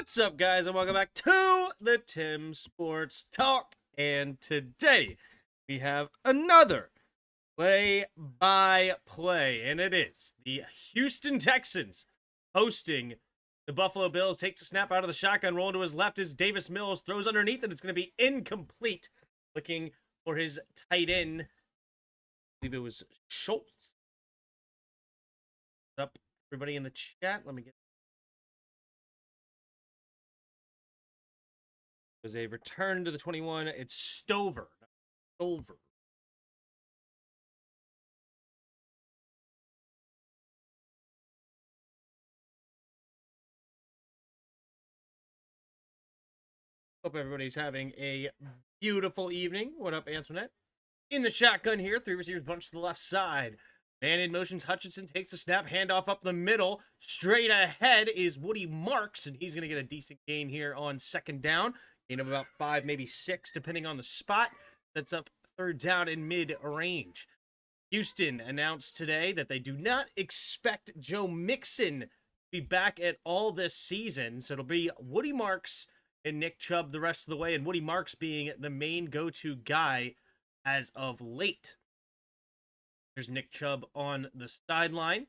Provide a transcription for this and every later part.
What's up, guys, and welcome back to the Tim Sports Talk. And today we have another play-by-play, and it is the Houston Texans hosting the Buffalo Bills. Takes a snap out of the shotgun, rolling to his left is Davis Mills, throws underneath, and it's going to be incomplete. Looking for his tight end. I believe it was Schultz. What's up, everybody in the chat? Let me get. Was a return to the 21. It's Stover. Hope everybody's having a beautiful evening. What up, Antoinette? In the shotgun here, three receivers bunch to the left side. Man in motions, Hutchinson takes the snap, handoff up the middle. Straight ahead is Woody Marks, and he's going to get a decent gain here on second down. Gain of about 5, maybe 6, depending on the spot. That's up third down in mid-range. Houston announced today that they do not expect Joe Mixon to be back at all this season. So it'll be Woody Marks and Nick Chubb the rest of the way, and Woody Marks being the main go-to guy as of late. There's Nick Chubb on the sideline.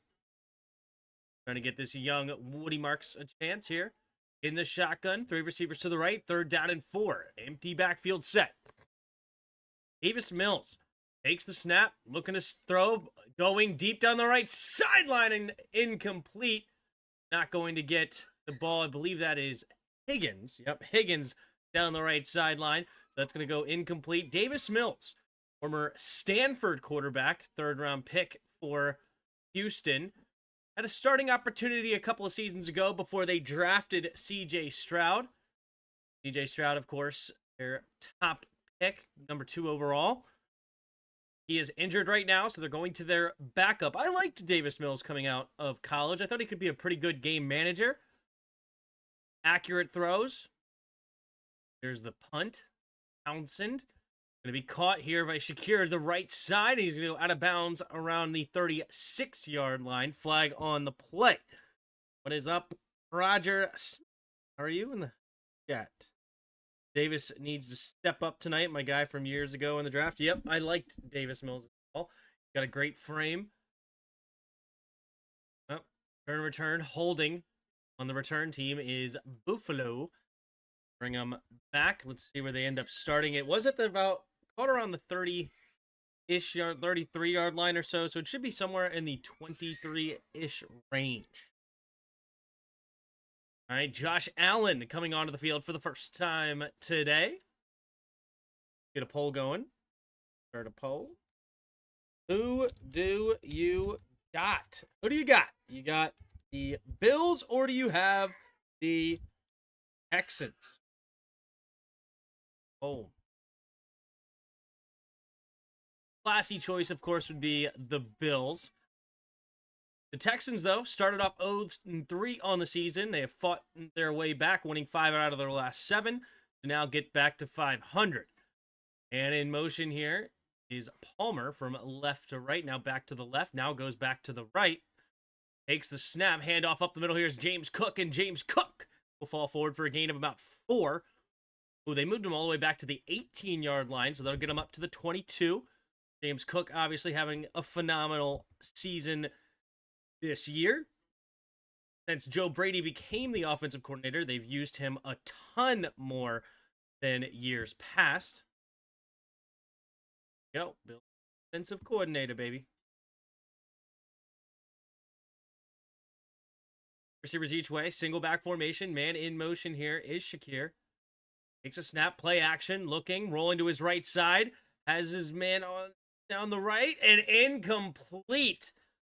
Trying to get this young Woody Marks a chance here. In the shotgun, 3 receivers to the right, third down and 4. Empty backfield set. Davis Mills takes the snap, looking to throw, going deep down the right sideline and incomplete. Not going to get the ball. I believe that is Higgins. Yep, Higgins down the right sideline. So that's going to go incomplete. Davis Mills, former Stanford quarterback, third-round pick for Houston. Had a starting opportunity a couple of seasons ago before they drafted C.J. Stroud. C.J. Stroud, of course, their top pick, number 2 overall. He is injured right now, so they're going to their backup. I liked Davis Mills coming out of college. I thought he could be a pretty good game manager. Accurate throws. There's the punt. Townsend. Going to be caught here by Shakir to the right side. He's going to go out of bounds around the 36-yard line. Flag on the play. What is up, Roger? How are you in the chat? Davis needs to step up tonight. My guy from years ago in the draft. Yep, I liked Davis Mills as well. Got a great frame. Oh, return. Holding on the return team is Buffalo. Bring them back. Let's see where they end up starting. It was at the about caught around the 30-ish yard, 33-yard line or so. So it should be somewhere in the 23-ish range. All right, Josh Allen coming onto the field for the first time today. Get a poll going. Start a poll. Who do you got? Who do you got? You got the Bills or do you have the Texans? Oh. Classy choice, of course, would be the Bills. The Texans, though, started off 0-3 on the season. They have fought their way back, winning 5 out of their last 7 to now get back to 500. And in motion here is Palmer from left to right. Now back to the left. Now goes back to the right. Takes the snap. Handoff up the middle. Here's James Cook. And James Cook will fall forward for a gain of about 4. Ooh, they moved him all the way back to the 18-yard line, so that'll get him up to the 22. James Cook obviously having a phenomenal season this year. Since Joe Brady became the offensive coordinator, they've used him a ton more than years past. Go, Bill. Offensive coordinator, baby. Receivers each way. Single back formation. Man in motion here is Shakir. Takes a snap. Play action. Looking. Rolling to his right side. Has his man on down the right. And incomplete.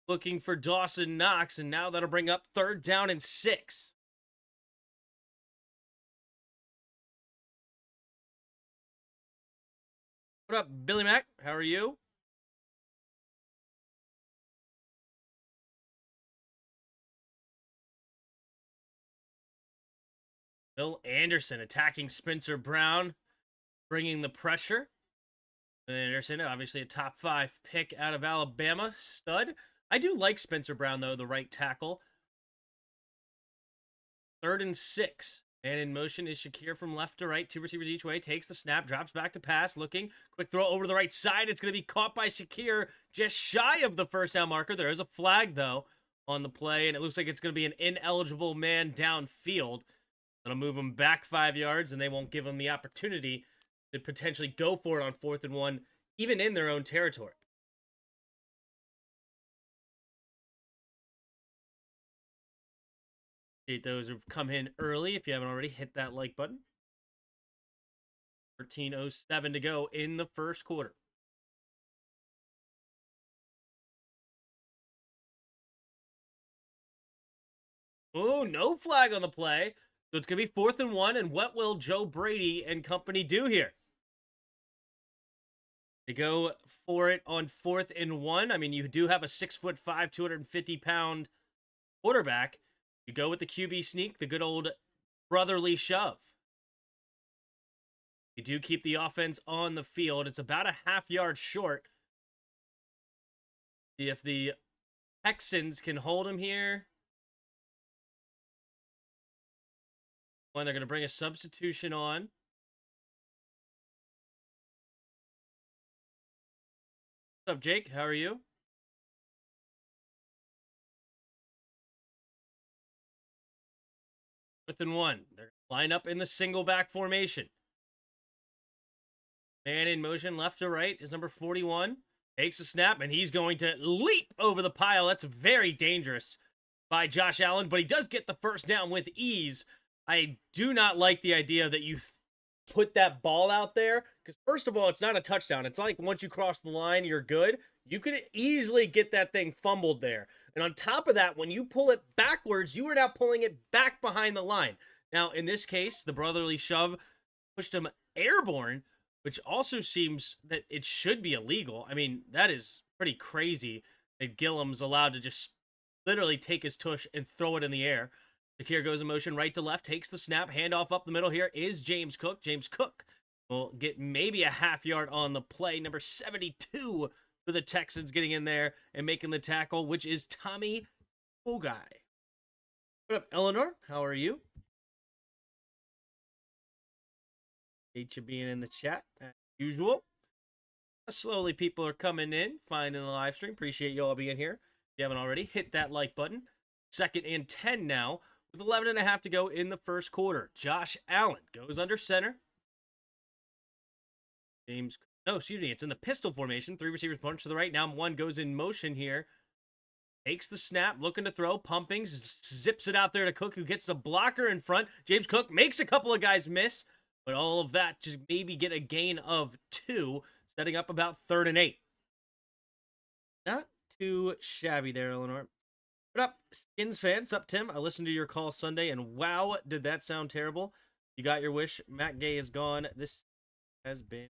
Looking for Dawson Knox. And now that'll bring up third down and 6. What up, Billy Mack? How are you? Bill Anderson attacking Spencer Brown, bringing the pressure. Anderson, obviously a top 5 pick out of Alabama, stud. I do like Spencer Brown, though, the right tackle. 3rd and 6. And in motion is Shakir from left to right. 2 receivers each way. Takes the snap. Drops back to pass. Looking. Quick throw over the right side. It's going to be caught by Shakir. Just shy of the first down marker. There is a flag, though, on the play. And it looks like it's going to be an ineligible man downfield. That'll move him back 5 yards. And they won't give him the opportunity to potentially go for it on 4th and 1, even in their own territory. Those who've come in early. If you haven't already, hit that like button. 13:07 to go in the first quarter. Oh, no flag on the play. So it's going to be 4th and 1. And what will Joe Brady and company do here? They go for it on 4th and 1. I mean, you do have a 6'5", 250-pound quarterback. You go with the QB sneak, the good old brotherly shove. You do keep the offense on the field. It's about a half-yard short. See if the Texans can hold him here. When they're going to bring a substitution on. What's up, Jake? How are you? 4th and 1. They're line up in the single back formation. Man in motion, left to right, is number 41. Takes a snap, and he's going to leap over the pile. That's very dangerous by Josh Allen, but he does get the first down with ease. I do not like the idea that you put that ball out there, because first of all, it's not a touchdown. It's like once you cross the line, you're good. You could easily get that thing fumbled there. And on top of that, when you pull it backwards, you are now pulling it back behind the line. Now, in this case, the brotherly shove pushed him airborne, which also seems that it should be illegal. I mean, that is pretty crazy that Gillum's allowed to just literally take his tush and throw it in the air. Shakir goes in motion right to left, takes the snap, handoff up the middle here is James Cook. James Cook will get maybe a half yard on the play. Number 72 for the Texans getting in there and making the tackle, which is Tommy Ogai. What up, Eleanor? How are you? Hate you being in the chat as usual. Slowly people are coming in, finding the live stream. Appreciate you all being here. If you haven't already, hit that like button. 2nd and 10 now, with 11.5 to go in the first quarter. Josh Allen goes under center. It's in the pistol formation. 3 receivers bunch to the right. Now 1 goes in motion here. Takes the snap, looking to throw, pumping, zips it out there to Cook, who gets the blocker in front. James Cook makes a couple of guys miss, but all of that to maybe get a gain of 2, setting up about 3rd and 8. Not too shabby there, Eleanor. What up, Skins fans? Up, Tim? I listened to your call Sunday, and wow, did that sound terrible. You got your wish. Matt Gay is gone. This has been an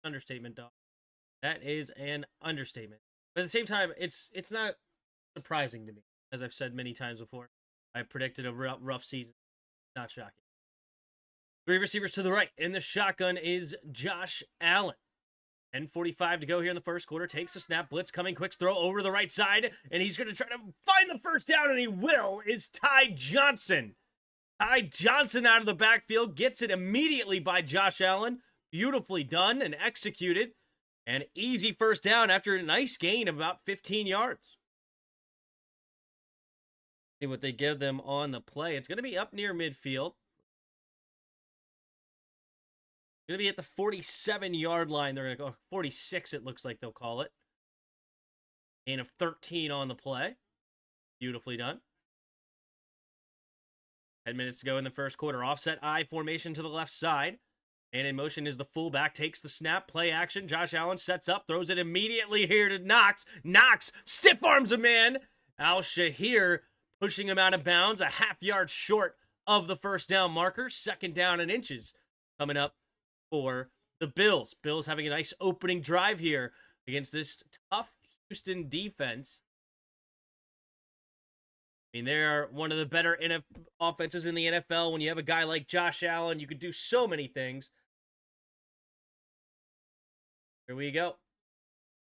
understatement, dog. That is an understatement. But at the same time, it's not surprising to me. As I've said many times before, I predicted a rough season. Not shocking. 3 receivers to the right. In the shotgun is Josh Allen. 10:45 to go here in the first quarter. Takes a snap. Blitz coming. Quick throw over the right side. And he's going to try to find the first down, and he will. Is Ty Johnson. Ty Johnson out of the backfield. Gets it immediately by Josh Allen. Beautifully done and executed. An easy first down after a nice gain of about 15 yards. See what they give them on the play. It's going to be up near midfield. Going to be at the 47-yard line. They're going to go 46, it looks like they'll call it. Gain of 13 on the play. Beautifully done. 10 minutes to go in the first quarter. Offset I formation to the left side. And in motion is the fullback. Takes the snap. Play action. Josh Allen sets up. Throws it immediately here to Knox. Knox stiff arms a man. Al-Shahir pushing him out of bounds. A half yard short of the first down marker. 2nd down and inches coming up for the Bills. Bills having a nice opening drive here against this tough Houston defense. I mean, they're one of the better offenses in the NFL. When you have a guy like Josh Allen, you could do so many things. Here we go.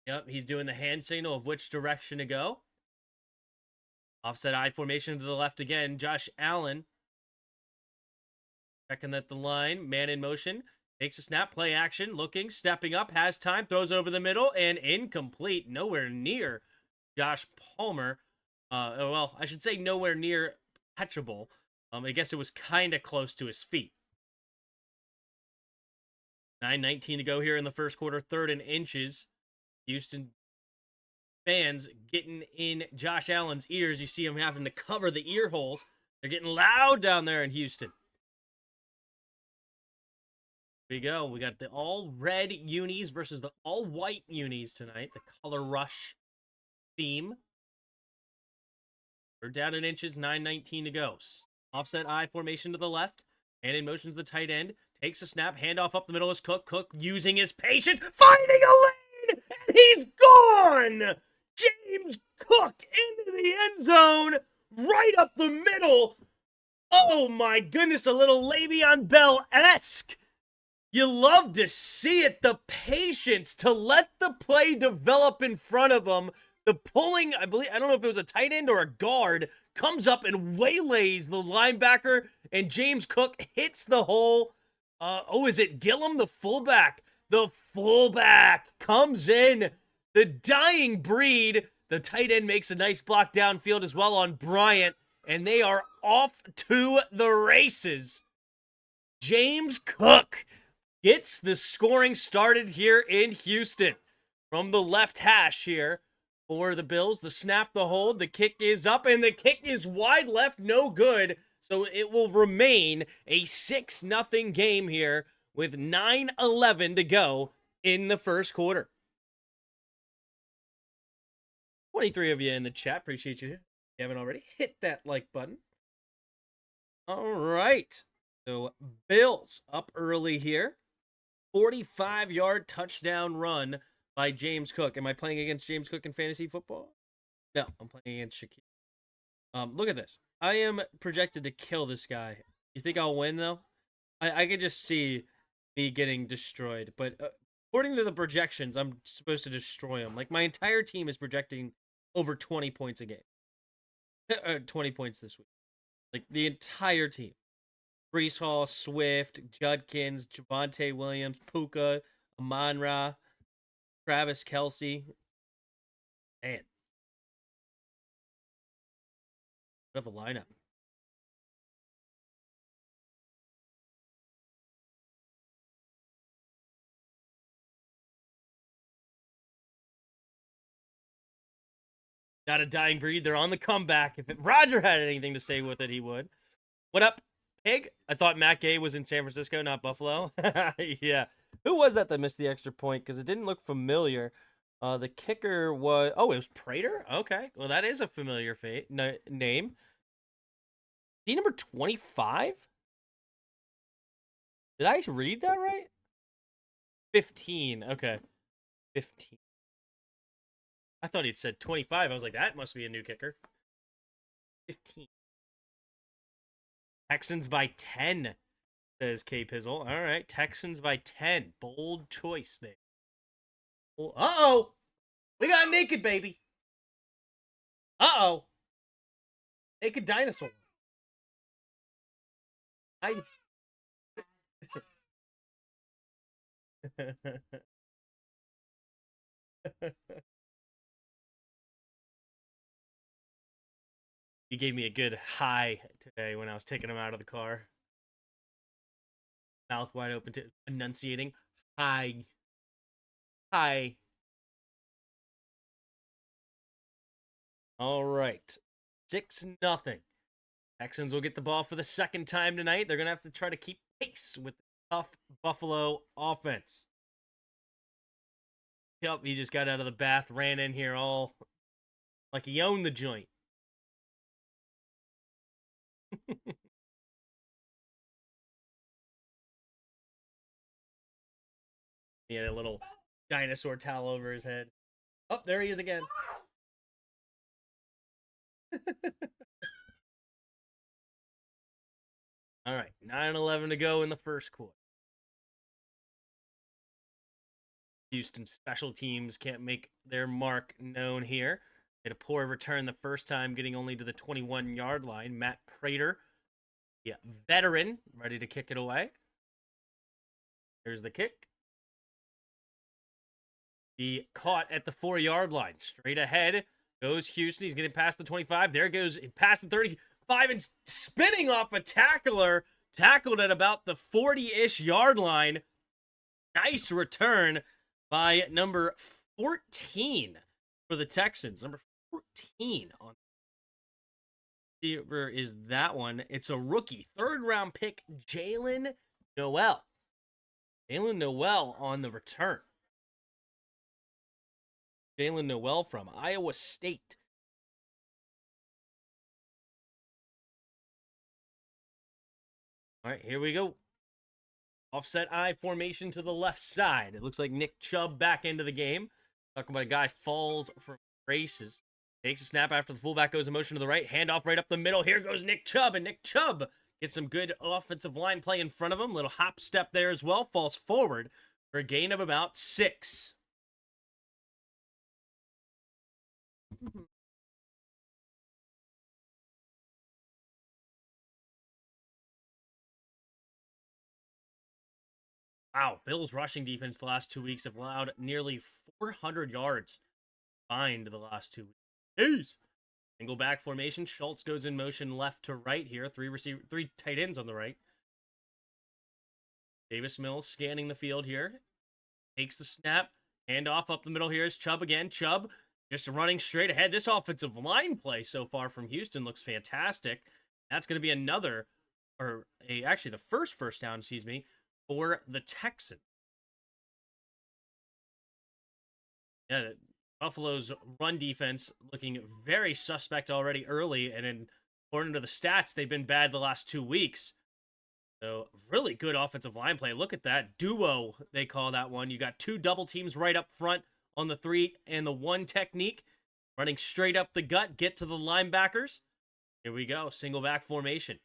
Yep, he's doing the hand signal of which direction to go. Offset I formation to the left again. Josh Allen Checking that the line, man in motion, takes a snap, play action, looking, stepping up, has time, throws over the middle, and incomplete, nowhere near Josh Palmer. Well, I should say nowhere near catchable. I guess it was kind of close to his feet. 9:19 to go here in the first quarter, 3rd and inches. Houston fans getting in Josh Allen's ears. You see him having to cover the ear holes. They're getting loud down there in Houston. Here we go. We got the all-red unis versus the all-white unis tonight. The color rush theme. We're down in inches, 9:19 to go. Offset I formation to the left. And in motion's the tight end. Takes a snap, handoff up the middle is Cook. Cook using his patience, finding a lane, and he's gone! James Cook into the end zone, right up the middle. Oh my goodness, a little Le'Veon Bell-esque. You love to see it, the patience to let the play develop in front of him. The pulling, I don't know if it was a tight end or a guard, comes up and waylays the linebacker, and James Cook hits the hole. Is it Gillum, the fullback? The fullback comes in. The dying breed. The tight end makes a nice block downfield as well on Bryant, and they are off to the races. James Cook gets the scoring started here in Houston. From the left hash here for the Bills. The snap, the hold, the kick is up, and the kick is wide left, no good. So it will remain a 6-0 game here with 9:11 to go in the first quarter. 23 of you in the chat. Appreciate you. If you haven't already, hit that like button. All right. So Bills up early here. 45-yard touchdown run by James Cook. Am I playing against James Cook in fantasy football? No, I'm playing against Shaquille. Look at this. I am projected to kill this guy. You think I'll win, though? I can just see me getting destroyed. But according to the projections, I'm supposed to destroy him. Like, my entire team is projecting over 20 points a game. 20 points this week. Like, the entire team. Brees Hall, Swift, Judkins, Javonte Williams, Puka, Amon-Ra, Travis Kelce. Man. What of a lineup. Not a dying breed. They're on the comeback. If Roger had anything to say with it, he would. What up, Pig? I thought Matt Gay was in San Francisco, not Buffalo. Yeah. Who was that missed the extra point? Because it didn't look familiar. The kicker was... Oh, it was Prater? Okay. Well, that is a familiar name. Is he number 25? Did I read that right? 15. Okay. 15. I thought he'd said 25. I was like, that must be a new kicker. 15. Texans by 10, says K Pizzle. All right, Texans by 10. Bold choice there. Well, uh-oh. We got a naked baby. Uh-oh. Naked dinosaur. Nice. He gave me a good hi today when I was taking him out of the car. Mouth wide open to enunciating. Hi. Hi. All right. 6-0. Texans will get the ball for the second time tonight. They're going to have to try to keep pace with the tough Buffalo offense. Yep, he just got out of the bath, ran in here all like he owned the joint. He had a little dinosaur towel over his head. Oh, there he is again. All right, 9:11 to go in the first quarter. Houston special teams can't make their mark known here. They had a poor return the first time, getting only to the 21-yard line. Matt Prater Yeah, veteran, ready to kick it away. Here's the kick. He caught at the 4-yard line. Straight ahead goes Houston. He's getting past the 25. There goes past the 35 and spinning off a tackler. Tackled at about the 40-ish yard line. Nice return by number 14 for the Texans. Number 14 on receiver is that one. It's a rookie. 3rd-round pick, Jalen Noel. Jalen Noel on the return. Jalen Noel from Iowa State. All right, here we go. Offset I formation to the left side. It looks like Nick Chubb back into the game. Talking about a guy falls from races. Takes a snap after the fullback goes in motion to the right. Handoff right up the middle. Here goes Nick Chubb. And Nick Chubb gets some good offensive line play in front of him. Little hop step there as well. Falls forward for a gain of about 6. Wow, Bills rushing defense the last 2 weeks have allowed nearly 400 yards combined the last 2 weeks. Jeez. Single back formation. Schultz goes in motion left to right here. 3 tight ends on the right. Davis Mills scanning the field here. Takes the snap. Handoff up the middle here is Chubb again. Chubb just running straight ahead. This offensive line play so far from Houston looks fantastic. That's going to be actually the first down, for the Texans. Yeah, Buffalo's run defense looking very suspect already early, and then according to the stats, they've been bad the last 2 weeks. So really good offensive line play. Look at that duo, they call that one. You got 2 double teams right up front on the 3 and the 1 technique, running straight up the gut, get to the linebackers. Here we go, single back formation.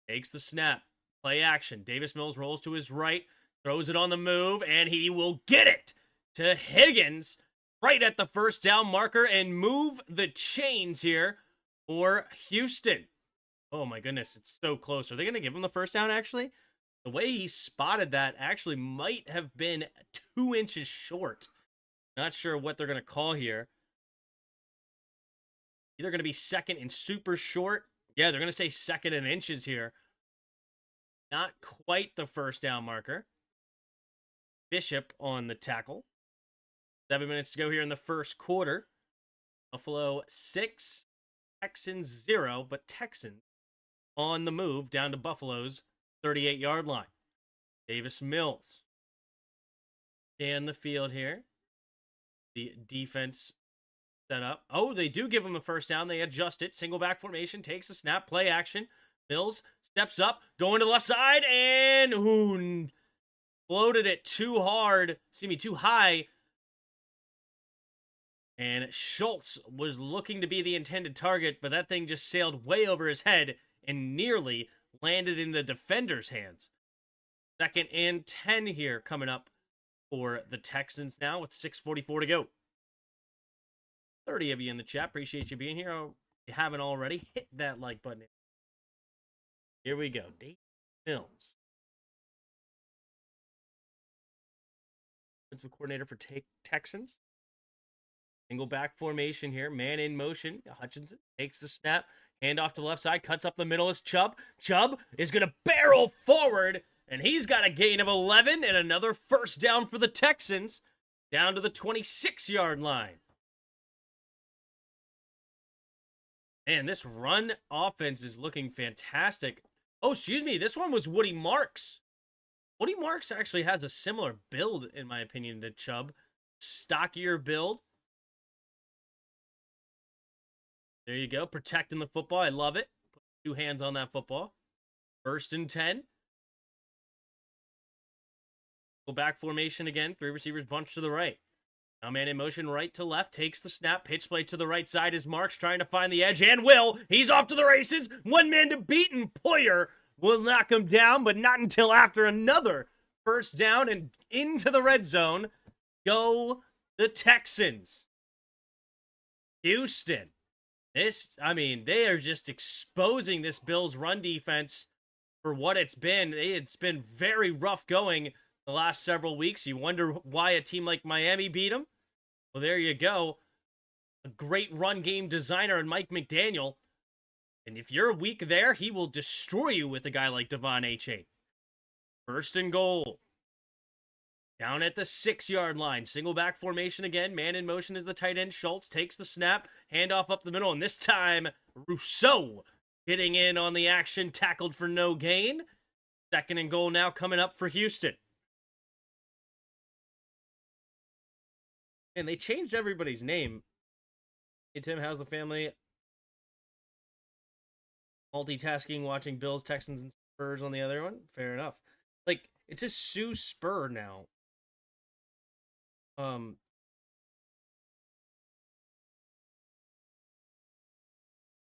Takes the snap. Play action. Davis Mills rolls to his right, throws it on the move, and he will get it to Higgins right at the 1st down marker and move the chains here for Houston. Oh my goodness, it's so close. Are they going to give him the 1st down, actually? The way he spotted that actually might have been 2 inches short. Not sure what they're going to call here. Either going to be 2nd and super short. Yeah, they're going to say 2nd and inches here. Not quite the 1st down marker. Bishop on the tackle. 7 minutes to go here in the 1st quarter. Buffalo 6, Texans 0, but Texans on the move down to Buffalo's 38-yard line. Davis Mills. Scan the field here. The defense set up. Oh, they do give him the 1st down. They adjust it. Single back formation. Takes a snap. Play action. Mills steps up. Going to the left side. And floated it too high. And Schultz was looking to be the intended target, but that thing just sailed way over his head and nearly landed in the defender's hands. 2nd and 10 here coming up for the Texans now with 6:44 to go. 30 of you in the chat. Appreciate you being here. If you haven't already, hit that like button. Here we go. Dave Mills. Defensive coordinator for Texans. Single back formation here. Man in motion. Hutchinson takes the snap. Hand off to the left side. Cuts up the middle is Chubb. Chubb is going to barrel forward. And he's got a gain of 11 and another 1st down for the Texans. Down to the 26-yard line. Man, this run offense is looking fantastic. Oh, excuse me. This one was Woody Marks. Woody Marks actually has a similar build, in my opinion, to Chubb. Stockier build. There you go. Protecting the football. I love it. Put 2 hands on that football. 1st and 10. Go back formation again. 3 receivers bunched to the right. Now man in motion right to left. Takes the snap. Pitch play to the right side is Marks trying to find the edge. And will. He's off to the races. 1 man to beat. And Poyer will knock him down. But not until after another 1st down and into the red zone. Go the Texans. Houston I mean, they are just exposing this Bills run defense for what it's been. It's been very rough going the last several weeks. You wonder why a team like Miami beat them. Well, there you go. A great run game designer in Mike McDaniel. And if you're weak there, he will destroy you with a guy like Devon Achane. First and goal. Down at the 6-yard line. Single back formation again. Man in motion is the tight end. Schultz takes the snap. Handoff up the middle. And this time, Rousseau getting in on the action. Tackled for no gain. Second and goal now coming up for Houston. And they changed everybody's name. Hey, Tim, how's the family? Multitasking, watching Bills, Texans, and Spurs on the other one. Fair enough. Like, it's a Sue Spur now. Why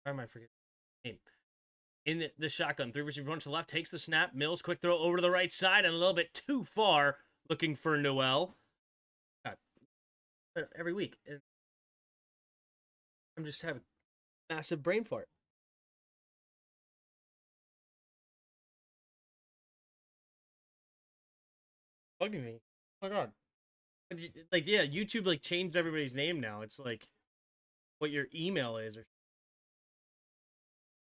am I forgetting the name? In the shotgun, 3 receiver run to the left, takes the snap. Mills, quick throw over to the right side, and a little bit too far, looking for Noel. God, every week. I'm just having a massive brain fart. Bugging me. Oh my god. Like, yeah, YouTube like changed everybody's name now. It's like what your email is, or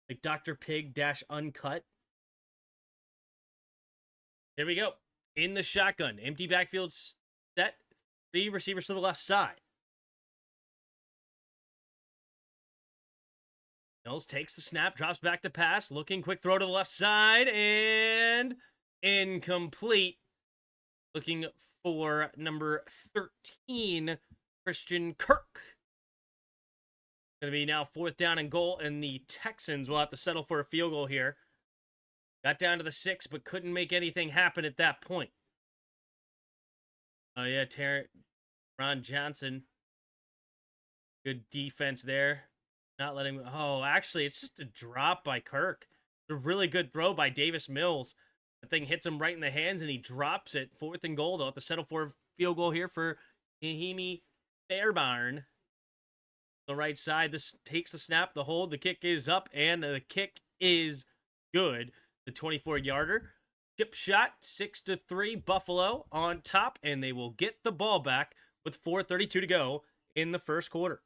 like Dr. Pig -uncut. Here we go. In the shotgun. Empty backfield set. 3 receivers to the left side. Mills takes the snap, drops back to pass, looking, quick throw to the left side, and incomplete. Looking for number 13, Christian Kirk. Going to be now 4th down and goal, and the Texans will have to settle for a field goal here. Got down to the 6, but couldn't make anything happen at that point. Oh, yeah, Ron Johnson. Good defense there. Not letting... Oh, actually, it's just a drop by Kirk. It's a really good throw by Davis Mills. The thing hits him right in the hands, and he drops it. 4th and goal. They'll have to settle for a field goal here for Nahimi Fairbairn. The right side, this takes the snap, the hold, the kick is up, and the kick is good. The 24-yarder. Chip shot, 6-3, Buffalo on top, and they will get the ball back with 4:32 to go in the first quarter.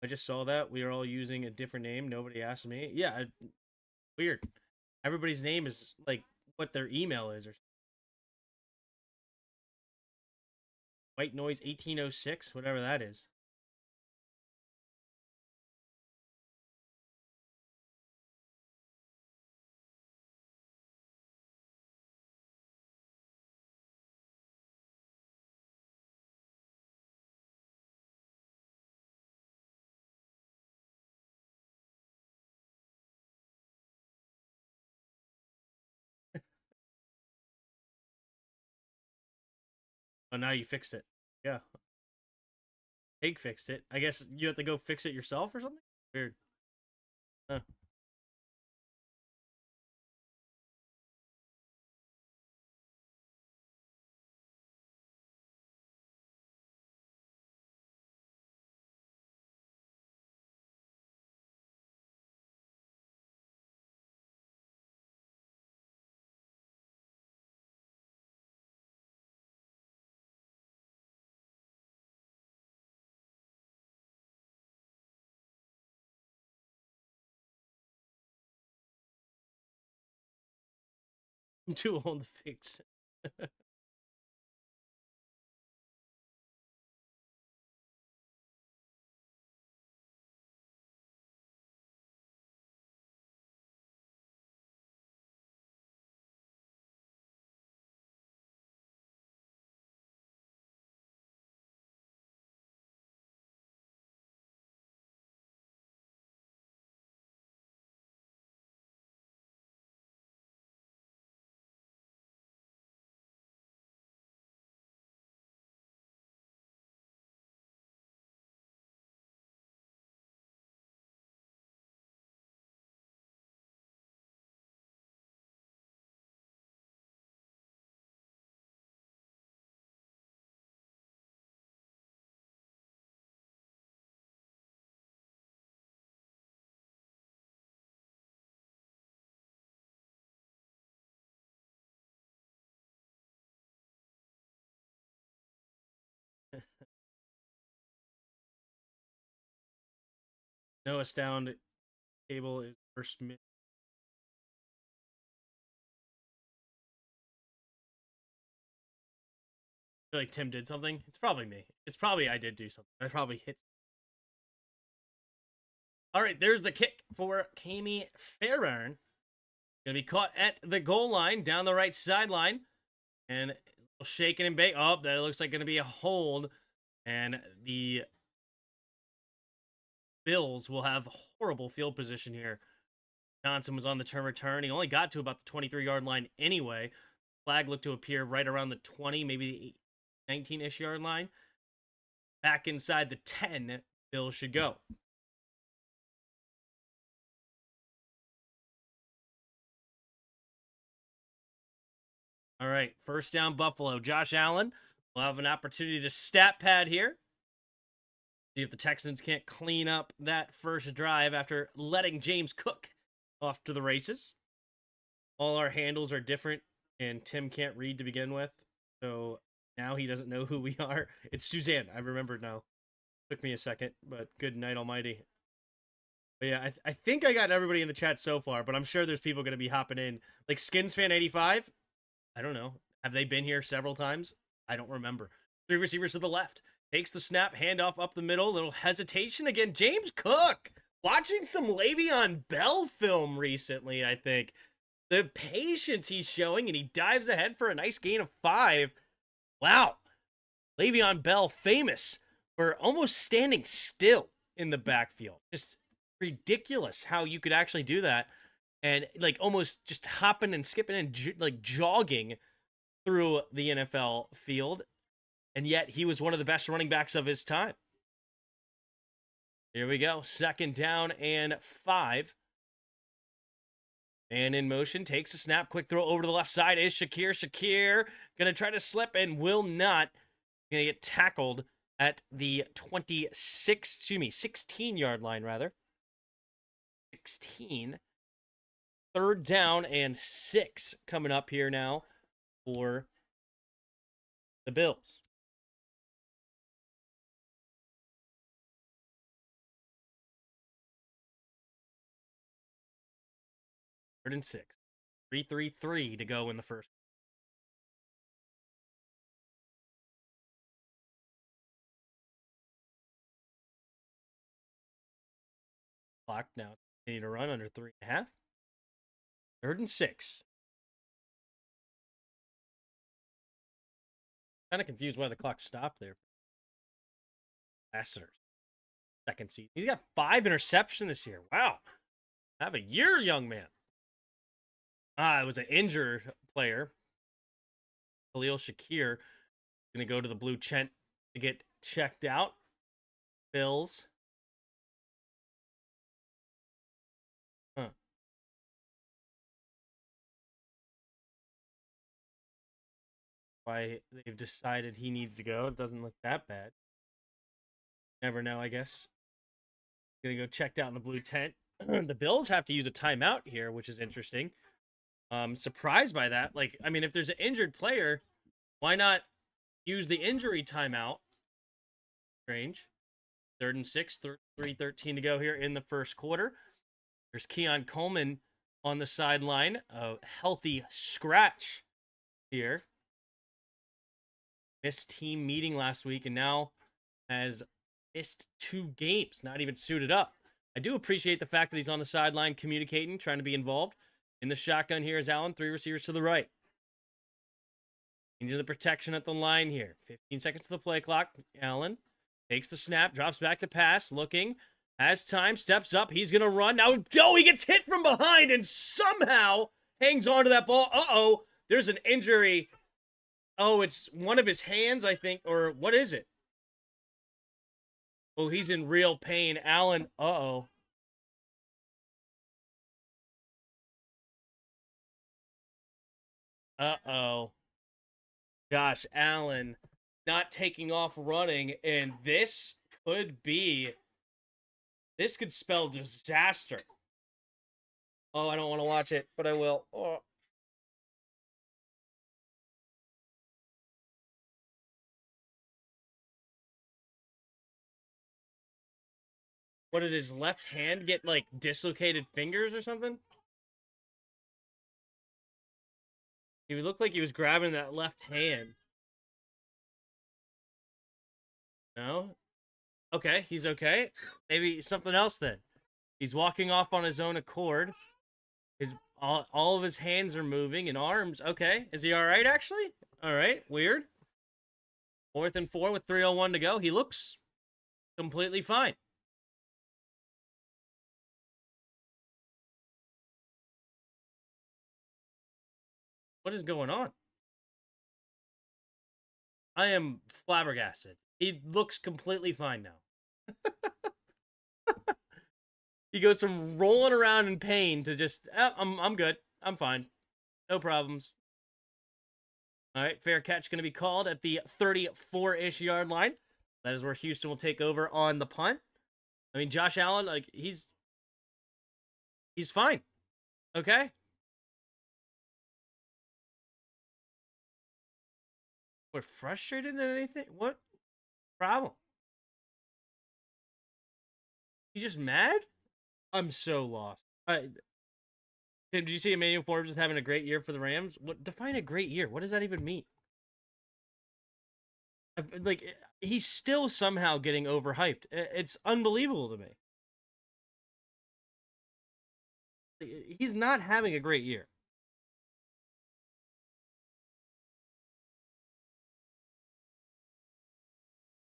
I just saw that. We are all using a different name. Nobody asked me. Yeah, weird. Everybody's name is like what their email is. Or White Noise 1806, whatever that is. Oh, now you fixed it. Yeah. Pig fixed it. I guess you have to go fix it yourself or something? Weird. Huh. I'm too old to fix it. No astound cable is first mid. I feel like Tim did something. It's probably me. It's probably I did do something. I probably hit. All right, there's the kick for Kami Fairbairn. Gonna be caught at the goal line down the right sideline, and shaking and bake. Oh, that looks like gonna be a hold, and the Bills will have horrible field position here. Johnson was on the turn return. He only got to about the 23-yard line anyway. Flag looked to appear right around the 20, maybe the 19-ish yard line. Back inside the 10, Bills should go. All right, first down Buffalo. Josh Allen will have an opportunity to stat pad here. See if the Texans can't clean up that first drive after letting James Cook off to the races. All our handles are different, and Tim can't read to begin with. So now he doesn't know who we are. It's Suzanne. I remembered now. Took me a second, but good night almighty. But yeah, I think I got everybody in the chat so far, but I'm sure there's people going to be hopping in. Like SkinsFan85, I don't know. Have they been here several times? I don't remember. 3 receivers to the left. Takes the snap, handoff up the middle. Little hesitation again. James Cook. Watching some Le'Veon Bell film recently, I think. The patience he's showing, and he dives ahead for a nice gain of 5. Wow. Le'Veon Bell, famous for almost standing still in the backfield. Just ridiculous how you could actually do that. And like almost just hopping and skipping and like jogging through the NFL field. And yet he was one of the best running backs of his time. Here we go. Second down and 5. And in motion, takes a snap. Quick throw over to the left side is Shakir. Shakir going to try to slip and will not. Going to get tackled at the 16-yard line, rather. 16. Third down and 6 coming up here now for the Bills. Third and 6. 3-3-3 to go in the first. Clock now continue to run under 3.5. Third and 6. Kind of confused why the clock stopped there. Ambassadors. Second season. He's got 5 interceptions this year. Wow. Have a year, young man. It was an injured player. Khalil Shakir going to go to the blue tent to get checked out. Bills. Why they've decided he needs to go. It doesn't look that bad. Never know, I guess. Gonna go checked out in the blue tent. The Bills have to use a timeout here, which is interesting. Surprised by that. Like, I mean, if there's an injured player, why not use the injury timeout? Strange. Third and 6, 3:13 to go here in the first quarter. There's Keon Coleman on the sideline. A healthy scratch here. Missed team meeting last week and now has missed 2 games, not even suited up. I do appreciate the fact that he's on the sideline communicating, trying to be involved. In the shotgun here is Allen, 3 receivers to the right. Into the protection at the line here. 15 seconds to the play clock. Allen takes the snap, drops back to pass, looking, has time, steps up, he's going to run. Now, he gets hit from behind and somehow hangs on to that ball. Uh-oh, there's an injury. Oh, it's one of his hands, I think, or what is it? Oh, he's in real pain. Allen, uh-oh. Uh-oh. Josh Allen not taking off running, and this could spell disaster. Oh, I don't want to watch it, but I will. Oh. What did his left hand get, like, dislocated fingers or something? He looked like he was grabbing that left hand. No? Okay, he's okay. Maybe something else then. He's walking off on his own accord. His all of his hands are moving and arms. Okay, is he all right? Actually, all right. Weird. 4th and 4 with 3:01 to go. He looks completely fine. What is going on? I am flabbergasted. He looks completely fine now. He goes from rolling around in pain to just, I'm good. I'm fine. No problems. All right, fair catch going to be called at the 34-ish yard line. That is where Houston will take over on the punt. I mean, Josh Allen, like, he's fine. Okay? We're frustrated than anything? What problem? You just mad? I'm so lost. Tim, did you see Emmanuel Forbes is having a great year for the Rams? What, define a great year? What does that even mean? Like, he's still somehow getting overhyped. It's unbelievable to me. He's not having a great year.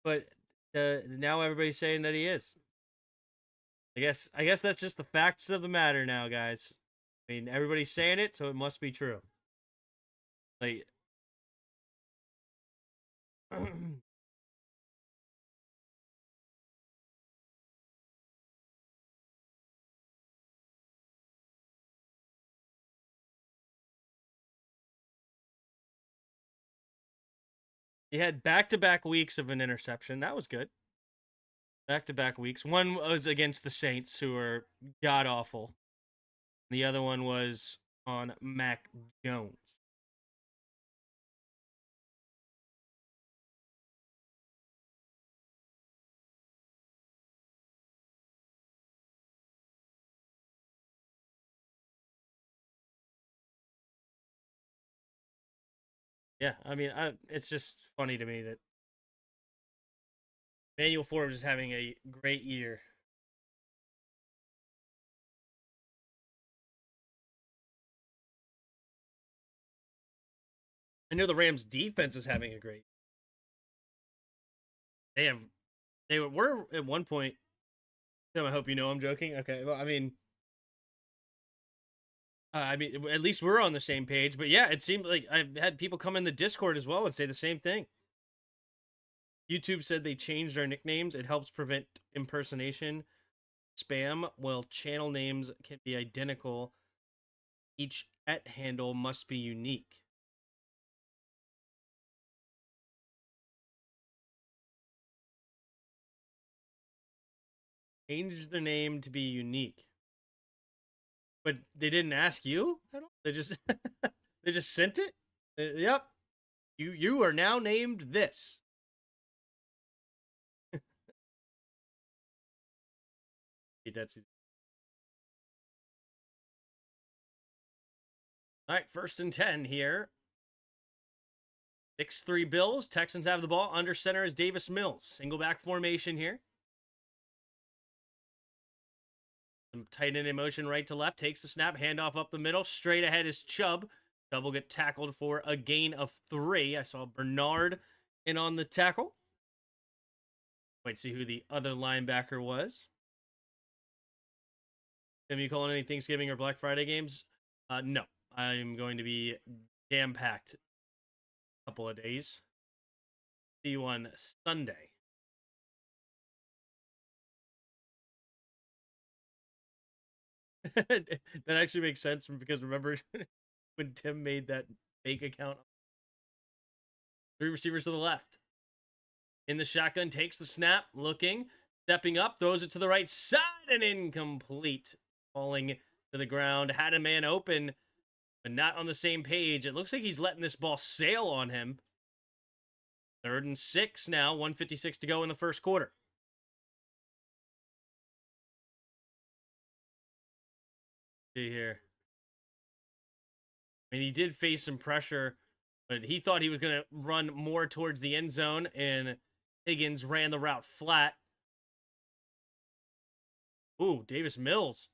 But now everybody's saying that he is. I guess that's just the facts of the matter now, guys. I mean, everybody's saying it, so it must be true. Like, he had back-to-back weeks of an interception. That was good. Back-to-back weeks. One was against the Saints, who are god-awful. The other one was on Mac Jones. Yeah, I mean, it's just funny to me that Manuel Forbes is having a great year. I know the Rams defense is having a great. They were at one point. Tim, I hope you know I'm joking. Okay, well, I mean, at least we're on the same page. But yeah, it seemed like I've had people come in the Discord as well and say the same thing. YouTube said they changed our nicknames. It helps prevent impersonation, spam. While channel names can be identical, each handle must be unique. Changed the name to be unique. But they didn't ask you at all? They just they just sent it? Yep. You are now named this. That's all right, 1st and 10 here. 6-3 Bills. Texans have the ball. Under center is Davis Mills. Single back formation here. Some tight end in motion right to left. Takes the snap. Handoff up the middle. Straight ahead is Chubb. Chubb will get tackled for a gain of 3. I saw Bernard in on the tackle. Might see who the other linebacker was. Have you calling any Thanksgiving or Black Friday games? No. I'm going to be jam-packed a couple of days. See you on Sunday. That actually makes sense because remember when Tim made that fake account? 3 receivers to the left. In the shotgun, takes the snap, looking, stepping up, throws it to the right side, and incomplete. Falling to the ground, had a man open, but not on the same page. It looks like he's letting this ball sail on him. 3rd and 6 now, 1:56 to go in the first quarter. See here. I mean, he did face some pressure, but he thought he was going to run more towards the end zone, and Higgins ran the route flat. Ooh, Davis Mills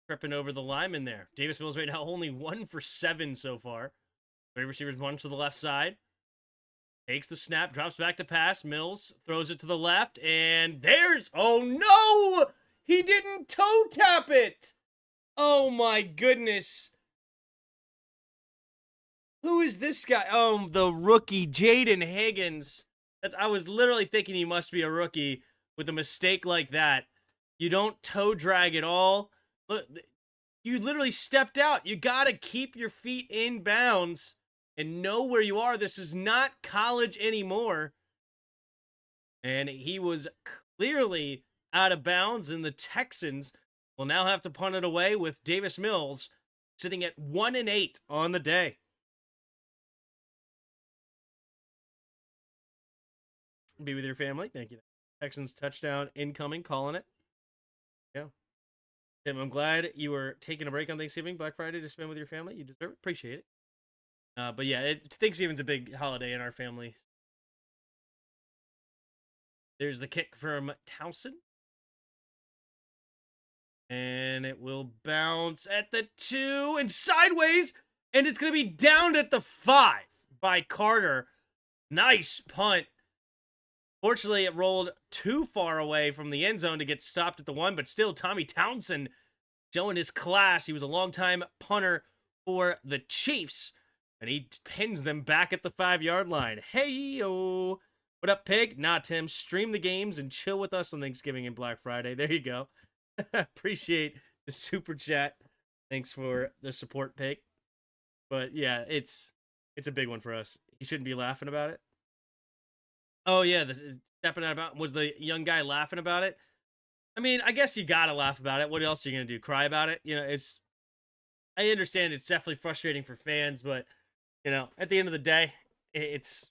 tripping over the lineman there. Davis Mills right now only 1 for 7 so far. Wide receivers bunch to the left side. Takes the snap, drops back to pass. Mills throws it to the left, and there's... Oh, no! He didn't toe tap it! Oh, my goodness. Who is this guy? Oh, the rookie, Jaden Higgins. I was literally thinking he must be a rookie with a mistake like that. You don't toe drag at all. Look, you literally stepped out. You got to keep your feet in bounds and know where you are. This is not college anymore. And he was clearly out of bounds, and the Texans will now have to punt it away with Davis Mills sitting at 1-8 on the day. Be with your family. Thank you. Texans touchdown incoming, calling it. Yeah. Tim, I'm glad you were taking a break on Thanksgiving, Black Friday to spend with your family. You deserve it. Appreciate it. But yeah, Thanksgiving's a big holiday in our family. There's the kick from Towson. And it will bounce at the 2 and sideways. And it's going to be down at the 5 by Carter. Nice punt. Fortunately, it rolled too far away from the end zone to get stopped at the 1, but still, Tommy Townsend showing his class. He was a longtime punter for the Chiefs, and he pins them back at the 5-yard line. Hey-o! What up, Pig? Nah, Tim, stream the games and chill with us on Thanksgiving and Black Friday. There you go. Appreciate the super chat. Thanks for the support, Pig. But yeah, it's a big one for us. You shouldn't be laughing about it. Oh, yeah, the stepping out about... Was the young guy laughing about it? I mean, I guess you gotta laugh about it. What else are you gonna do? Cry about it? You know, it's... I understand it's definitely frustrating for fans, but, you know, at the end of the day, it's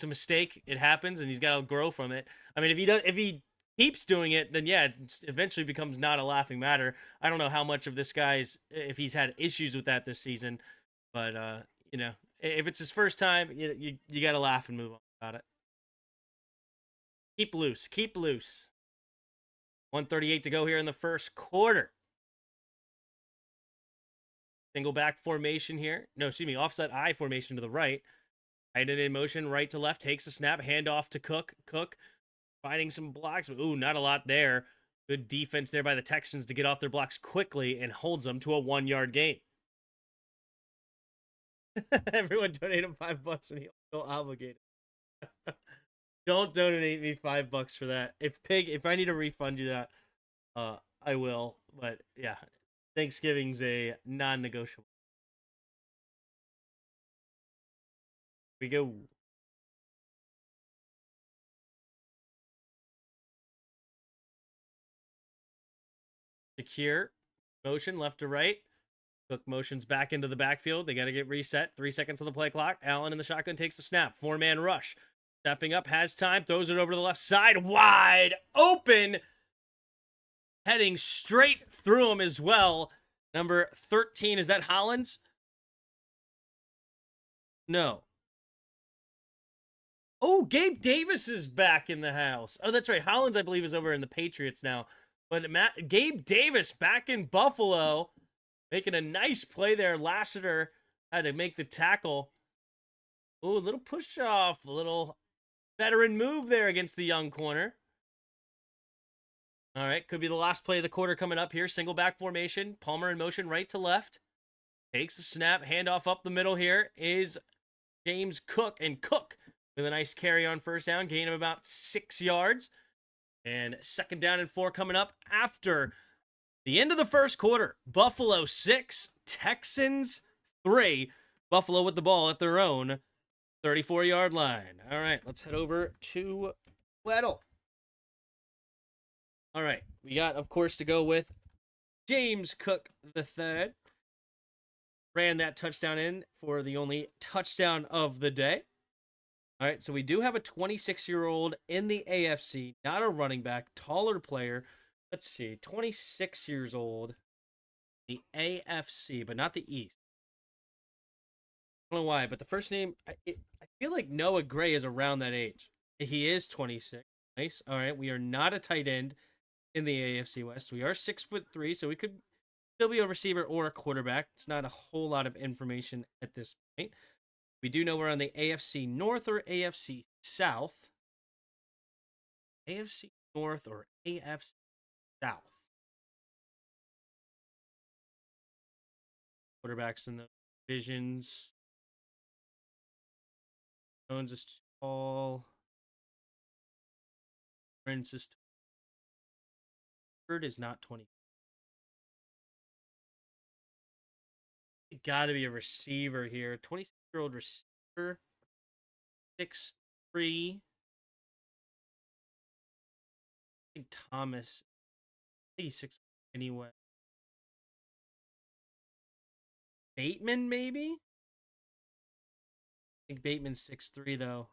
a mistake. It happens, and he's got to grow from it. I mean, if he keeps doing it, then, yeah, it eventually becomes not a laughing matter. I don't know how much of this guy's... If he's had issues with that this season, but, you know, if it's his first time, you gotta laugh and move on about it. Keep loose. Keep loose. 1:38 to go here in the first quarter. Single back formation here. No, excuse me, offset I formation to the right. Tight end in motion, right to left. Takes a snap. Handoff to Cook. Cook finding some blocks. Ooh, not a lot there. Good defense there by the Texans to get off their blocks quickly and holds them to a 1-yard gain. Everyone donate him $5 and he'll feel obligated. Don't donate me $5 for that. If I need to refund you that, I will. But yeah, Thanksgiving's a non-negotiable. Here we go. Secure. Motion left to right. Cook motions back into the backfield. They got to get reset. 3 seconds on the play clock. Allen in the shotgun takes the snap. 4-man rush. Stepping up, has time. Throws it over to the left side. Wide open. Heading straight through him as well. Number 13. Is that Hollins? No. Oh, Gabe Davis is back in the house. Oh, that's right. Hollins, I believe, is over in the Patriots now. But Gabe Davis back in Buffalo. Making a nice play there. Lassiter had to make the tackle. Ooh, a little push off. A little veteran move there against the young corner. All right, could be the last play of the quarter coming up here. Single back formation. Palmer in motion right to left. Takes the snap. Handoff up the middle here is James Cook. And Cook with a nice carry on first down. Gain of about 6 yards. And 2nd down and 4 coming up after the end of the first quarter. Buffalo 6, Texans 3. Buffalo with the ball at their own 34-yard line. All right, let's head over to Weddle. All right, we got, of course, to go with James Cook III. Ran that touchdown in for the only touchdown of the day. All right, so we do have a 26-year-old in the AFC, not a running back, taller player, let's see, 26 years old. The AFC, but not the East. I don't know why, but the first name, I feel like Noah Gray is around that age. He is 26. Nice. All right. We are not a tight end in the AFC West. We are 6'3", so we could still be a receiver or a quarterback. It's not a whole lot of information at this point. We do know we're on the AFC North or AFC South. AFC North or AFC South. Quarterbacks in the divisions. Jones is tall. Prince is tall. Bird is not 20. Got to be a receiver here. 26-year-old receiver. 6'3". I think Thomas. I think he's 6 anyway. Bateman, maybe? I think Bateman's 6'3", though.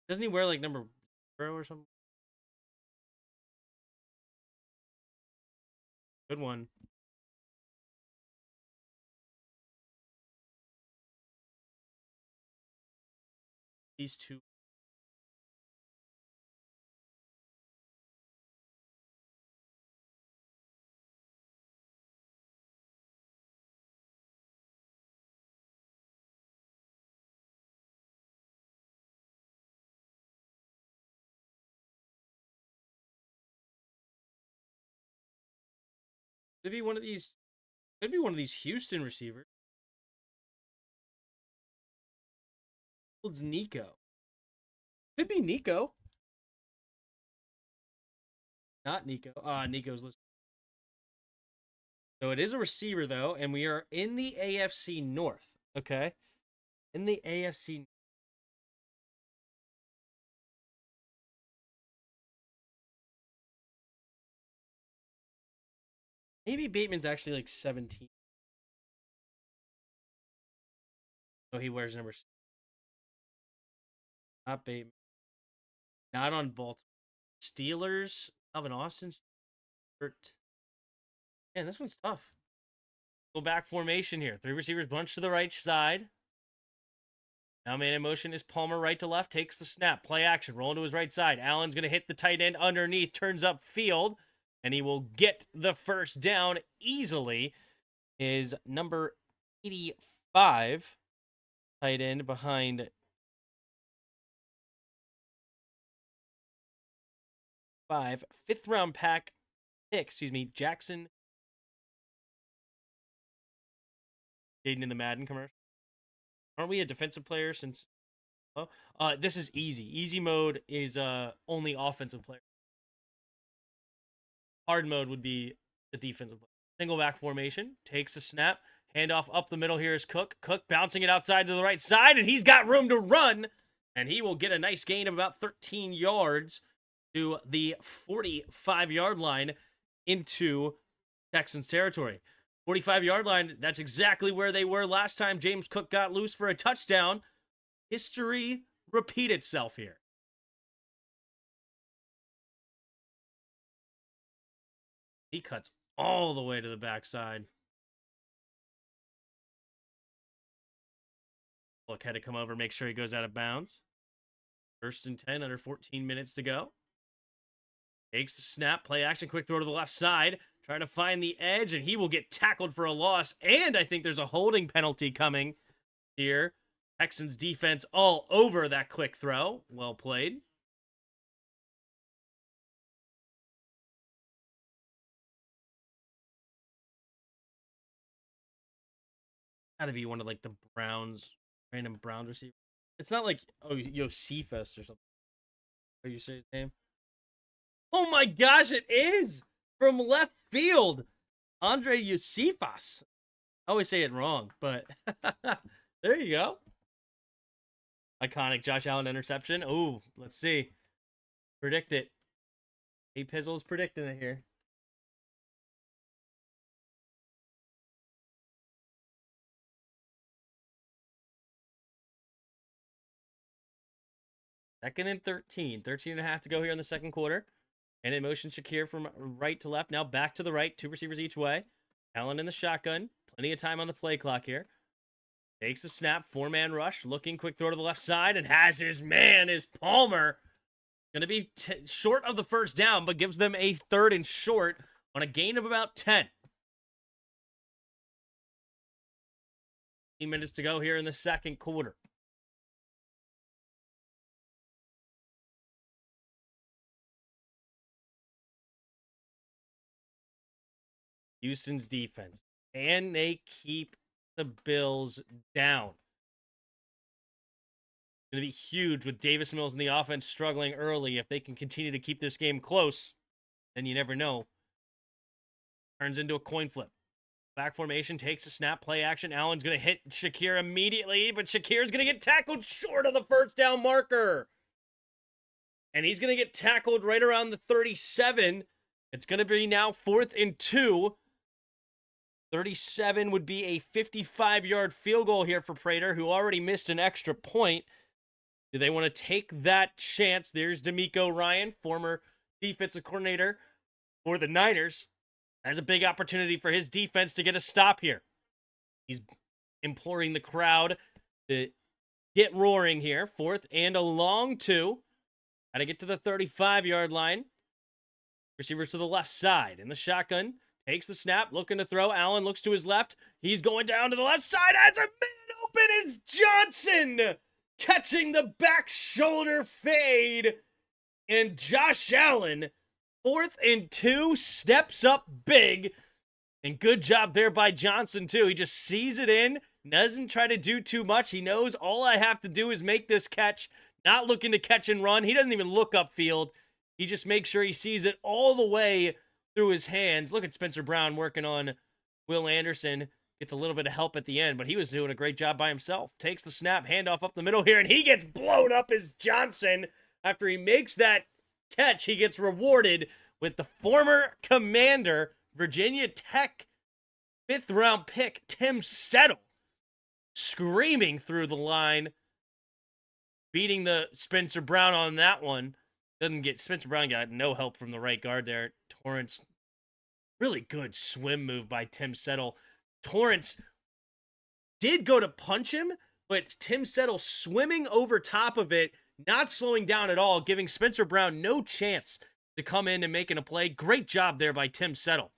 Doesn't he wear like number 0 or something? Good one. These two. Could be one of these. Could be one of these Houston receivers. It's Nico. Could be Nico. Not Nico. Nico's listed. So it is a receiver, though, and we are in the AFC North. Okay? In the AFC. Maybe Bateman's actually like 17. Oh, he wears number 6. Not Bateman. Not on Baltimore. Steelers. Alvin Austin's hurt. Man, this one's tough. Go back formation here. 3 receivers bunch to the right side. Now man in motion is Palmer right to left. Takes the snap. Play action. Rolling to his right side. Allen's going to hit the tight end underneath. Turns up field. And he will get the first down easily. Is number 85. Tight end behind 5. 5th round pick. Jackson. Jaden in the Madden commercial. Aren't we a defensive player since? Oh, this is easy. Easy mode is only offensive player. Hard mode would be the defensive player. Single back formation. Takes a snap. Handoff up the middle here is Cook. Cook bouncing it outside to the right side, and he's got room to run. And he will get a nice gain of about 13 yards to the 45-yard line into Texans territory. 45-yard line, that's exactly where they were last time James Cook got loose for a touchdown. History repeat itself here. He cuts all the way to the backside. Look, had to come over, make sure he goes out of bounds. 1st and 10, under 14 minutes to go. Takes the snap, play action, quick throw to the left side. Trying to find the edge, and he will get tackled for a loss. And I think there's a holding penalty coming here. Texans defense all over that quick throw. Well played. Got to be one of like the Browns, random Browns receiver. It's not like Josephus or something. Are you saying his name? Oh my gosh, it is from left field. Andre Josephus. I always say it wrong, but there you go. Iconic Josh Allen interception. Oh, let's see. Predict it. A Pizzle's predicting it here. Second and 13. 13 and a half to go here in the second quarter. And in motion, Shakir from right to left. Now back to the right. 2 receivers each way. Allen in the shotgun. Plenty of time on the play clock here. Takes the snap. 4-man rush. Looking. Quick throw to the left side. And has his man, is Palmer. Going to be short of the first down, but gives them a 3rd and short on a gain of about 10. 15 minutes to go here in the second quarter. Houston's defense. Can they keep the Bills down? It's going to be huge with Davis Mills and the offense struggling early. If they can continue to keep this game close, then you never know. Turns into a coin flip. Back formation, takes a snap, play action. Allen's going to hit Shakir immediately, but Shakir's going to get tackled short of the first down marker. And he's going to get tackled right around the 37. It's going to be now 4th and 2. 37 would be a 55-yard field goal here for Prater, who already missed an extra point. Do they want to take that chance? There's D'Amico Ryan, former defensive coordinator for the Niners. Has a big opportunity for his defense to get a stop here. He's imploring the crowd to get roaring here. 4th and a long 2. Got to get to the 35-yard line. Receivers to the left side in the shotgun. Takes the snap, looking to throw. Allen looks to his left. He's going down to the left side. As a man open is Johnson, catching the back shoulder fade. And Josh Allen, 4th and 2, steps up big. And good job there by Johnson, too. He just sees it in, doesn't try to do too much. He knows all I have to do is make this catch. Not looking to catch and run. He doesn't even look upfield. He just makes sure he sees it all the way through his hands. Look at Spencer Brown working on Will Anderson. Gets a little bit of help at the end, but he was doing a great job by himself. Takes the snap, handoff up the middle here, and he gets blown up as Johnson. After he makes that catch, he gets rewarded with the former commander, Virginia Tech 5th-round pick, Tim Settle, screaming through the line, beating the Spencer Brown on that one. Spencer Brown got no help from the right guard there. Torrance, really good swim move by Tim Settle. Torrance did go to punch him, but Tim Settle swimming over top of it, not slowing down at all, giving Spencer Brown no chance to come in and making a play. Great job there by Tim Settle.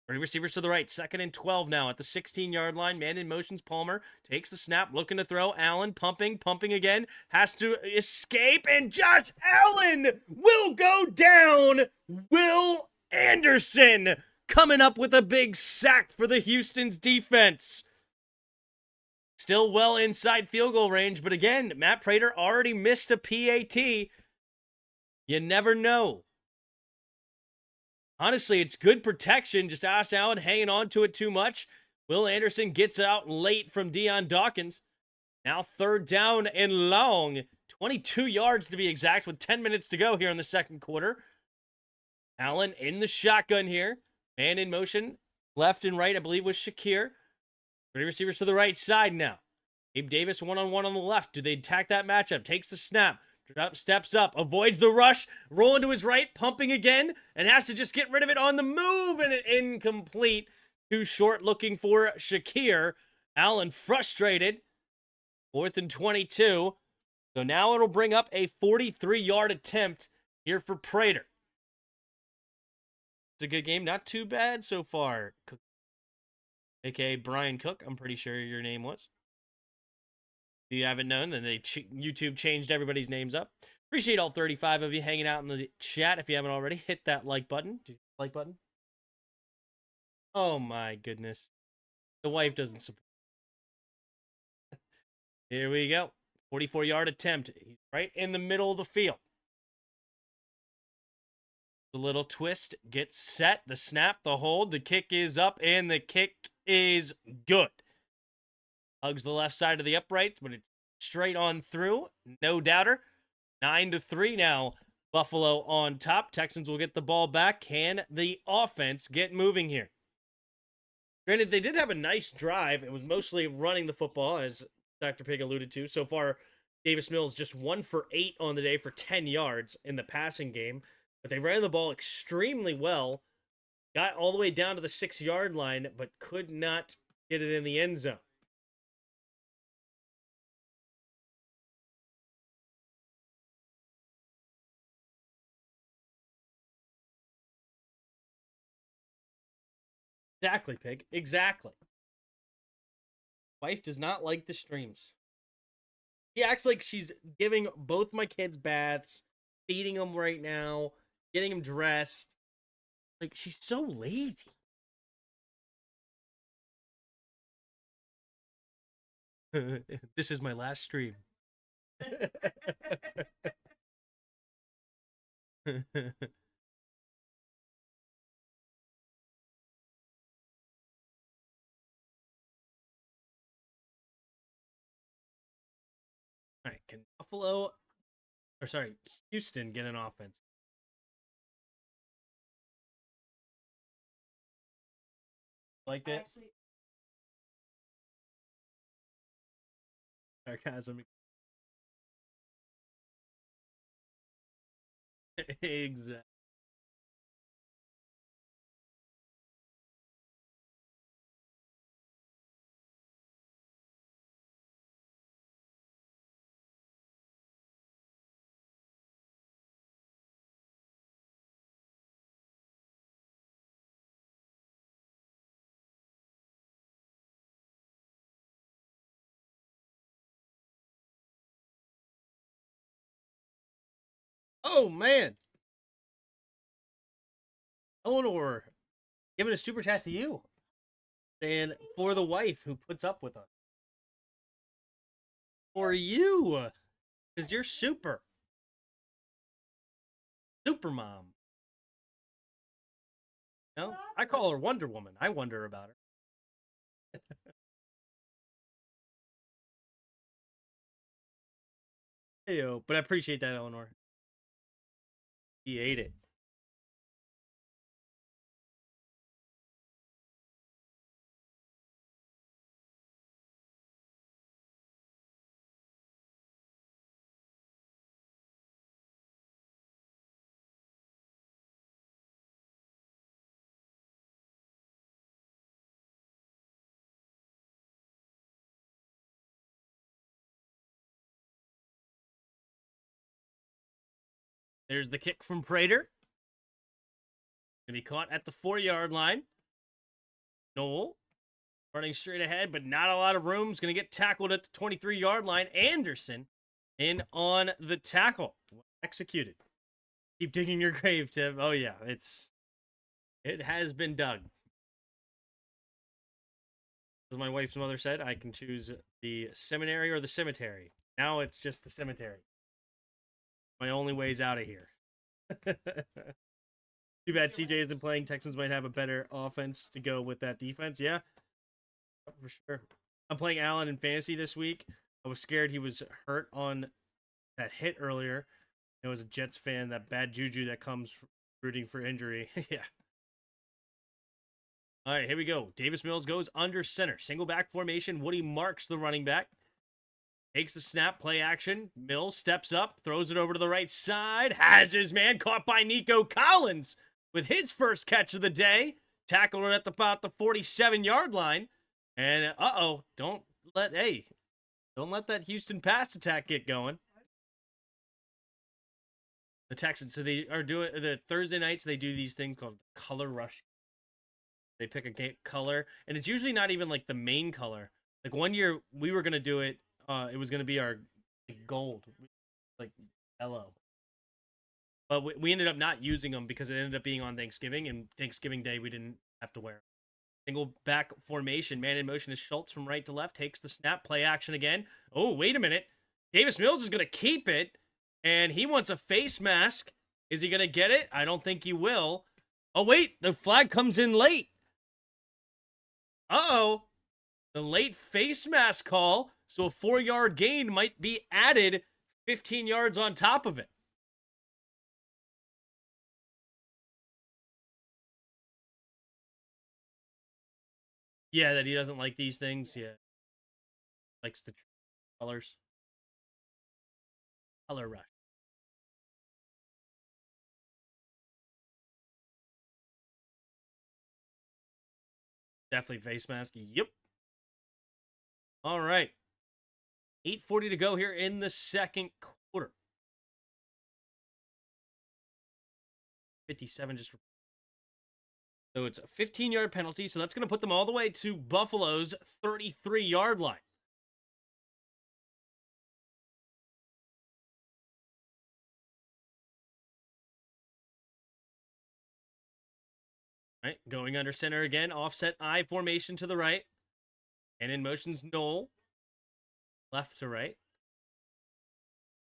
3 receivers to the right. 2nd and 12 now at the 16-yard line. Man in motions. Palmer takes the snap, looking to throw. Allen pumping again. Has to escape, and Josh Allen will go down. Will Anderson coming up with a big sack for the Houston's defense. Still well inside field goal range, but again, Matt Prater already missed a PAT. You never know. Honestly, it's good protection. Just Josh Allen hanging on to it too much. Will Anderson gets out late from Deion Dawkins. Now 3rd down and long. 22 yards to be exact with 10 minutes to go here in the second quarter. Allen in the shotgun here. Man in motion. Left and right, I believe, was Shakir. 3 receivers to the right side now. Gabe Davis one-on-one on the left. Do they attack that matchup? Takes the snap. Steps up, avoids the rush, rolling to his right, pumping again, and has to just get rid of it on the move, and incomplete. Too short, looking for Shakir. Allen frustrated. 4th and 22. So now it'll bring up a 43-yard attempt here for Prater. It's a good game. Not too bad so far. Cook, a.k.a. Brian Cook, I'm pretty sure your name was. If you haven't known, then YouTube changed everybody's names up. Appreciate all 35 of you hanging out in the chat. If you haven't already, hit that like button. Like button. Oh my goodness. The wife doesn't support. Here we go. 44-yard attempt. He's right in the middle of the field. The little twist gets set. The snap, the hold. The kick is up, and the kick is good. Hugs the left side of the upright, but it's straight on through. No doubter. 9-3 now. Buffalo on top. Texans will get the ball back. Can the offense get moving here? Granted, they did have a nice drive. It was mostly running the football, as Dr. Pig alluded to. So far, Davis Mills just 1 for 8 on the day for 10 yards in the passing game. But they ran the ball extremely well, got all the way down to the 6-yard line, but could not get it in the end zone. Exactly, Pig. Exactly. Wife does not like the streams. She acts like she's giving both my kids baths, feeding them right now, getting them dressed. Like, she's so lazy. This is my last stream. All right, can Buffalo, or sorry, Houston get an offense? Like it? Sarcasm. Exactly. Oh man, Eleanor giving a super chat to you, and for the wife who puts up with us. For you, because you're super mom. No, I call her Wonder Woman. I wonder about her. Heyo, but I appreciate that, Eleanor. He ate it. There's the kick from Prater. Gonna be caught at the 4-yard line. Noel running straight ahead, but not a lot of room. Is gonna get tackled at the 23-yard line. Anderson in on the tackle. Executed. Keep digging your grave, Tim. Oh yeah, it has been dug. As my wife's mother said, I can choose the seminary or the cemetery. Now it's just the cemetery. My only way's out of here. Too bad CJ isn't playing. Texans might have a better offense to go with that defense. Yeah, for sure. I'm playing Allen in fantasy this week. I was scared he was hurt on that hit earlier. It was a Jets fan, that bad juju that comes rooting for injury. Yeah. All right, here we go. Davis Mills goes under center. Single back formation. Woody marks the running back. Takes the snap, play action. Mills steps up, throws it over to the right side. Has his man caught by Nico Collins with his first catch of the day. Tackled it at about the 47-yard line. And don't let that Houston pass attack get going. The Texans, so they are doing the Thursday nights. They do these things called color rush. They pick a color, and it's usually not even like the main color. Like one year we were gonna do it. It was gonna be our gold, like yellow. But we ended up not using them because it ended up being on Thanksgiving, and Thanksgiving Day we didn't have to wear them. Single back formation, man in motion is Schultz from right to left, takes the snap, play action again. Oh, wait a minute. Davis Mills is going to keep it, and he wants a face mask. Is he going to get it? I don't think he will. Oh, wait, the flag comes in late. Uh-oh. The late face mask call, so a 4-yard gain might be added 15 yards on top of it. Yeah, that he doesn't like these things. Yeah. Likes the colors. Color rush. Definitely face mask. Yep. All right. 8:40 to go here in the second quarter. 57 just. So it's a 15-yard penalty. So that's going to put them all the way to Buffalo's 33-yard line. Right, going under center again. Offset I formation to the right. And in motion's Knoll. Left to right.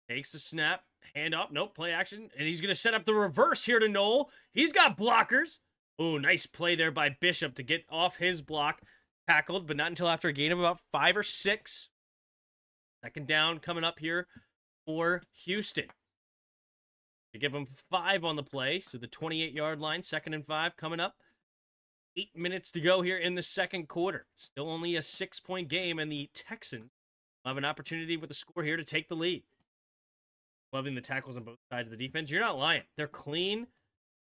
Takes the snap. Hand off. Nope, play action. And he's going to set up the reverse here to Knoll. He's got blockers. Oh, nice play there by Bishop to get off his block. Tackled, but not until after a gain of about 5 or 6. Second down coming up here for Houston. They give them 5 on the play, so the 28-yard line, 2nd and 5 coming up. 8 minutes to go here in the second quarter. Still only a 6-point game, and the Texans will have an opportunity with the score here to take the lead. Loving the tackles on both sides of the defense. You're not lying. They're clean,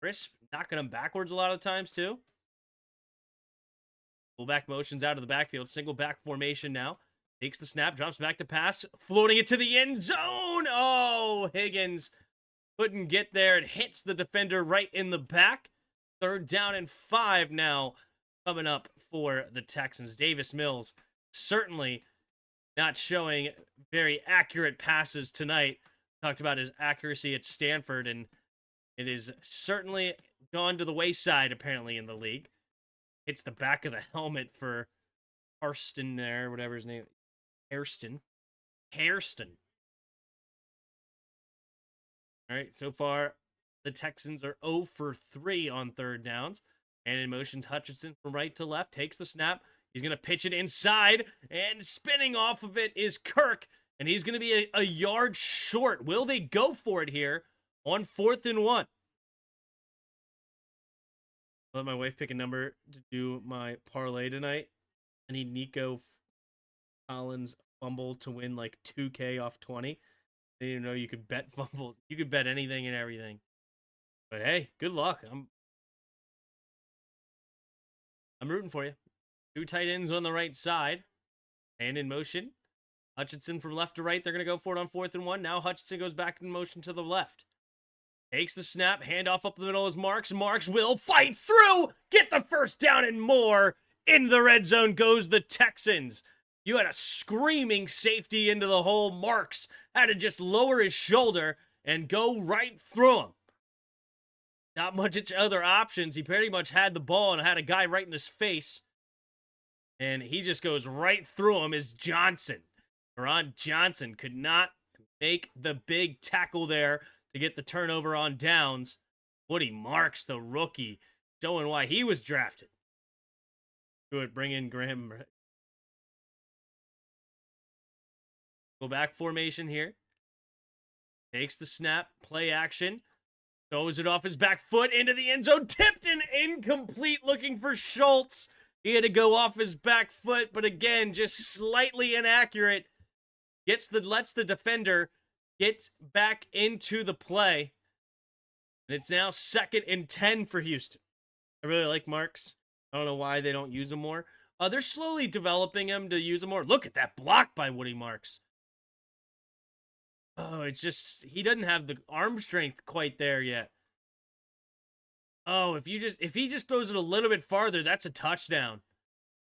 crisp, knocking them backwards a lot of times, too. Fullback motions out of the backfield. Single back formation now. Takes the snap, drops back to pass, floating it to the end zone. Oh, Higgins couldn't get there. It hits the defender right in the back. 3rd down and 5 now coming up for the Texans. Davis Mills certainly not showing very accurate passes tonight. Talked about his accuracy at Stanford, and it is certainly gone to the wayside, apparently, in the league. Hits the back of the helmet for Hairston there, whatever his name is. Hairston. All right, so far, the Texans are 0 for 3 on 3rd downs. And in motions, Hutchinson from right to left takes the snap. He's going to pitch it inside, and spinning off of it is Kirk, and he's going to be a yard short. Will they go for it here on 4th and 1? I'll let my wife pick a number to do my parlay tonight. I need Nico Collins fumble to win like 2K off 20. I didn't even know you could bet fumbles. You could bet anything and everything. But hey, good luck. I'm rooting for you. 2 tight ends on the right side. And in motion. Hutchinson from left to right. They're going to go for it on 4th and 1. Now Hutchinson goes back in motion to the left. Takes the snap. Handoff up the middle is Marks. Marks will fight through. Get the first down and more. In the red zone goes the Texans. You had a screaming safety into the hole. Marks had to just lower his shoulder and go right through him. Not much other options. He pretty much had the ball and had a guy right in his face. And he just goes right through him as Johnson. Ron Johnson could not make the big tackle there to get the turnover on downs. Woody Marks, the rookie, showing why he was drafted. Good, bring in Graham. Go back formation here. Takes the snap, play action. Throws it off his back foot into the end zone. Tipped and incomplete, looking for Schultz. He had to go off his back foot, but again, just slightly inaccurate. Lets the defender get back into the play. And it's now 2nd and 10 for Houston. I really like Marks. I don't know why they don't use him more. They're slowly developing him to use him more. Look at that block by Woody Marks. Oh, it's just, he doesn't have the arm strength quite there yet. Oh, if he just throws it a little bit farther, that's a touchdown.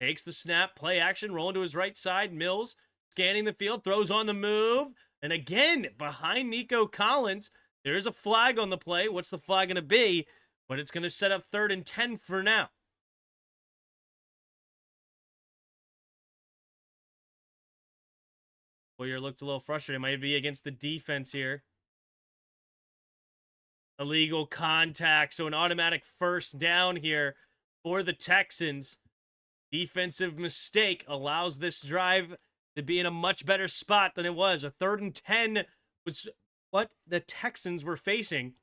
Takes the snap, play action, rolling to his right side. Mills scanning the field, throws on the move. And again, behind Nico Collins, there is a flag on the play. What's the flag going to be? But it's going to set up 3rd and 10 for now. Boyer looked a little frustrated. Might be against the defense here. Illegal contact. So an automatic 1st down here for the Texans. Defensive mistake allows this drive to be in a much better spot than it was. A 3rd and 10 was what the Texans were facing.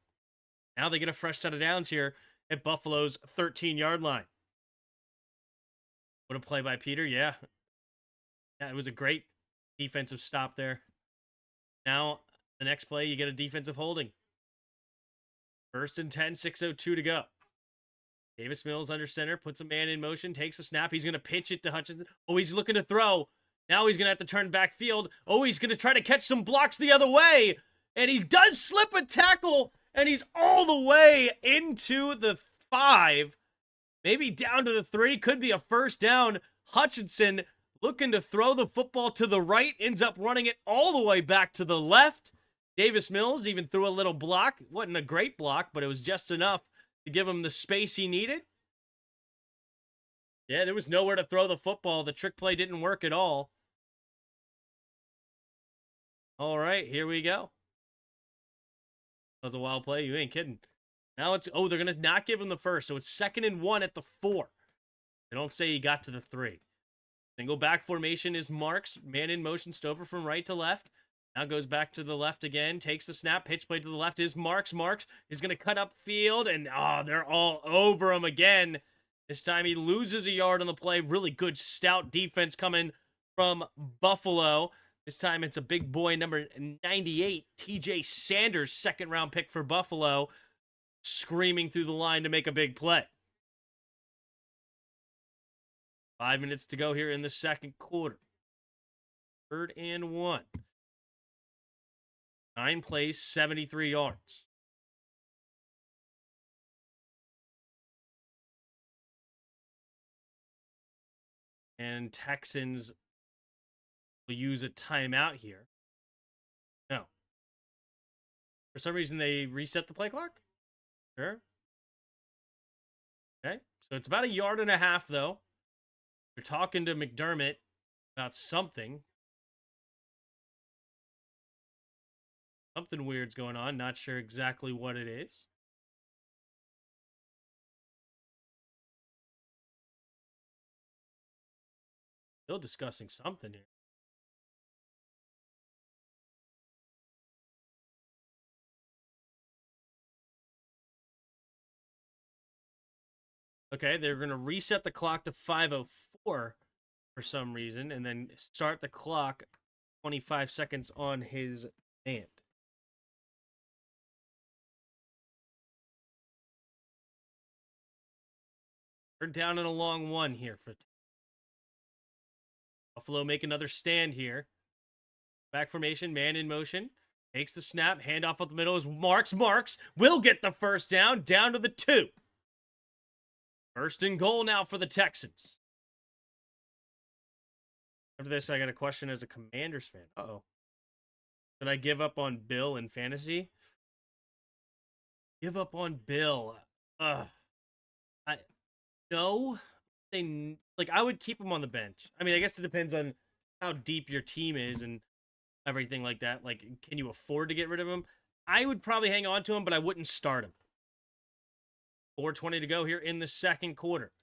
Now they get a fresh set of downs here at Buffalo's 13-yard line. What a play by Peter. Yeah, it was a great defensive stop there. Now, the next play, you get a defensive holding. 1st and 10, 6:02 to go. Davis Mills under center, puts a man in motion, takes a snap. He's going to pitch it to Hutchinson. Oh, he's looking to throw. Now he's going to have to turn backfield. Oh, he's going to try to catch some blocks the other way. And he does slip a tackle, and he's all the way into the 5. Maybe down to the 3. Could be a first down. Hutchinson looking to throw the football to the right, ends up running it all the way back to the left. Davis Mills even threw a little block. Wasn't a great block, but it was just enough to give him the space he needed. Yeah, there was nowhere to throw the football. The trick play didn't work at all. All right, here we go. That was a wild play. You ain't kidding. Now it's, oh, they're going to not give him the first. So it's 2nd and 1 at the 4. They don't say he got to the 3. Single back formation is Marks. Man in motion, Stover from right to left. Now goes back to the left again. Takes the snap. Pitch play to the left is Marks. Marks is going to cut up field. And, they're all over him again. This time he loses a yard on the play. Really good stout defense coming from Buffalo. This time it's a big boy, number 98, TJ Sanders, 2nd-round pick for Buffalo, screaming through the line to make a big play. 5 minutes to go here in the 2nd quarter. 3rd and 1. 9 plays, 73 yards. And Texans will use a timeout here. No. For some reason, they reset the play clock? Sure. Okay. So it's about 1.5 yards, though. They're talking to McDermott about something. Something weird's going on. Not sure exactly what it is. Still discussing something here. Okay, they're going to reset the clock to 5:04 for some reason, and then start the clock 25 seconds on his band. We're down in a long one here for Buffalo. Make another stand here. Back formation, man in motion. Takes the snap, handoff up the middle is Marks. Marks will get the first down to the 2. 1st and goal now for the Texans. After this, I got a question as a Commanders fan. Uh-oh. Did I give up on Bill in fantasy? Give up on Bill. No. I would keep him on the bench. I mean, I guess it depends on how deep your team is and everything like that. Like, can you afford to get rid of him? I would probably hang on to him, but I wouldn't start him. 4:20 to go here in the 2nd quarter.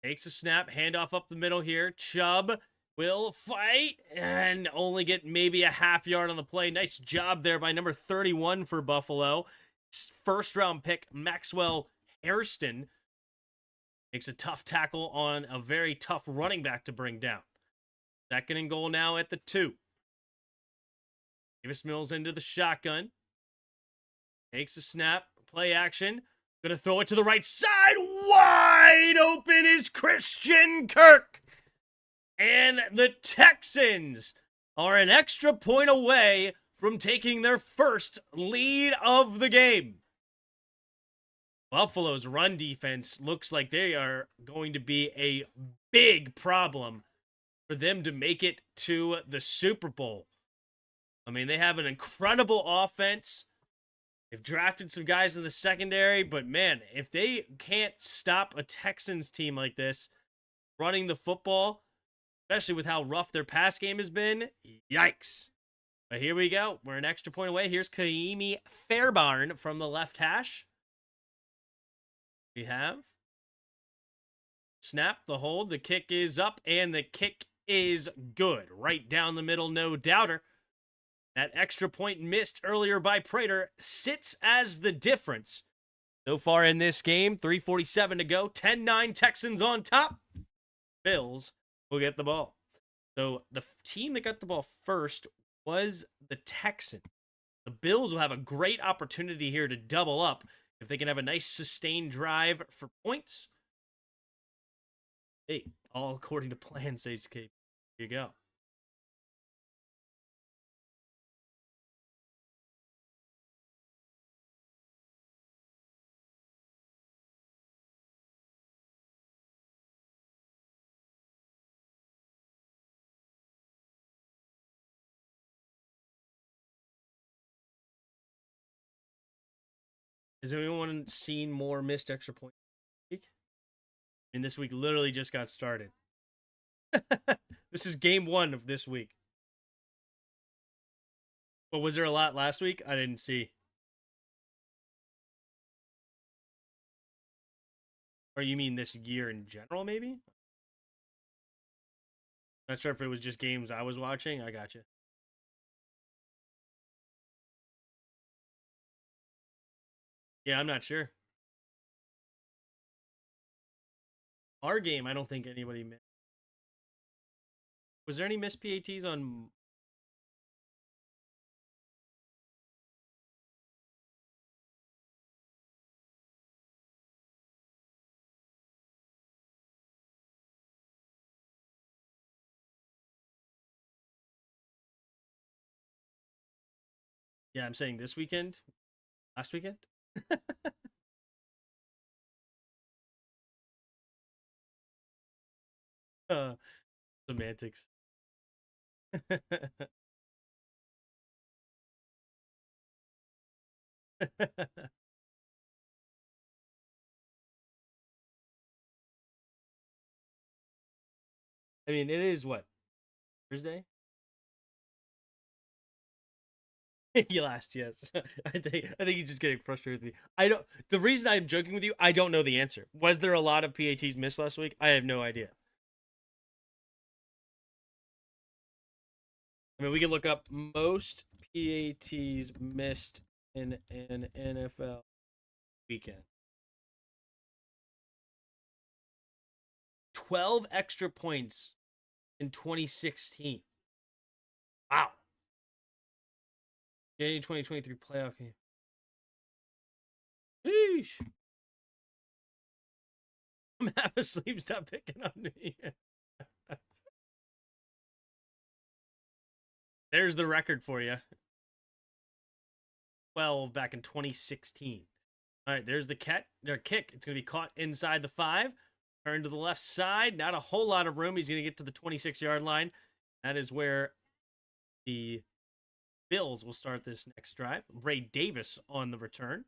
Takes a snap, handoff up the middle here. Chubb will fight and only get maybe a 1/2 yard on the play. Nice job there by number 31 for Buffalo. 1st-round pick, Maxwell Hairston, makes a tough tackle on a very tough running back to bring down. 2nd and goal now at the 2. Davis Mills into the shotgun. Takes a snap. Play action. Gonna throw it to the right side. Wide open is Christian Kirk. And the Texans are an extra point away from taking their first lead of the game. Buffalo's run defense looks like they are going to be a big problem for them to make it to the Super Bowl. I mean, they have an incredible offense. They've drafted some guys in the secondary, but man, if they can't stop a Texans team like this running the football, especially with how rough their pass game has been, yikes. But here we go. We're an extra point away. Here's Kaimi Fairbairn from the left hash. We have snap, the hold, the kick is up, and the kick is good. Right down the middle, no doubter. That extra point missed earlier by Prater sits as the difference. So far in this game, 3:47 to go. 10-9 Texans on top. Bills will get the ball. So the team that got the ball first was the Texans. The Bills will have a great opportunity here to double up If they can have a nice sustained drive for points, hey, all according to plan, says Cape. Here you go. Has anyone seen more missed extra points this week? I mean, this week literally just got started. This is game 1 of this week. But was there a lot last week? I didn't see. Or you mean this year in general, maybe? Not sure if it was just games I was watching. I got you. Yeah, I'm not sure. Our game, I don't think anybody missed. Was there any missed PATs on? Yeah, I'm saying this weekend. Last weekend? Semantics. I mean, it is what? Thursday? You last, yes. I think he's just getting frustrated with me. I don't. The reason I'm joking with you, I don't know the answer. Was there a lot of PATs missed last week? I have no idea. I mean, we can look up most PATs missed in an NFL weekend. 12 extra points in 2016. Wow. January 2023 playoff game. Eesh. I'm half asleep. Stop picking on me. There's the record for you. 12 back in 2016. All right, there's the kick. It's going to be caught inside the 5. Turn to the left side. Not a whole lot of room. He's going to get to the 26-yard line. That is where the Bills will start this next drive. Ray Davis on the return.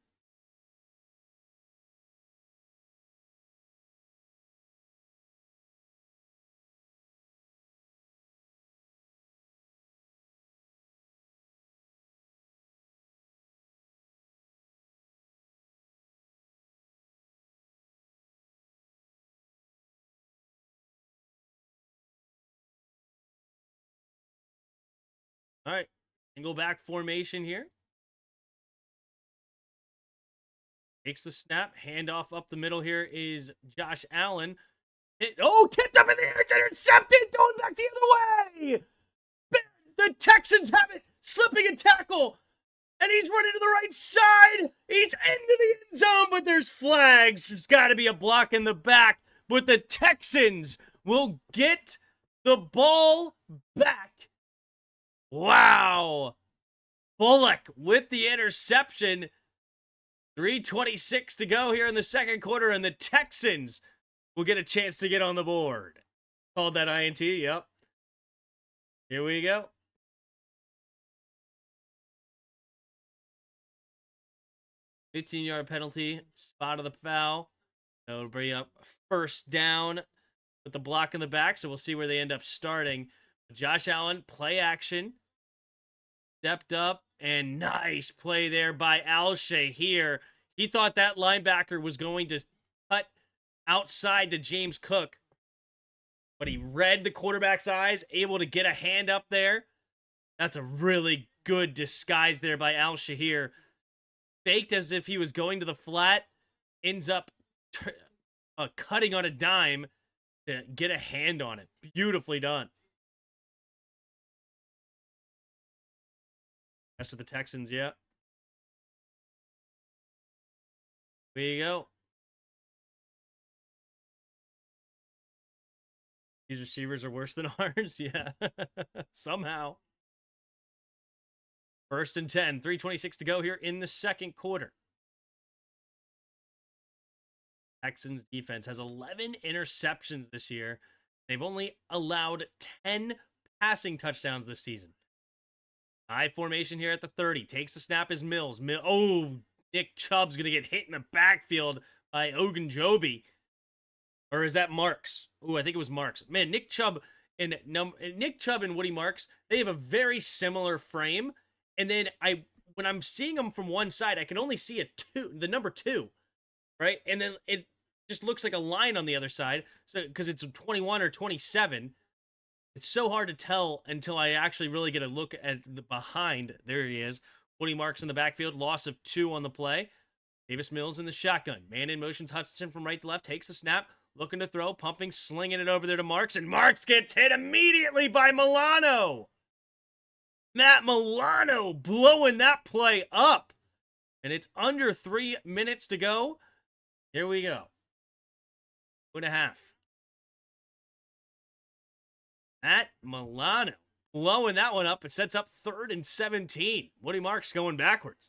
All right, single back formation here. Takes the snap. Handoff up the middle here is Josh Allen. Tipped up in the air. It's intercepted. Going back the other way. The Texans have it. Slipping a tackle. And he's running to the right side. He's into the end zone, but there's flags. It's got to be a block in the back. But the Texans will get the ball back. Wow. Bullock with the interception. 3:26 to go here in the second quarter, and the Texans will get a chance to get on the board. Called that INT, yep. Here we go. $15-yard penalty, spot of the foul. So it'll bring up first down with the block in the back, so we'll see where they end up starting. Josh Allen, play action. Stepped up, and nice play there by Al-Shahir. He thought that linebacker was going to cut outside to James Cook, but he read the quarterback's eyes, able to get a hand up there. That's a really good disguise there by Al-Shahir. Faked as if he was going to the flat, ends up cutting on a dime to get a hand on it. Beautifully done. That's for the Texans, yeah. There you go. These receivers are worse than ours. Yeah. Somehow. 1st and 10. 3:26 to go here in the second quarter. Texans defense has 11 interceptions this year. They've only allowed 10 passing touchdowns this season. High formation here at the 30. Takes the snap as Mills. Oh, Nick Chubb's going to get hit in the backfield by Ogunjobi. Or is that Marks? Oh, I think it was Marks. Man, Nick Chubb and Woody Marks, they have a very similar frame. And then when I'm seeing them from one side, I can only see the number 2, right? And then it just looks like a line on the other side. So because it's 21 or 27. It's so hard to tell until I actually really get a look at the behind. There he is. Woody Marks in the backfield. Loss of 2 on the play. Davis Mills in the shotgun. Man in motions. Hutchinson from right to left. Takes the snap. Looking to throw. Pumping. Slinging it over there to Marks. And Marks gets hit immediately by Milano. Matt Milano blowing that play up. And it's under 3 minutes to go. Here we go. 2.5. Matt Milano blowing that one up. It sets up 3rd and 17. Woody Marks going backwards.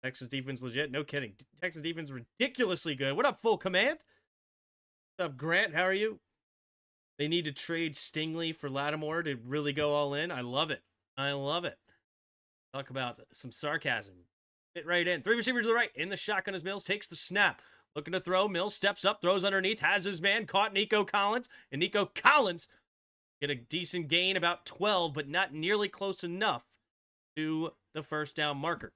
Texas defense legit. No kidding. Texas defense ridiculously good. What up, Full Command? What's up, Grant? How are you? They need to trade Stingley for Lattimore to really go all in. I love it. I love it. Talk about some sarcasm. Fit right in. 3 receivers to the right. In the shotgun as Mills takes the snap. Looking to throw. Mills steps up, throws underneath, has his man, caught Nico Collins. And Nico Collins get a decent gain, about 12, but not nearly close enough to the first down marker.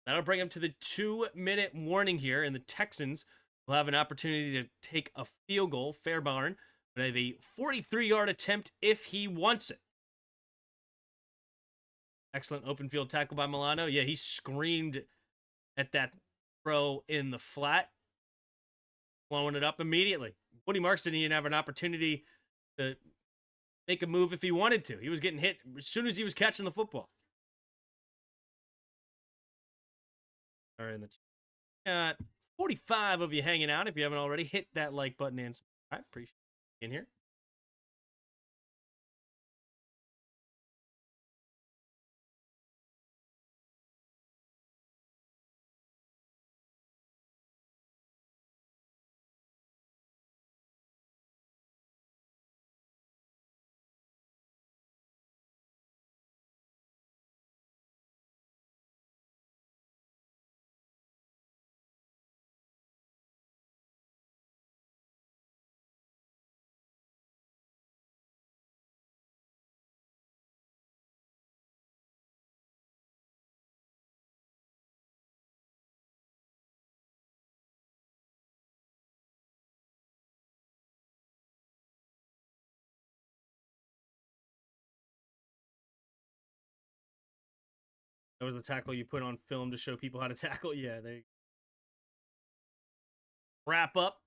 That'll bring him to the 2-minute warning here, and the Texans will have an opportunity to take a field goal. Fairbairn would have a 43-yard attempt if he wants it. Excellent open field tackle by Milano. Yeah, he screamed at that throw in the flat, blowing it up immediately. Woody Marks didn't even have an opportunity to make a move if he wanted to. He was getting hit as soon as he was catching the football. All right, in the chat, 45 of you hanging out. If you haven't already, hit that like button and subscribe. Appreciate you being here. That was the tackle you put on film to show people how to tackle. Yeah, they wrap up,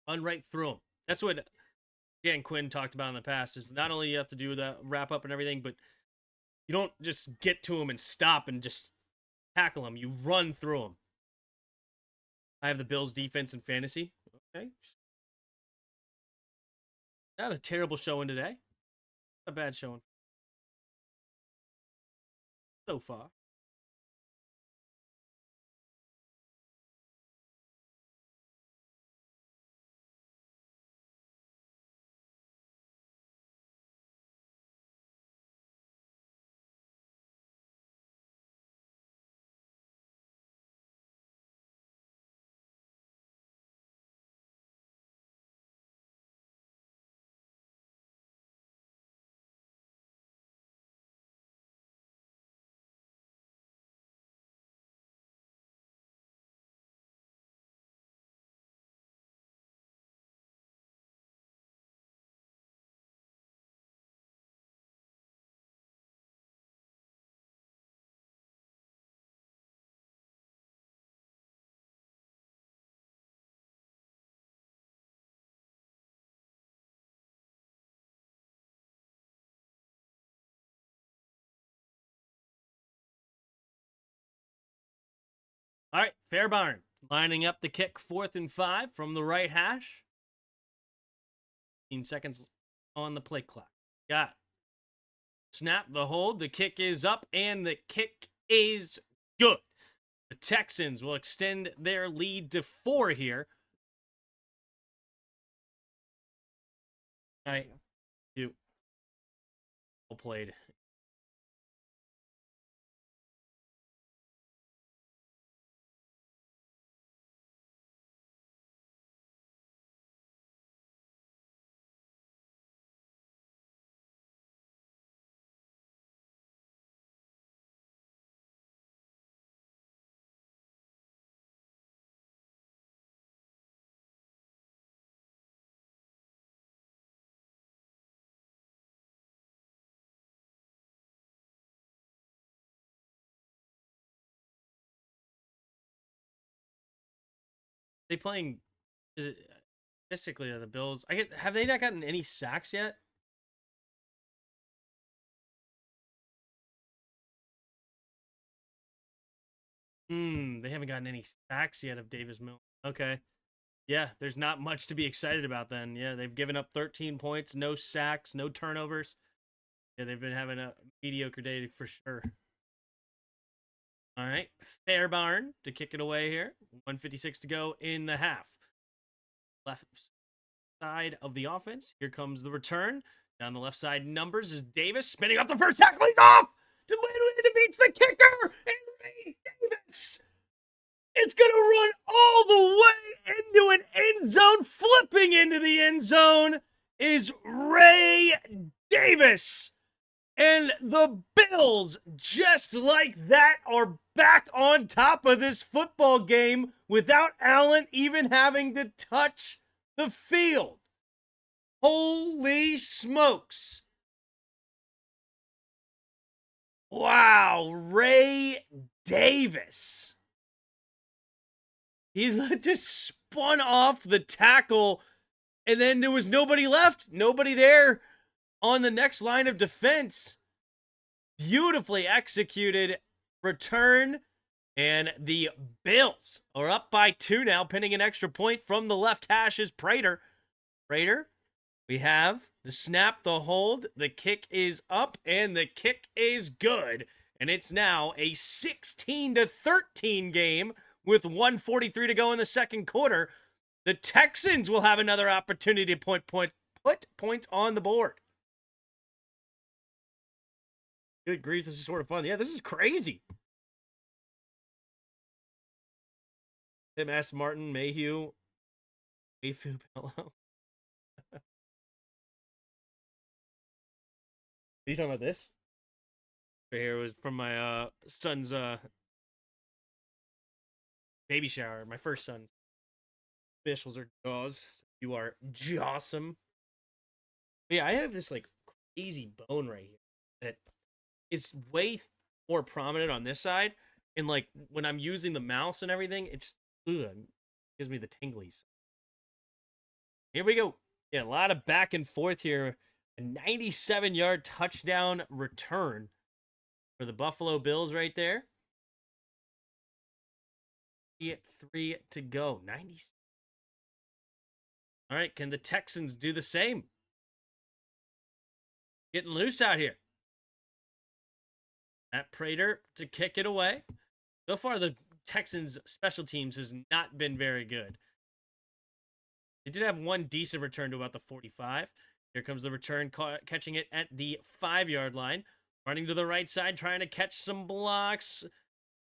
run right through them. That's what Dan Quinn talked about in the past. Is not only you have to do the wrap up and everything, but you don't just get to them and stop and just tackle them. You run through them. I have the Bills defense in fantasy. Okay, not a terrible showing today. Not a bad showing so far. All right, Fairbairn Lining up the kick 4th and 5 from the right hash. 15 seconds on the play clock. Got it. Snap the hold. The kick is up, and the kick is good. The Texans will extend their lead to 4 here. All right. Well played. They playing? Is it statistically the Bills? Have they not gotten any sacks yet? They haven't gotten any sacks yet of Davis Mills. Okay. Yeah, there's not much to be excited about then. Yeah, they've given up 13 points, no sacks, no turnovers. Yeah, they've been having a mediocre day for sure. All right, Fairbarn to kick it away here. 1:56 to go in the half. Left side of the offense. Here comes the return. Down the left side numbers is Davis spinning off the first tackle. He's off! It beats the kicker! And Ray Davis is going to run all the way into an end zone. Flipping into the end zone is Ray Davis. And the Bills, just like that, are back on top of this football game without Allen even having to touch the field. Holy smokes. Wow, Ray Davis. He just spun off the tackle, and then there was nobody left. Nobody there on the next line of defense. Beautifully executed return, and the Bills are up by 2 now, pinning an extra point from the left hash is Prater. Prater, we have the snap, the hold, the kick is up, and the kick is good. And it's now a 16-13 game with 1:43 to go in the second quarter. The Texans will have another opportunity to put points on the board. Good grief, this is sort of fun. Yeah, this is crazy. Tim S. Martin, Mayhew, Pello. Are you talking about this? Right here was from my son's baby shower. My first son. Initials are Jaws. You are Jawsome. Yeah, I have this like crazy bone right here that is way more prominent on this side. And like when I'm using the mouse and everything, it just gives me the tinglies. Here we go. Yeah, a lot of back and forth here. A 97-yard touchdown return for the Buffalo Bills right there. 3 to go. 90. All right, can the Texans do the same? Getting loose out here. Matt Prater to kick it away. So far, the Texans' special teams has not been very good. They did have one decent return to about the 45. Here comes the return, catching it at the 5-yard line. Running to the right side, trying to catch some blocks.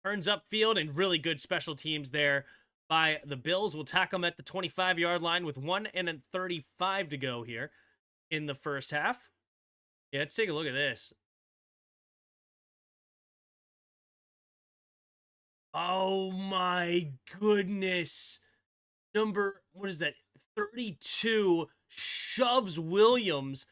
Turns upfield, and really good special teams there by the Bills. We'll tackle them at the 25-yard line with 1:35 to go here in the first half. Yeah, let's take a look at this. Oh my goodness. What is that? 32 shoves Williams.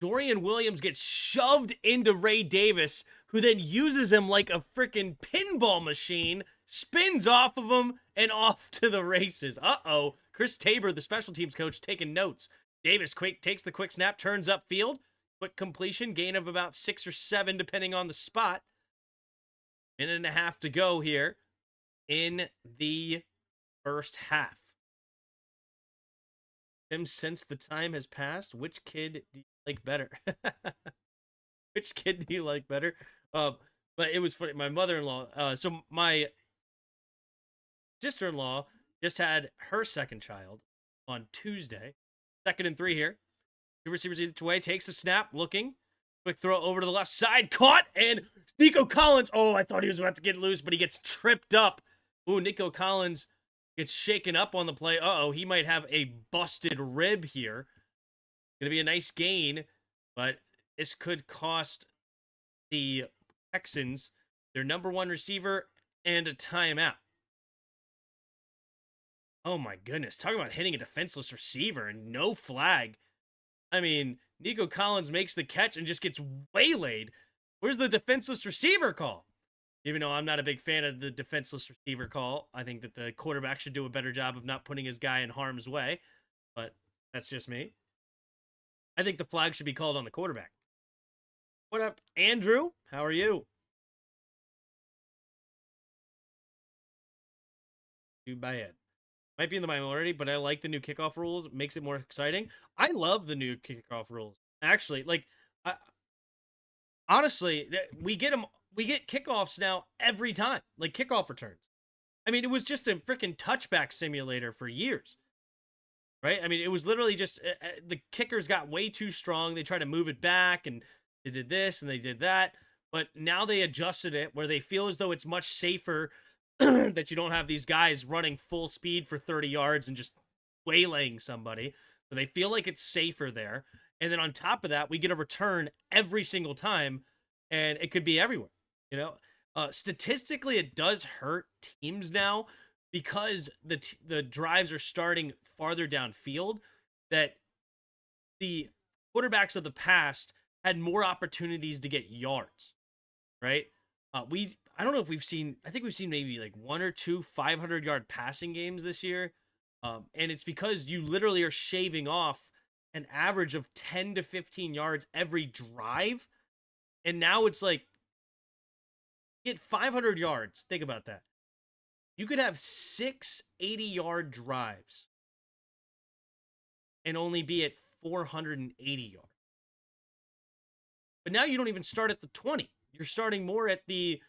Dorian Williams gets shoved into Ray Davis, who then uses him like a freaking pinball machine, spins off of him, and off to the races. Uh-oh. Chris Tabor, the special teams coach, taking notes. Davis takes the quick snap, turns upfield. Quick completion, gain of about 6 or 7, depending on the spot. Minute and a half to go here in the first half. Tim, since the time has passed, which kid do you like better? Which kid do you like better? But it was funny. My mother-in-law, so my sister-in-law just had her second child on Tuesday. 2nd and 3 here. Two receivers each way. Takes the snap. Looking. Quick throw over to the left side. Caught. And Nico Collins. Oh, I thought he was about to get loose, but he gets tripped up. Ooh, Nico Collins gets shaken up on the play. Uh-oh, he might have a busted rib here. Going to be a nice gain, but this could cost the Texans their number one receiver and a timeout. Oh my goodness. Talking about hitting a defenseless receiver and no flag. I mean, Nico Collins makes the catch and just gets waylaid. Where's the defenseless receiver call? Even though I'm not a big fan of the defenseless receiver call, I think that the quarterback should do a better job of not putting his guy in harm's way. But that's just me. I think the flag should be called on the quarterback. What up, Andrew? How are you? Too bad. Might be in the minority, but I like the new kickoff rules. It makes it more exciting. I love the new kickoff rules. Actually, like, honestly, we get kickoffs now every time, like kickoff returns. I mean, it was just a freaking touchback simulator for years, right? I mean, it was literally just the kickers got way too strong. They tried to move it back, and they did this and they did that. But now they adjusted it where they feel as though it's much safer that you don't have these guys running full speed for 30 yards and just waylaying somebody. So they feel like it's safer there. And then on top of that, we get a return every single time, and it could be everywhere. You know, statistically, it does hurt teams now because the drives are starting farther downfield. That the quarterbacks of the past had more opportunities to get yards, right? I don't know if we've seen. I think we've seen maybe like 1 or 2 500-yard passing games this year, and it's because you literally are shaving off an average of 10 to 15 yards every drive, and now it's like get 500 yards. Think about that. You could have 6 80-yard drives and only be at 480 yards. But now you don't even start at the 20. You're starting more at the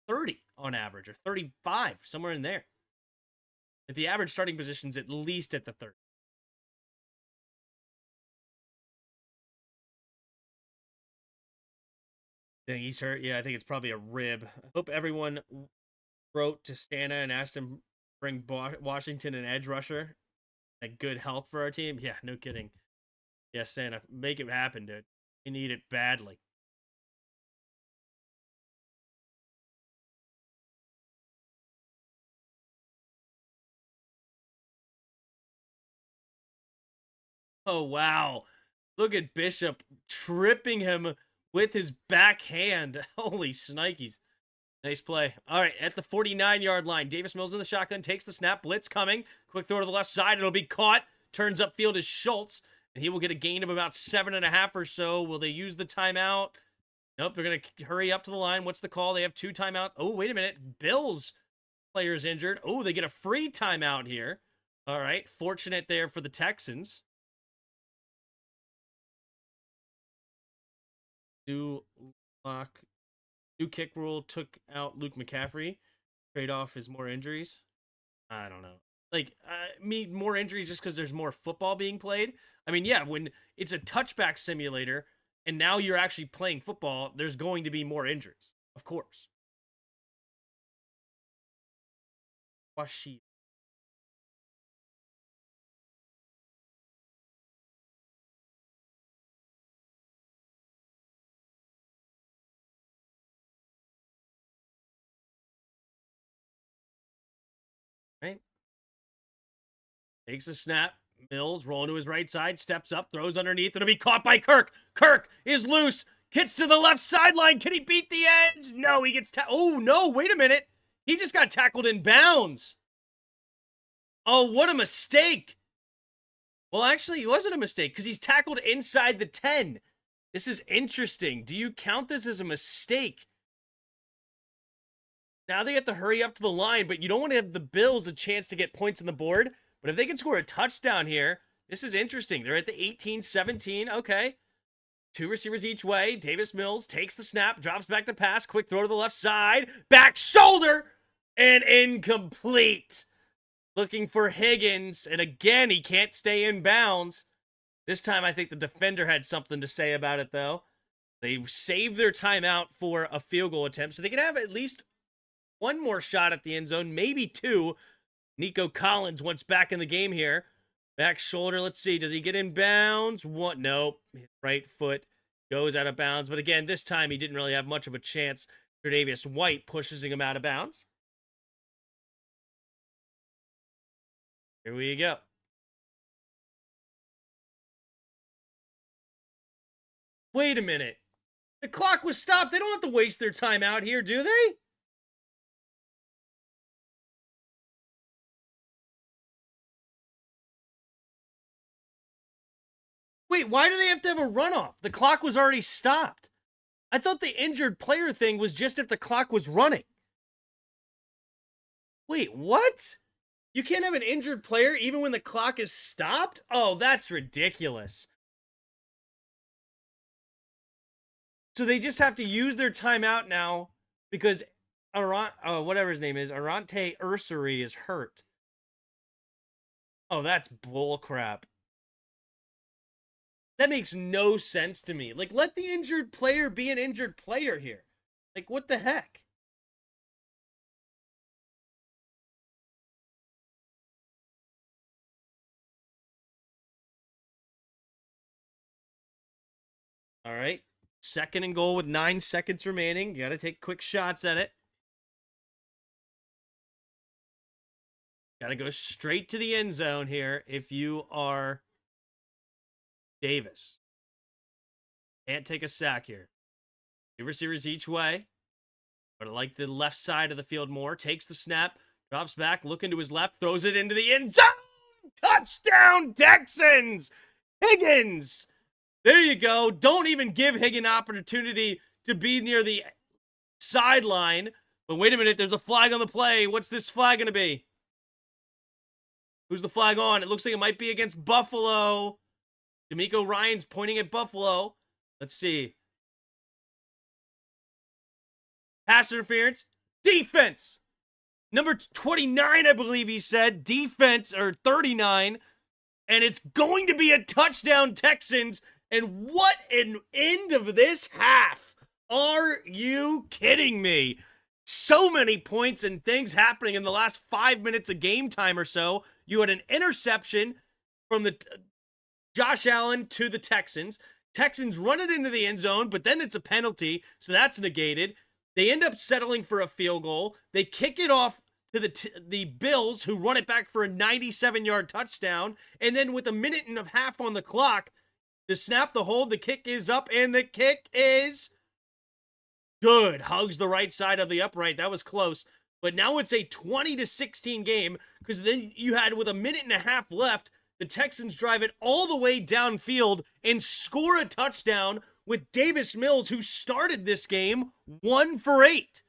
30 on average, or 35, somewhere in there. If the average starting position's at least at the 30. Dang, he's hurt. Yeah, I think it's probably a rib. I hope everyone wrote to Stana and asked him bring Washington an edge rusher. Like good health for our team. Yeah, no kidding. Yeah, Santa, make it happen, dude. We need it badly. Oh, wow. Look at Bishop tripping him with his backhand. Holy shnikes. Nice play. All right, at the 49-yard line, Davis Mills in the shotgun, takes the snap, blitz coming. Quick throw to the left side. It'll be caught. Turns upfield is Schultz, and he will get a gain of about 7.5 or so. Will they use the timeout? Nope, they're going to hurry up to the line. What's the call? They have 2 timeouts. Oh, wait a minute. Bills player's injured. Oh, they get a free timeout here. All right, fortunate there for the Texans. New kick rule took out Luke McCaffrey. Trade off is more injuries. I don't know. Like, more injuries just because there's more football being played. I mean, yeah, when it's a touchback simulator and now you're actually playing football, there's going to be more injuries, of course. Washi. Right? Takes a snap. Mills rolling to his right side, steps up, throws underneath. It'll be caught by Kirk. Kirk is loose. Hits to the left sideline. Can he beat the edge? No, he gets oh, no, wait a minute. He just got tackled in bounds. Oh, what a mistake. Well, actually, it wasn't a mistake because he's tackled inside the 10. This is interesting. Do you count this as a mistake? Now they have to hurry up to the line, but you don't want to have the Bills a chance to get points on the board. But if they can score a touchdown here, this is interesting. They're at the 18-17. Okay. 2 receivers each way. Davis Mills takes the snap, drops back to pass. Quick throw to the left side. Back shoulder. And incomplete. Looking for Higgins. And again, he can't stay in bounds. This time, I think the defender had something to say about it, though. They saved their timeout for a field goal attempt, so they can have at least one more shot at the end zone, maybe two. Nico Collins once back in the game here. Back shoulder, let's see. Does he get in bounds? What? Nope. His right foot goes out of bounds. But again, this time he didn't really have much of a chance. Tre'Davious White pushes him out of bounds. Here we go. Wait a minute. The clock was stopped. They don't have to waste their time out here, do they? Wait, why do they have to have a runoff? The clock was already stopped. I thought the injured player thing was just if the clock was running. Wait, what? You can't have an injured player even when the clock is stopped? Oh, that's ridiculous. So they just have to use their timeout now because whatever his name is, Arante Ursary is hurt. Oh, that's bullcrap. That makes no sense to me. Like, let the injured player be an injured player here. Like, what the heck? All right. 2nd and goal with 9 seconds remaining. You got to take quick shots at it. Got to go straight to the end zone here if you are Davis. Can't take a sack here. 2 receivers each way. But I like the left side of the field more. Takes the snap, drops back, looking to his left, throws it into the end zone. Touchdown, Texans! Higgins! There you go. Don't even give Higgins opportunity to be near the sideline. But wait a minute, there's a flag on the play. What's this flag going to be? Who's the flag on? It looks like it might be against Buffalo. D'Amico Ryan's pointing at Buffalo. Let's see. Pass interference. Defense. Number 29, I believe he said. Defense, or 39. And it's going to be a touchdown, Texans. And what an end of this half. Are you kidding me? So many points and things happening in the last 5 minutes of game time or so. You had an interception from the Josh Allen to the Texans. Texans run it into the end zone, but then it's a penalty, so that's negated. They end up settling for a field goal. They kick it off to the Bills, who run it back for a 97-yard touchdown. And then with a minute and a half on the clock, the snap, the hold, the kick is up, and the kick is good. Hugs the right side of the upright. That was close. But now it's a 20-16 game, because then you had, with a minute and a half left, the Texans drive it all the way downfield and score a touchdown with Davis Mills, who started this game 1 for 8.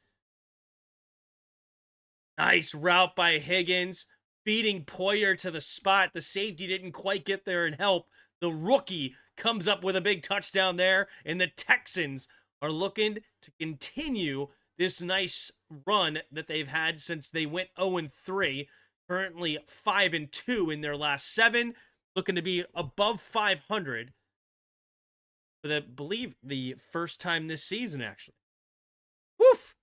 Nice route by Higgins, beating Poyer to the spot. The safety didn't quite get there and help. The rookie comes up with a big touchdown there, and the Texans are looking to continue this nice run that they've had since they went 0-3. Currently 5-2 in their last 7, looking to be above 500 for the, believe, the first time this season, actually. Woof!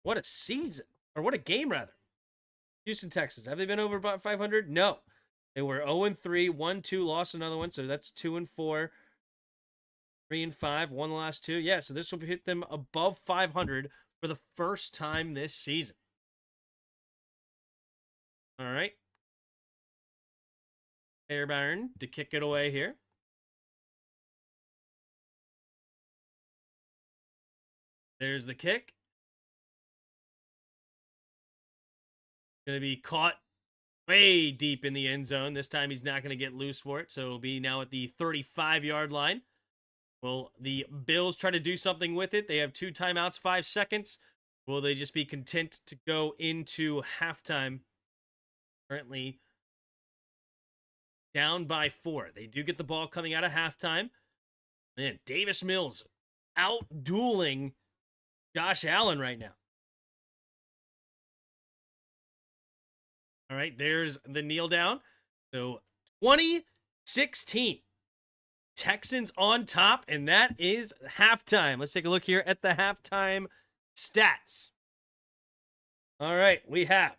What a season, or what a game, rather. Houston Texans, have they been over about 500? No. They were 0-3, 1-2, lost another one, so that's 2-4, 3-5, won the last 2. Yeah, so this will hit them above 500 for the first time this season. All right. Airburn to kick it away here. There's the kick. Going to be caught way deep in the end zone. This time he's not going to get loose for it, so it'll be now at the 35-yard line. Well, the Bills try to do something with it. They have 2 timeouts, 5 seconds. Will they just be content to go into halftime? Currently down by 4. They do get the ball coming out of halftime. Man, Davis Mills out-dueling Josh Allen right now. All right, there's the kneel down. So 2016. Texans on top, and that is halftime. Let's take a look here at the halftime stats. All right, we have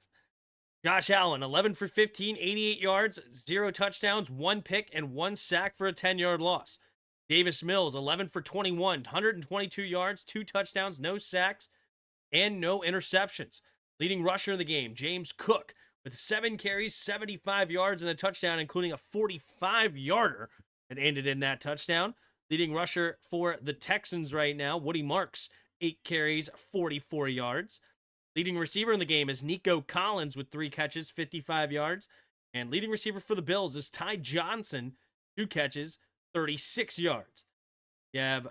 Josh Allen, 11 for 15, 88 yards, 0 touchdowns, 1 pick, and 1 sack for a 10-yard loss. Davis Mills, 11 for 21, 122 yards, 2 touchdowns, no sacks, and no interceptions. Leading rusher of the game, James Cook, with 7 carries, 75 yards, and a touchdown, including a 45-yarder that ended in that touchdown. Leading rusher for the Texans right now, Woody Marks, 8 carries, 44 yards. Leading receiver in the game is Nico Collins with 3 catches, 55 yards. And leading receiver for the Bills is Ty Johnson, 2 catches, 36 yards. You have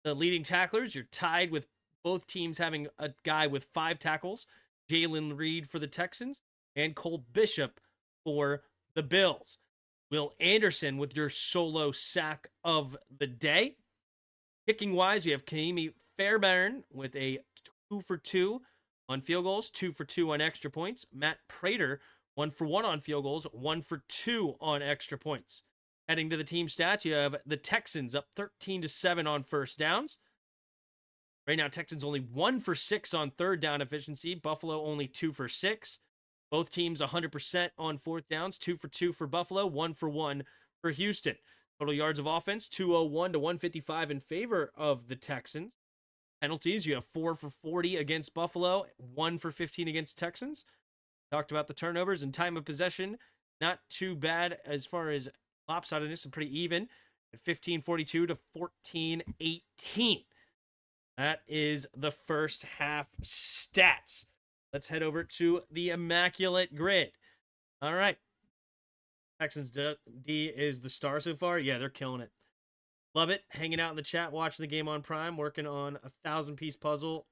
the leading tacklers. You're tied with both teams having a guy with 5 tackles. Jalen Reed for the Texans and Cole Bishop for the Bills. Will Anderson with your solo sack of the day. Kicking-wise, you have Kaimi Fairbairn with a 2 for 2 on field goals, 2 for 2 on extra points. Matt Prater, 1 for 1 on field goals, 1 for 2 on extra points. Heading to the team stats, you have the Texans up 13-7 on first downs. Right now, Texans only 1 for 6 on third down efficiency. Buffalo only 2 for 6. Both teams 100% on fourth downs. 2 for 2 for Buffalo, 1 for 1 for Houston. Total yards of offense, 201 to 155 in favor of the Texans. Penalties, you have 4 for 40 against Buffalo, 1 for 15 against Texans. Talked about the turnovers and time of possession. Not too bad as far as lopsidedness, and pretty even at 15-42 to 14-18. That is the first half stats. Let's head over to the Immaculate Grid. All right. Texans D is the star so far. Yeah, they're killing it. Love it. Hanging out in the chat, watching the game on Prime, working on a 1,000-piece puzzle.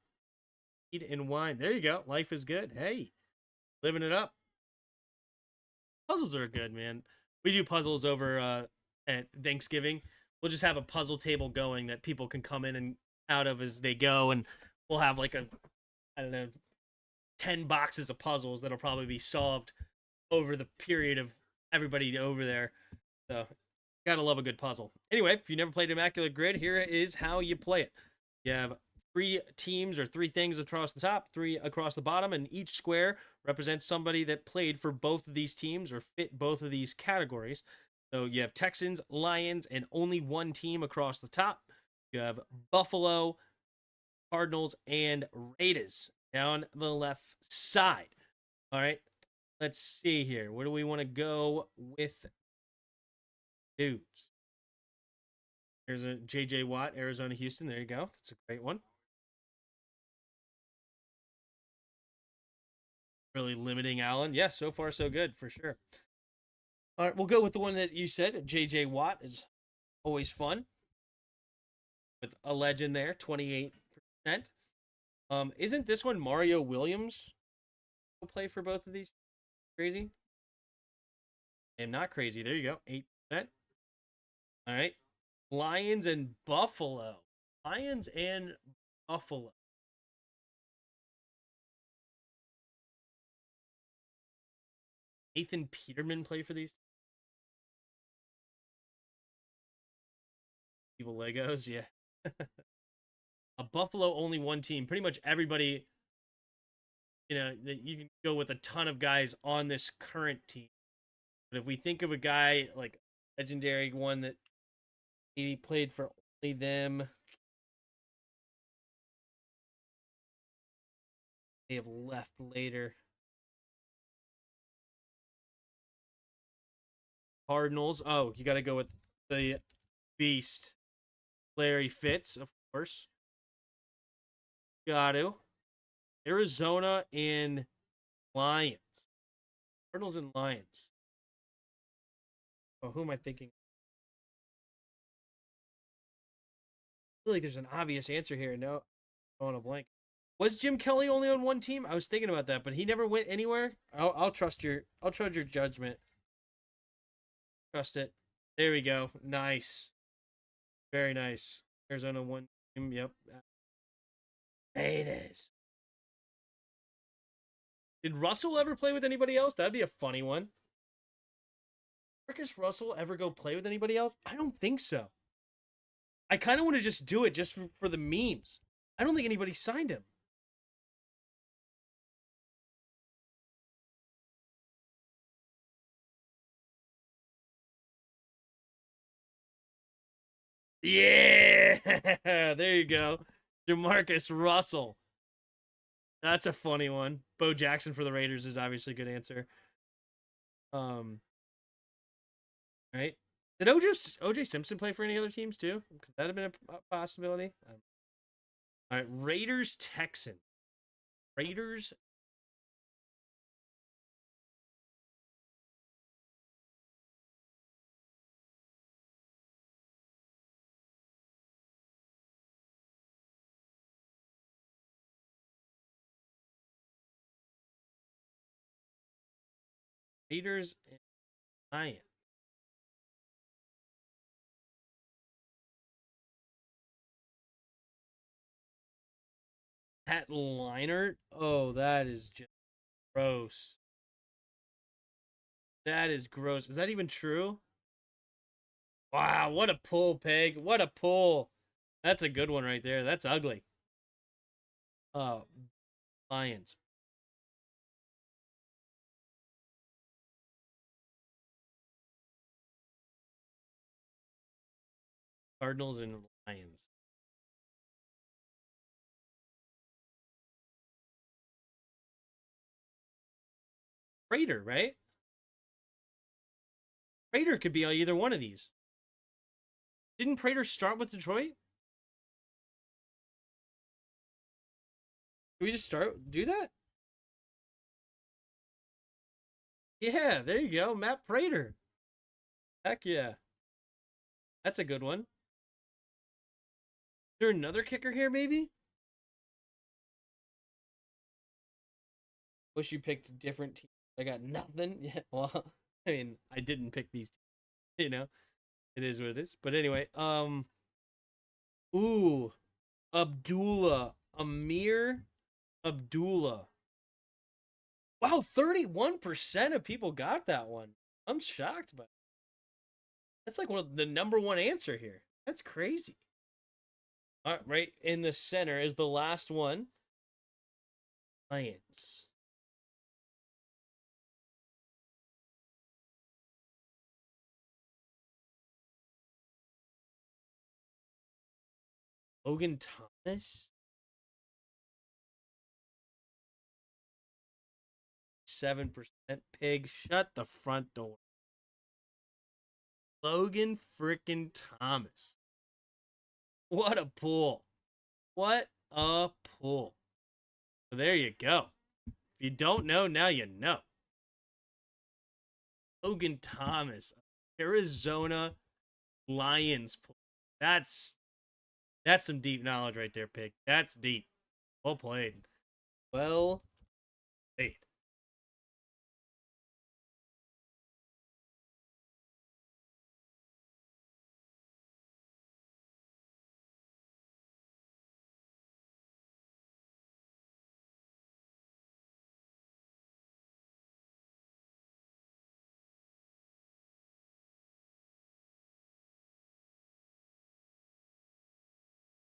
Eat and wine. There you go. Life is good. Hey, living it up. Puzzles are good, man. We do puzzles over at Thanksgiving. We'll just have a puzzle table going that people can come in and out of as they go, and we'll have like a, I don't know, 10 boxes of puzzles that'll probably be solved over the period of everybody over there. So, gotta love a good puzzle. Anyway, if you never played Immaculate Grid, here is how you play it. You have 3 teams or 3 things across the top, 3 across the bottom, and each square represents somebody that played for both of these teams or fit both of these categories. So you have Texans, Lions, and only 1 team across the top. You have Buffalo, Cardinals, and Raiders down the left side. All right, let's see here. Where do we want to go with dudes? There's a J.J. Watt, Arizona, Houston. There you go. That's a great one. Really limiting Allen. Yeah, so far so good, for sure. All right, we'll go with the one that you said. J.J. Watt is always fun. With a legend there, 28%. Isn't this one Mario Williams will play for both of these? Crazy? I am not crazy. There you go. 8%. All right. Lions and Buffalo. Lions and Buffalo. Nathan Peterman play for these? Evil Legos, yeah. A Buffalo only 1 team. Pretty much everybody, you know, you can go with a ton of guys on this current team. But if we think of a guy like legendary one that maybe played for only them, they have left later. Cardinals. Oh, you got to go with the beast, Larry Fitz, of course. Got to. Arizona and Lions. Cardinals and Lions. Oh, who am I thinking? I feel like there's an obvious answer here. No, I'm on a blank. Was Jim Kelly only on one team? I was thinking about that, but he never went anywhere. I'll trust your judgment. Trust it. There we go. Nice. Very nice. Arizona one team. Yep. Raiders. Did Russell ever play with anybody else? That'd be a funny one. Marcus Russell ever go play with anybody else? I don't think so. I kind of want to just do it just for the memes. I don't think anybody signed him. Yeah, there you go. DeMarcus Russell. That's a funny one. Bo Jackson for the Raiders is obviously a good answer. Right? Did OJ Simpson play for any other teams too? Could that have been a possibility? All right, Raiders Texans. Raiders. Raiders and Lions. Pat Leinart. Oh, that is just gross. That is gross. Is that even true? Wow, what a pull, Peg. What a pull. That's a good one right there. That's ugly. Lions. Cardinals and Lions. Prater, right? Prater could be on either one of these. Didn't Prater start with Detroit? Can we just do that? Yeah, there you go. Matt Prater. Heck yeah. That's a good one. Is there another kicker here, maybe? Wish you picked different teams. I got nothing. Yeah, well, I mean, I didn't pick these teams, you know. It is what it is. But anyway, ooh, Abdullah. Amir Abdullah. Wow, 31% of people got that one. I'm shocked by it. That's like one of the number one answer here. That's crazy. All right, right in the center is the last one. Lions. Logan Thomas. 7%. Pig, shut the front door. Logan freaking Thomas. What a pull. What a pull. So there you go. If you don't know, now you know. Logan Thomas, Arizona Lions. That's some deep knowledge right there, Pig. That's deep. Well played. Well played.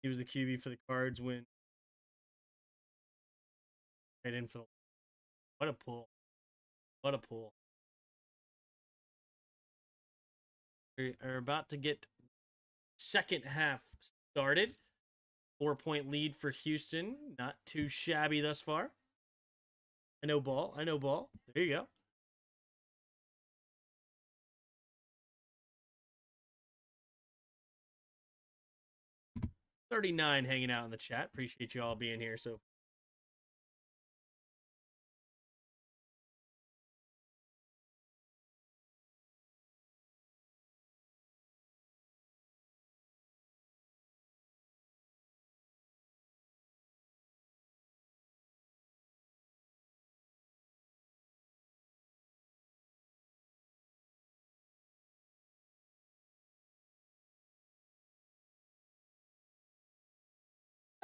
He was the QB for the Cards when right in for the. What a pull. What a pull. We are about to get second half started. 4-point lead for Houston. Not too shabby thus far. I know ball. I know ball. There you go. $39 hanging out in the chat. Appreciate you all being here. So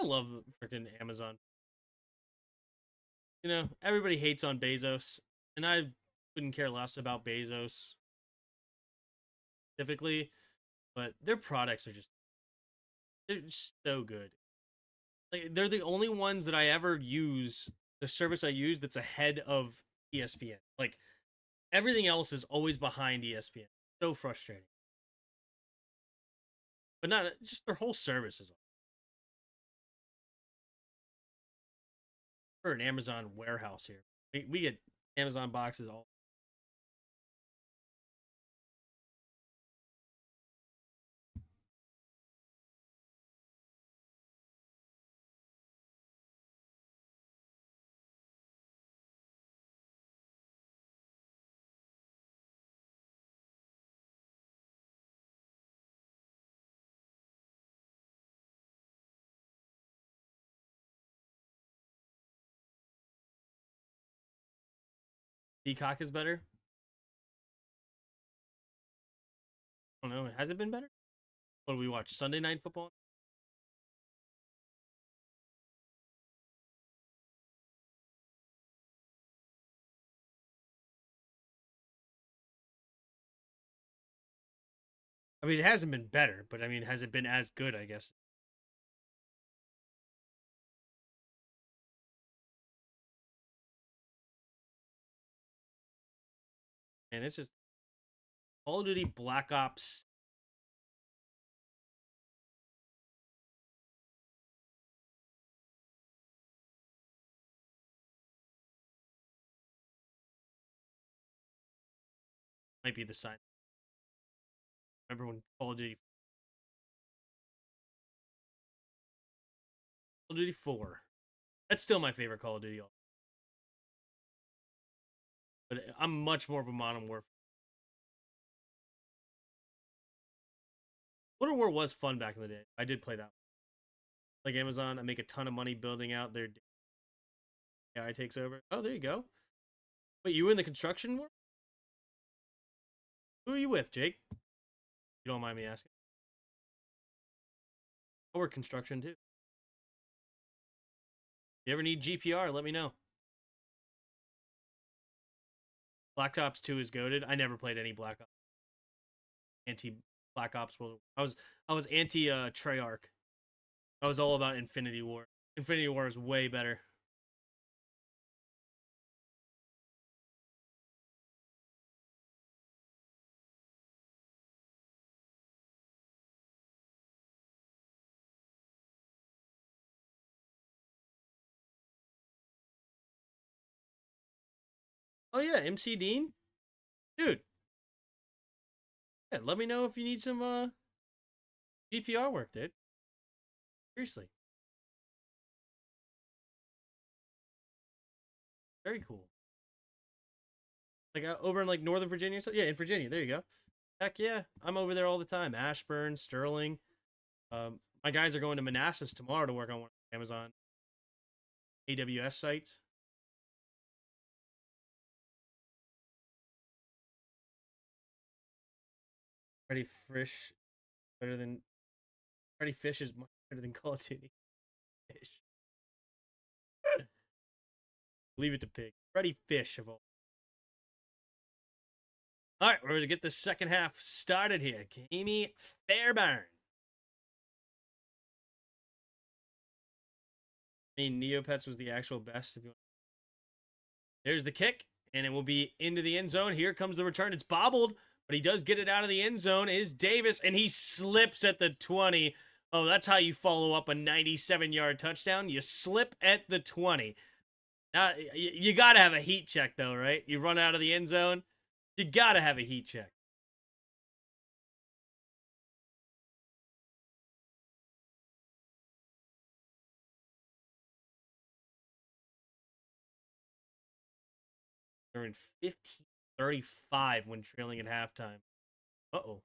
love freaking Amazon. You know, everybody hates on Bezos, and I couldn't care less about Bezos specifically, but their products are they're just so good. Like, they're the only ones that I ever use, the service I use that's ahead of ESPN. Like, everything else is always behind ESPN. So frustrating. But not just their whole service is for an Amazon warehouse here. We get Amazon boxes all. Peacock is better. I don't know. Has it been better? What do we watch? Sunday Night Football? I mean, it hasn't been better, but I mean, has it been as good, I guess? And it's just Call of Duty Black Ops. Might be the sign. Remember when Call of Duty 4? That's still my favorite Call of Duty. But I'm much more of a Modern Warfare. Modern War was fun back in the day. I did play that. Like Amazon, I make a ton of money building out their AI takes over. Oh, there you go. Wait, you were in the construction war? Who are you with, Jake? You don't mind me asking. I work construction too. If you ever need GPR, let me know. Black Ops 2 is goated. I never played any Black Ops. Anti Black Ops. I was anti Treyarch. I was all about Infinity War. Infinity War is way better. Oh yeah, MC Dean, dude. Yeah, let me know if you need some GPR work, dude. Seriously, very cool. Like over in like Northern Virginia, so yeah, in Virginia. There you go. Heck yeah, I'm over there all the time. Ashburn, Sterling. My guys are going to Manassas tomorrow to work on one of Amazon AWS sites. Freddy Fish better than Freddy Fish is much better than Call of Duty. Fish. Leave it to Pig. Freddy Fish of all. All right, we're going to get the second half started here. Amy Fairbairn. I mean, Neopets was the actual best. If you want. There's the kick, and it will be into the end zone. Here comes the return. It's bobbled, but he does get it out of the end zone. Is Davis, and he slips at the 20. Oh, that's how you follow up a 97-yard touchdown. You slip at the 20. Now, you got to have a heat check, though, right? You run out of the end zone. You got to have a heat check. They're in 15-35 when trailing at halftime. Uh-oh.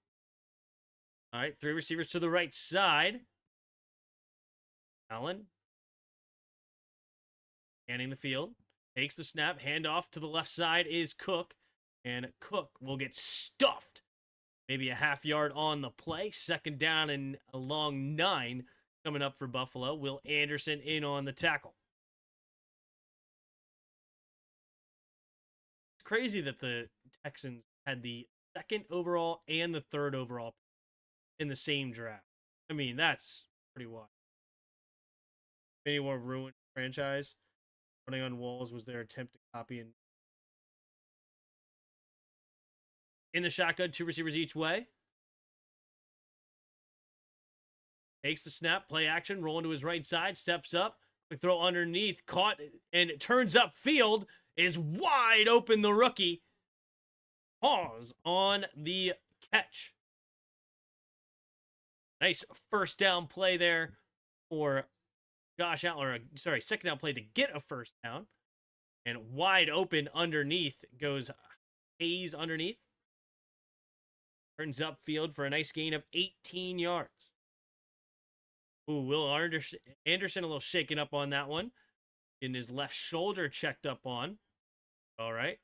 All right, three receivers to the right side. Allen. Scanning the field. Takes the snap. Handoff to the left side is Cook. And Cook will get stuffed. Maybe a half yard on the play. Second down and a long 9. coming up for Buffalo. Will Anderson in on the tackle. It's crazy that the Texans had the 2nd overall and the 3rd overall in the same draft. I mean, that's pretty wild. Anyone ruined the franchise? Running on walls was their attempt to copy. And in the shotgun, 2 receivers each way. Takes the snap, play action, rolling to his right side, steps up, quick throw underneath, caught, and it turns up field, is wide open, the rookie. Pause on the catch. Nice first down play there for Josh Allen, or sorry, second down play to get a first down. And wide open underneath goes Hayes underneath. Turns up field for a nice gain of 18 yards. Ooh, Will Anderson a little shaken up on that one. In his left shoulder checked up on. All right.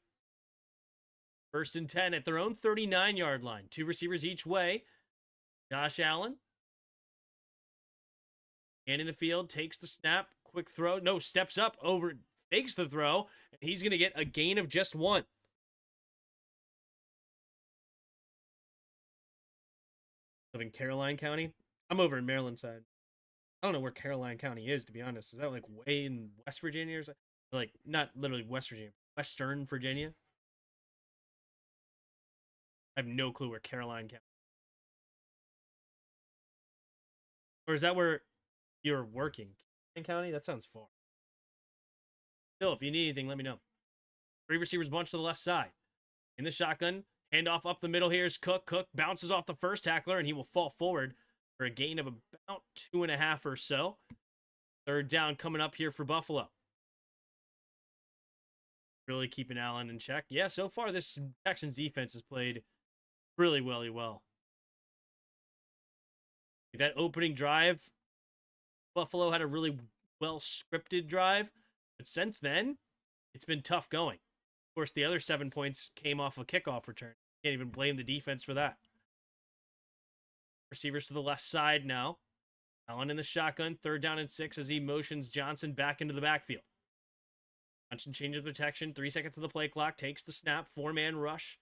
1st and 10 at their own 39-yard line. 2 receivers each way. Josh Allen. And in the field, takes the snap. Quick throw. No, steps up over, fakes the throw. And he's going to get a gain of just 1. Live in Caroline County. I'm over in Maryland side. I don't know where Caroline County is, to be honest. Is that like way in West Virginia or something? Like, not literally West Virginia, Western Virginia? I have no clue where Caroline County. Or is that where you're working? Caroline County? That sounds far. Still, if you need anything, let me know. 3 receivers bunch to the left side. In the shotgun, handoff up the middle. Here's Cook. Cook bounces off the first tackler, and he will fall forward for a gain of about 2.5 or so. 3rd down coming up here for Buffalo. Really keeping Allen in check. Yeah, so far this Texans defense has played really well. That opening drive, Buffalo had a really well-scripted drive. But since then, it's been tough going. Of course, the other 7 points came off a kickoff return. Can't even blame the defense for that. Receivers to the left side now. Allen in the shotgun. 3rd down and 6 as he motions Johnson back into the backfield. Johnson changes protection. 3 seconds to the play clock. Takes the snap. 4-man rush.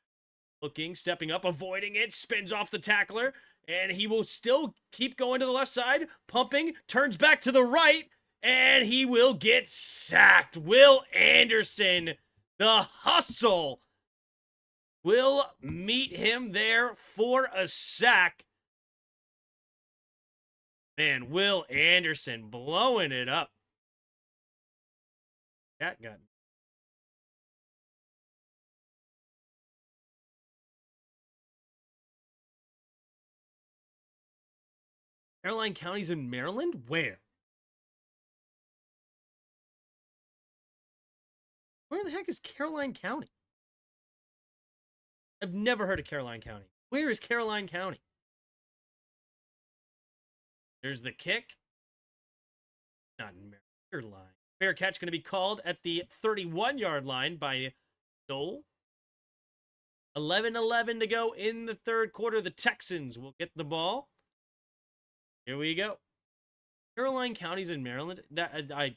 Looking, stepping up, avoiding it. Spins off the tackler. And he will still keep going to the left side. Pumping. Turns back to the right. And he will get sacked. Will Anderson, the hustle, will meet him there for a sack. Man, Will Anderson blowing it up. That got me. Caroline County's in Maryland? Where? Where the heck is Caroline County? I've never heard of Caroline County. Where is Caroline County? There's the kick. Not in Maryland. You're lying. Fair catch going to be called at the 31-yard line by Noel. 11-11 to go in the 3rd quarter. The Texans will get the ball. Here we go. Caroline County's in Maryland. That I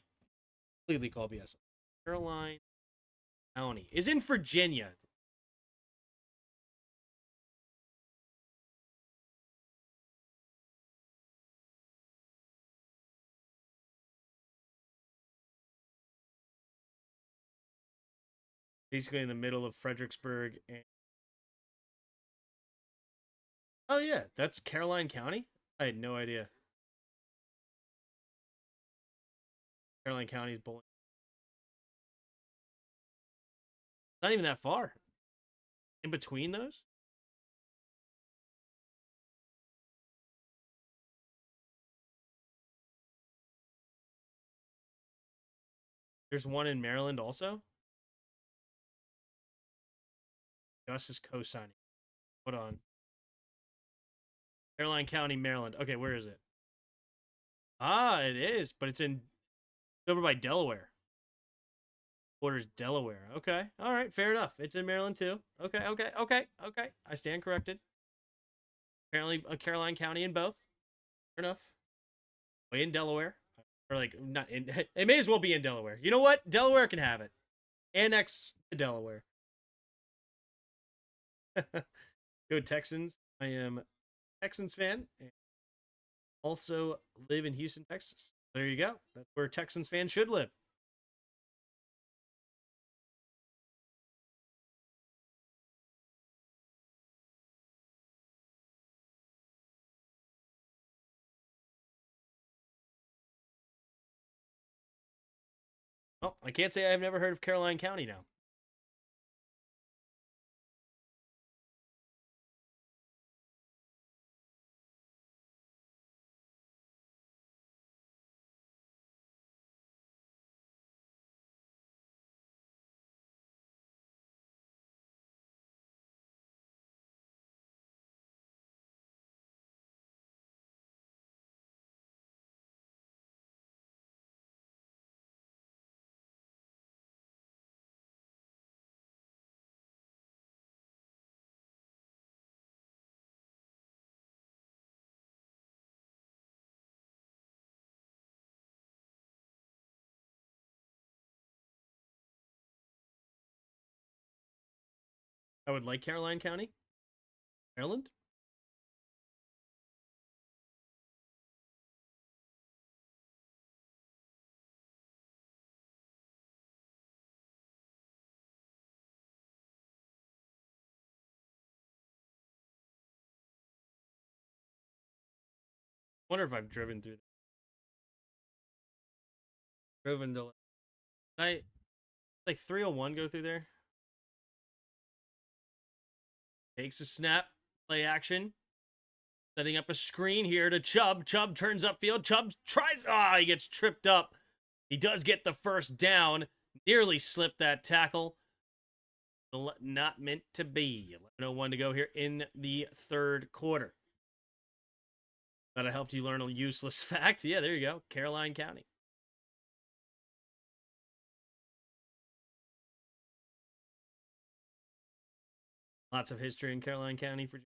completely call BS. Caroline County is in Virginia. Basically in the middle of Fredericksburg. Oh, yeah. That's Caroline County? I had no idea. Caroline County is bowling. Not even that far. In between those? There's one in Maryland also? Gus is co-signing. Hold on. Caroline County, Maryland. Okay, where is it? Ah, it is, but it's over by Delaware. Borders Delaware. Okay, all right, fair enough. It's in Maryland too. Okay. I stand corrected. Apparently, a Caroline County in both. Fair enough. in Delaware, or like not in. It may as well be in Delaware. You know what? Delaware can have it. Annex to Delaware. Go Texans. I am a Texans fan and also live in Houston, Texas. There you go. That's where Texans fans should live. Oh, I can't say I've never heard of Caroline County now. I would like Caroline County, Maryland. Wonder if I've driven through. Driven to. I like 301 go through there. Takes a snap, play action. Setting up a screen here to Chubb. Chubb turns upfield. Chubb tries. He gets tripped up. He does get the first down. Nearly slipped that tackle. Not meant to be. 11:01 to go here in the third quarter. Thought I helped you learn a useless fact. Yeah, there you go. Caroline County. Lots of history in Caroline County, Virginia.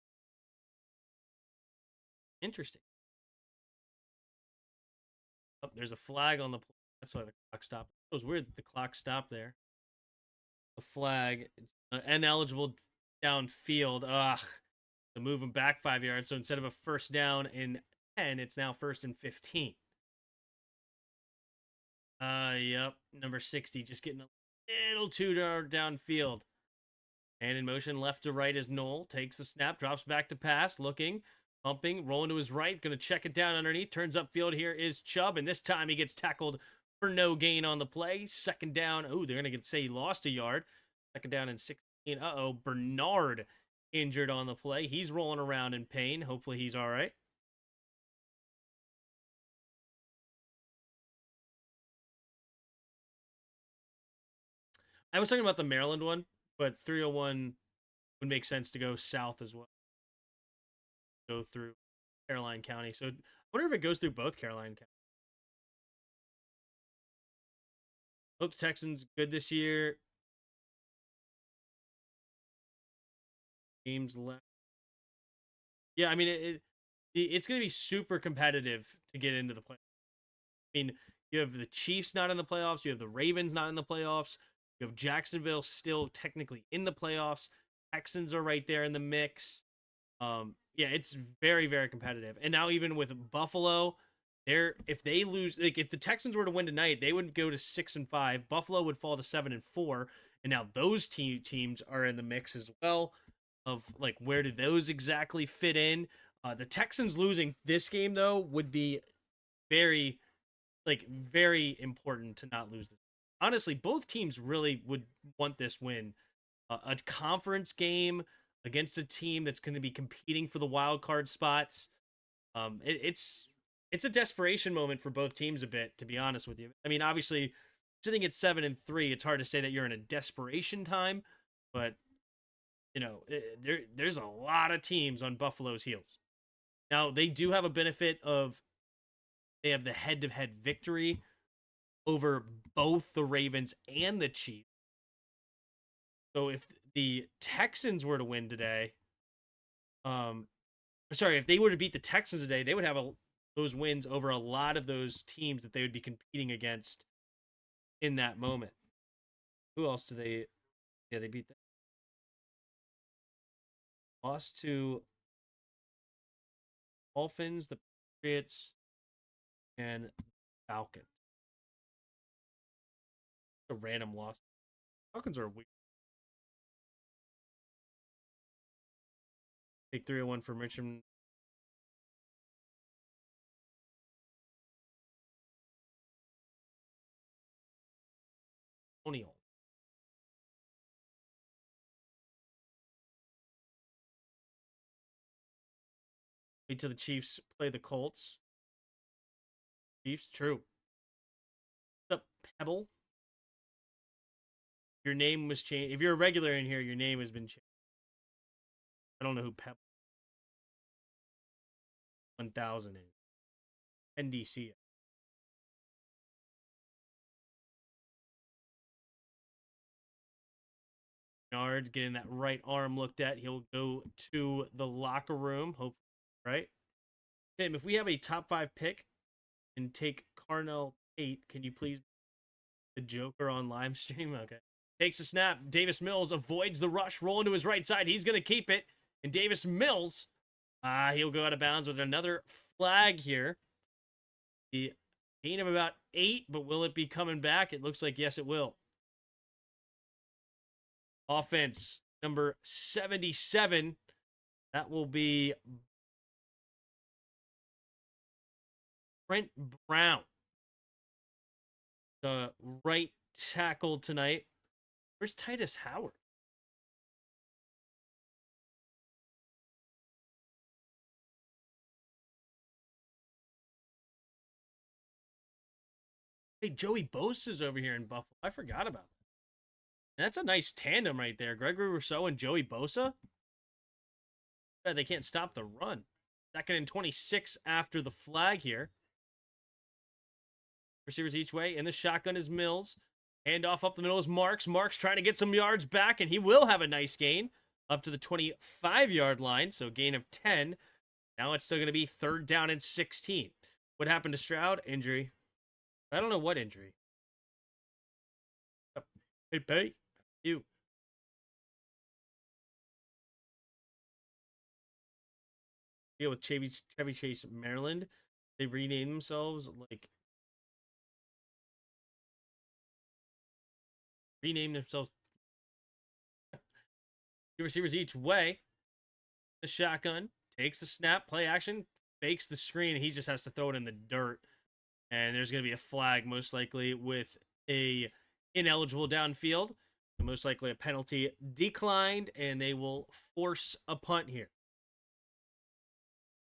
Interesting. Oh, there's a flag on the play. That's why the clock stopped. It was weird that the clock stopped there. The flag. It's ineligible downfield. To move him back 5 yards. So instead of a first down in 10, it's now first and 15. Yep. Number 60 just getting a little too downfield. And in motion left to right as Knoll takes the snap, drops back to pass, looking, bumping, rolling to his right, going to check it down underneath, turns upfield. Here is Chubb, and this time he gets tackled for no gain on the play. Second down. Oh, they're going to say he lost a yard. Second down and 16. Bernard injured on the play. He's rolling around in pain. Hopefully he's all right. I was talking about the Maryland one, but 301 would make sense to go south as well. Go through Caroline County. So I wonder if it goes through both Caroline County. Hope the Texans good this year. Games left. Yeah, I mean it's going to be super competitive to get into the playoffs. I mean, you have the Chiefs not in the playoffs. You have the Ravens not in the playoffs. You have Jacksonville still technically in the playoffs. Texans are right there in the mix. Yeah, it's very, very competitive. And now even with Buffalo, if they lose, like if the Texans were to win tonight, they would go to 6-5. Buffalo would fall to 7-4. And now those teams are in the mix as well. Of like, where do those exactly fit in? The Texans losing this game though would be very, very important to not lose this. Honestly, both teams really would want this win. A conference game against a team that's going to be competing for the wild card spots. It's a desperation moment for both teams a bit, to be honest with you. I mean, obviously, sitting at 7-3, it's hard to say that you're in a desperation time, but you know, there's a lot of teams on Buffalo's heels. Now, they do have a benefit of they have the head-to-head victory over both the Ravens and the Chiefs. So if the Texans were to win today, if they were to beat the Texans today, they would have a those wins over a lot of those teams that they would be competing against in that moment. Who else do they? Yeah, they beat them. Lost to Dolphins, the Patriots, and Falcons. A random loss. Falcons are weird. Take 301 from Richmond. O'Neal. Wait till the Chiefs play the Colts. Chiefs, true. What's up, Pebble? Your name was changed. If you're a regular in here, your name has been changed. I don't know who Pebble 1000 is. NDC. Bernard getting that right arm looked at. He'll go to the locker room. Hope, right? Tim, if we have a top 5 pick and take Carnell 8, can you please the Joker on live stream? Okay. Takes a snap. Davis Mills avoids the rush. Rolling to his right side. He's going to keep it. And Davis Mills, he'll go out of bounds with another flag here. The gain of about 8, but will it be coming back? It looks like yes, it will. Offense number 77. That will be Brent Brown, the right tackle tonight. Where's Titus Howard? Hey, Joey Bosa's over here in Buffalo. I forgot about that. That's a nice tandem right there. Gregory Rousseau and Joey Bosa. Yeah, they can't stop the run. 2nd and 26 after the flag here. Receivers each way. In the shotgun is Mills. Handoff up the middle is Marks. Marks trying to get some yards back, and he will have a nice gain up to the 25-yard line. So gain of 10. Now it's still going to be 3rd down and 16. What happened to Stroud? Injury. I don't know what injury. Hey, Pay. You. Deal with Chevy Chase, Maryland. They renamed themselves renamed themselves. Two receivers each way. The shotgun takes the snap, play action, fakes the screen. He just has to throw it in the dirt. And there's going to be a flag, most likely, with a ineligible downfield. Most likely a penalty declined, and they will force a punt here.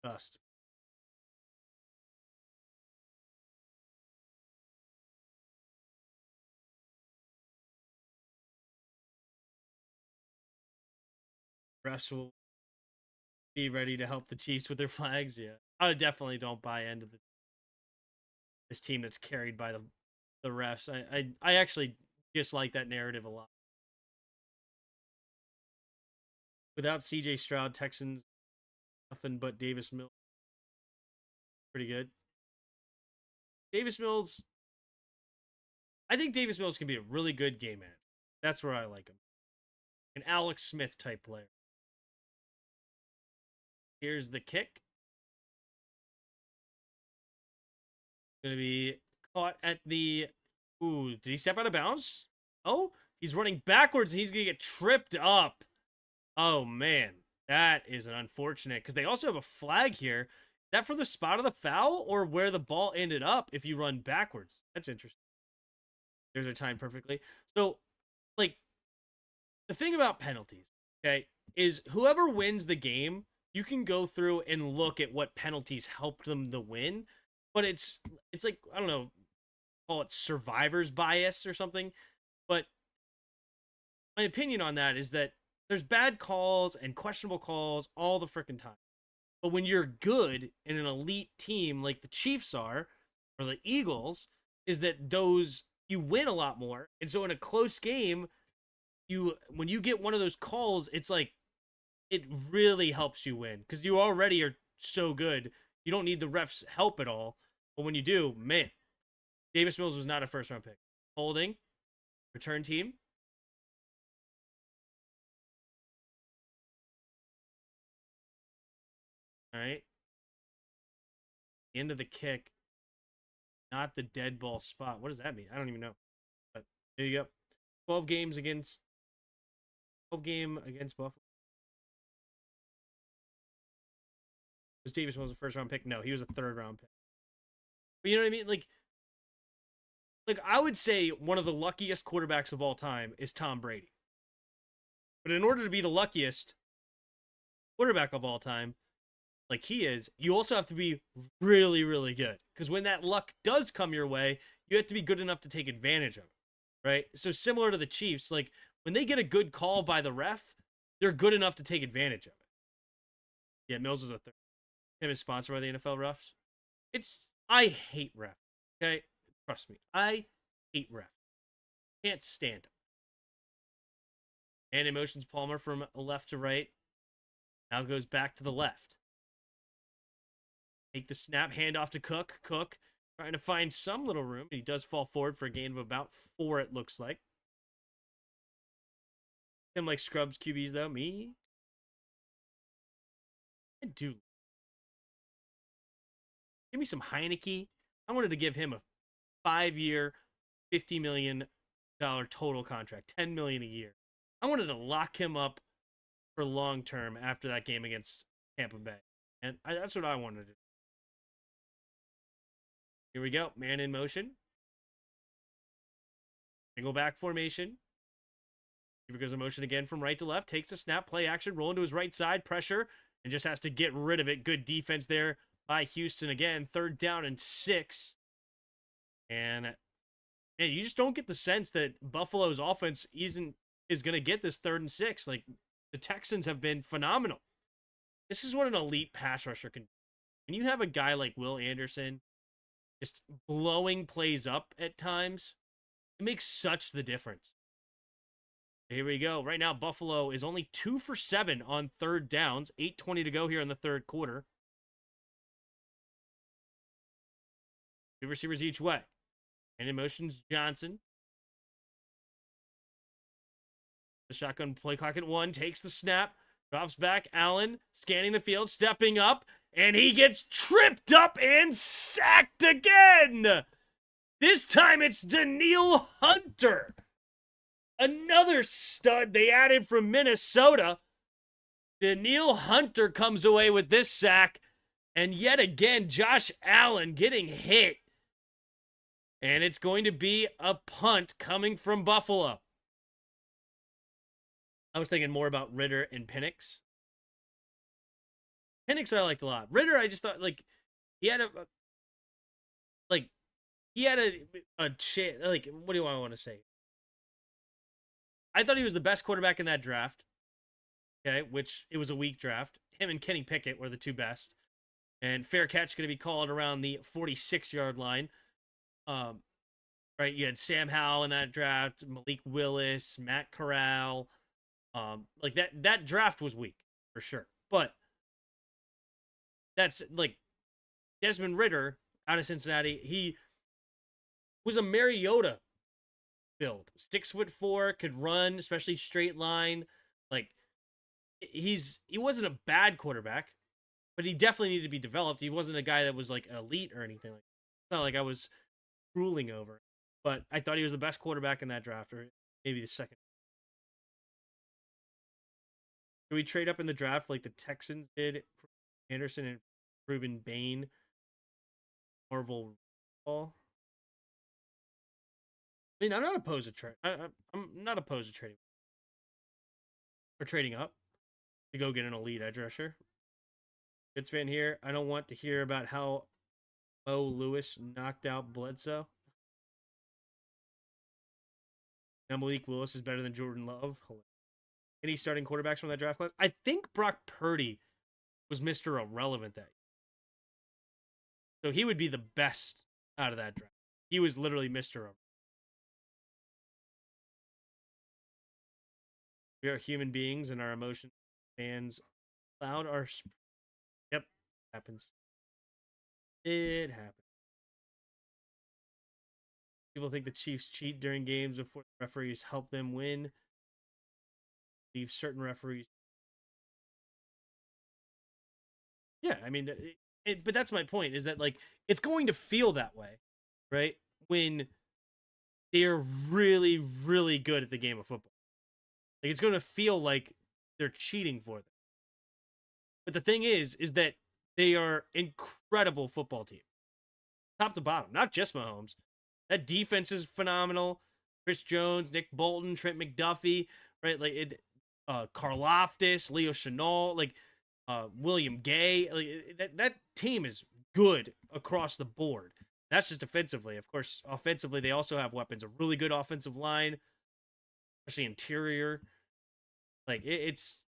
Dust. Refs will be ready to help the Chiefs with their flags. Yeah, I definitely don't buy into this team that's carried by the refs. I actually dislike that narrative a lot. Without C.J. Stroud, Texans nothing but Davis Mills. Pretty good. Davis Mills. I think Davis Mills can be a really good game manager. That's where I like him. An Alex Smith type player. Here's the kick. Going to be caught at the... Ooh, did he step out of bounds? Oh, he's running backwards and he's going to get tripped up. Oh, man. That is an unfortunate, because they also have a flag here. Is that for the spot of the foul or where the ball ended up if you run backwards? That's interesting. There's our time perfectly. So, like, the thing about penalties, okay, is whoever wins the game, you can go through and look at what penalties helped them to win. But it's like, I don't know, call it survivor's bias or something. But my opinion on that is that there's bad calls and questionable calls all the freaking time. But when you're good in an elite team like the Chiefs are, or the Eagles, is that you win a lot more. And so in a close game, when you get one of those calls, it's like it really helps you win because you already are so good. You don't need the refs' help at all. But when you do, man, Davis Mills was not a first-round pick. Holding, return team. All right. End of the kick. Not the dead ball spot. What does that mean? I don't even know. But there you go. 12 game against Buffalo. Was Davis Mills a first round pick? No, he was a third round pick. But you know what I mean? Like I would say one of the luckiest quarterbacks of all time is Tom Brady. But in order to be the luckiest quarterback of all time, like he is, you also have to be really, really good. Because when that luck does come your way, you have to be good enough to take advantage of it, right? So similar to the Chiefs, like when they get a good call by the ref, they're good enough to take advantage of it. Yeah, Mills was a third. Him is sponsored by the NFL refs. I hate refs. Okay, trust me, I hate refs. Can't stand them. And it motions Palmer from left to right. Now goes back to the left. Take the snap, hand off to Cook. Cook trying to find some little room. He does fall forward for a gain of about 4, it looks like. Him like scrubs QBs, though. Me? I do. Give me some Heineke. I wanted to give him a 5-year, $50 million total contract, $10 million a year. I wanted to lock him up for long term after that game against Tampa Bay. And that's what I wanted to do. Here we go. Man in motion. Single back formation. Here goes a motion again from right to left. Takes a snap, play action, roll into his right side, pressure, and just has to get rid of it. Good defense there by Houston again. 3rd down and 6. And man, you just don't get the sense that Buffalo's offense is going to get this 3rd and 6. Like the Texans have been phenomenal. This is what an elite pass rusher can do. When you have a guy like Will Anderson just blowing plays up at times, it makes such the difference. Here we go. Right now, Buffalo is only 2 for 7 on 3rd downs. 8:20 to go here in the 3rd quarter. 2 receivers each way. And in motions, Johnson. The shotgun play clock at 1. Takes the snap. Drops back. Allen scanning the field. Stepping up. And he gets tripped up and sacked again. This time it's Danielle Hunter. Another stud they added from Minnesota. Danielle Hunter comes away with this sack. And yet again, Josh Allen getting hit. And it's going to be a punt coming from Buffalo. I was thinking more about Ritter and Penix. Penix I liked a lot. Ritter, I just thought, like, he had a shit, like, what do I want to say? I thought he was the best quarterback in that draft. Okay, which it was a weak draft. Him and Kenny Pickett were the 2 best. And fair catch going to be called around the 46-yard line. Right, you had Sam Howell in that draft, Malik Willis, Matt Corral. Like that draft was weak for sure. But that's like Desmond Ritter out of Cincinnati. He was a Mariota build. 6'4", could run, especially straight line. Like he wasn't a bad quarterback, but he definitely needed to be developed. He wasn't a guy that was like elite or anything like that. It's not like I was drooling over it. But I thought he was the best quarterback in that draft, or maybe the second. Can we trade up in the draft like the Texans did? Anderson and Ruben Bain, Marvel Ball. I mean, I'm not opposed to trade. I'm not opposed to trading or trading up to go get an elite edge rusher. Fitz fan here. I don't want to hear about how Mo Lewis knocked out Bledsoe. Now Malik Willis is better than Jordan Love. Any starting quarterbacks from that draft class? I think Brock Purdy was Mr. Irrelevant that year. So he would be the best out of that draft. He was literally Mr. Irrelevant. We are human beings and our emotions fans cloud our... Yep, happens. It happens. People think the Chiefs cheat during games before the referees help them win. Leave certain referees. Yeah, I mean, but that's my point. Is that like it's going to feel that way, right? When they're really, really good at the game of football, like it's going to feel like they're cheating for them. But the thing is that they are incredible football team, top to bottom, not just Mahomes. That defense is phenomenal. Chris Jones, Nick Bolton, Trent McDuffie, right? Like Karlaftis, Leo Chenal, like William Gay. Like that team is good across the board. That's just defensively. Of course, offensively, they also have weapons. A really good offensive line, especially interior. Like it's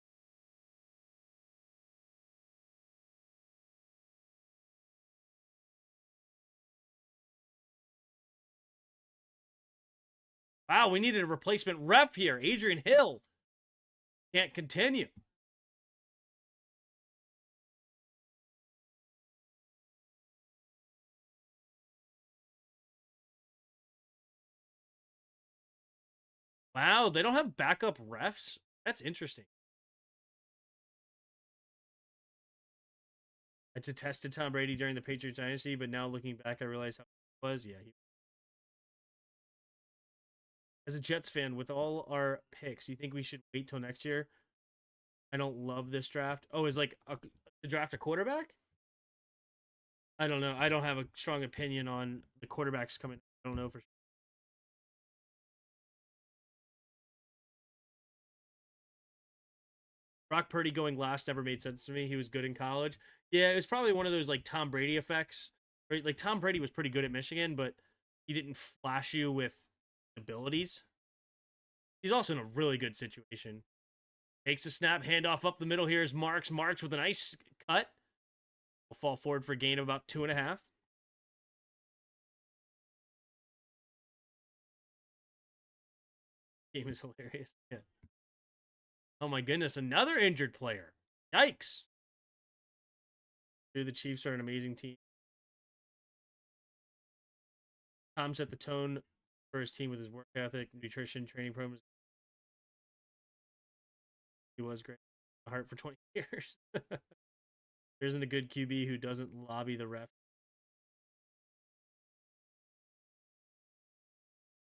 wow. We needed a replacement ref here. Adrian Hill can't continue. Wow, they don't have backup refs. That's interesting. I detested Tom Brady during the Patriots dynasty, but now looking back, I realize how it was. Yeah, as a Jets fan, with all our picks, you think we should wait till next year? I don't love this draft. Oh, is like to draft a quarterback? I don't know. I don't have a strong opinion on the quarterbacks coming. I don't know for sure. Brock Purdy going last never made sense to me. He was good in college. Yeah, it was probably one of those like Tom Brady effects. Right? Like Tom Brady was pretty good at Michigan, but he didn't flash you with abilities. He's also in a really good situation. Takes a snap, handoff up the middle. Here's Marks. Marks with a nice cut. Will fall forward for a gain of about 2.5. Game is hilarious. Yeah. Oh my goodness, another injured player. Yikes. Dude, the Chiefs are an amazing team. Tom set the tone for his team with his work ethic, nutrition, training programs. He was great. A heart for 20 years. There isn't a good QB who doesn't lobby the ref.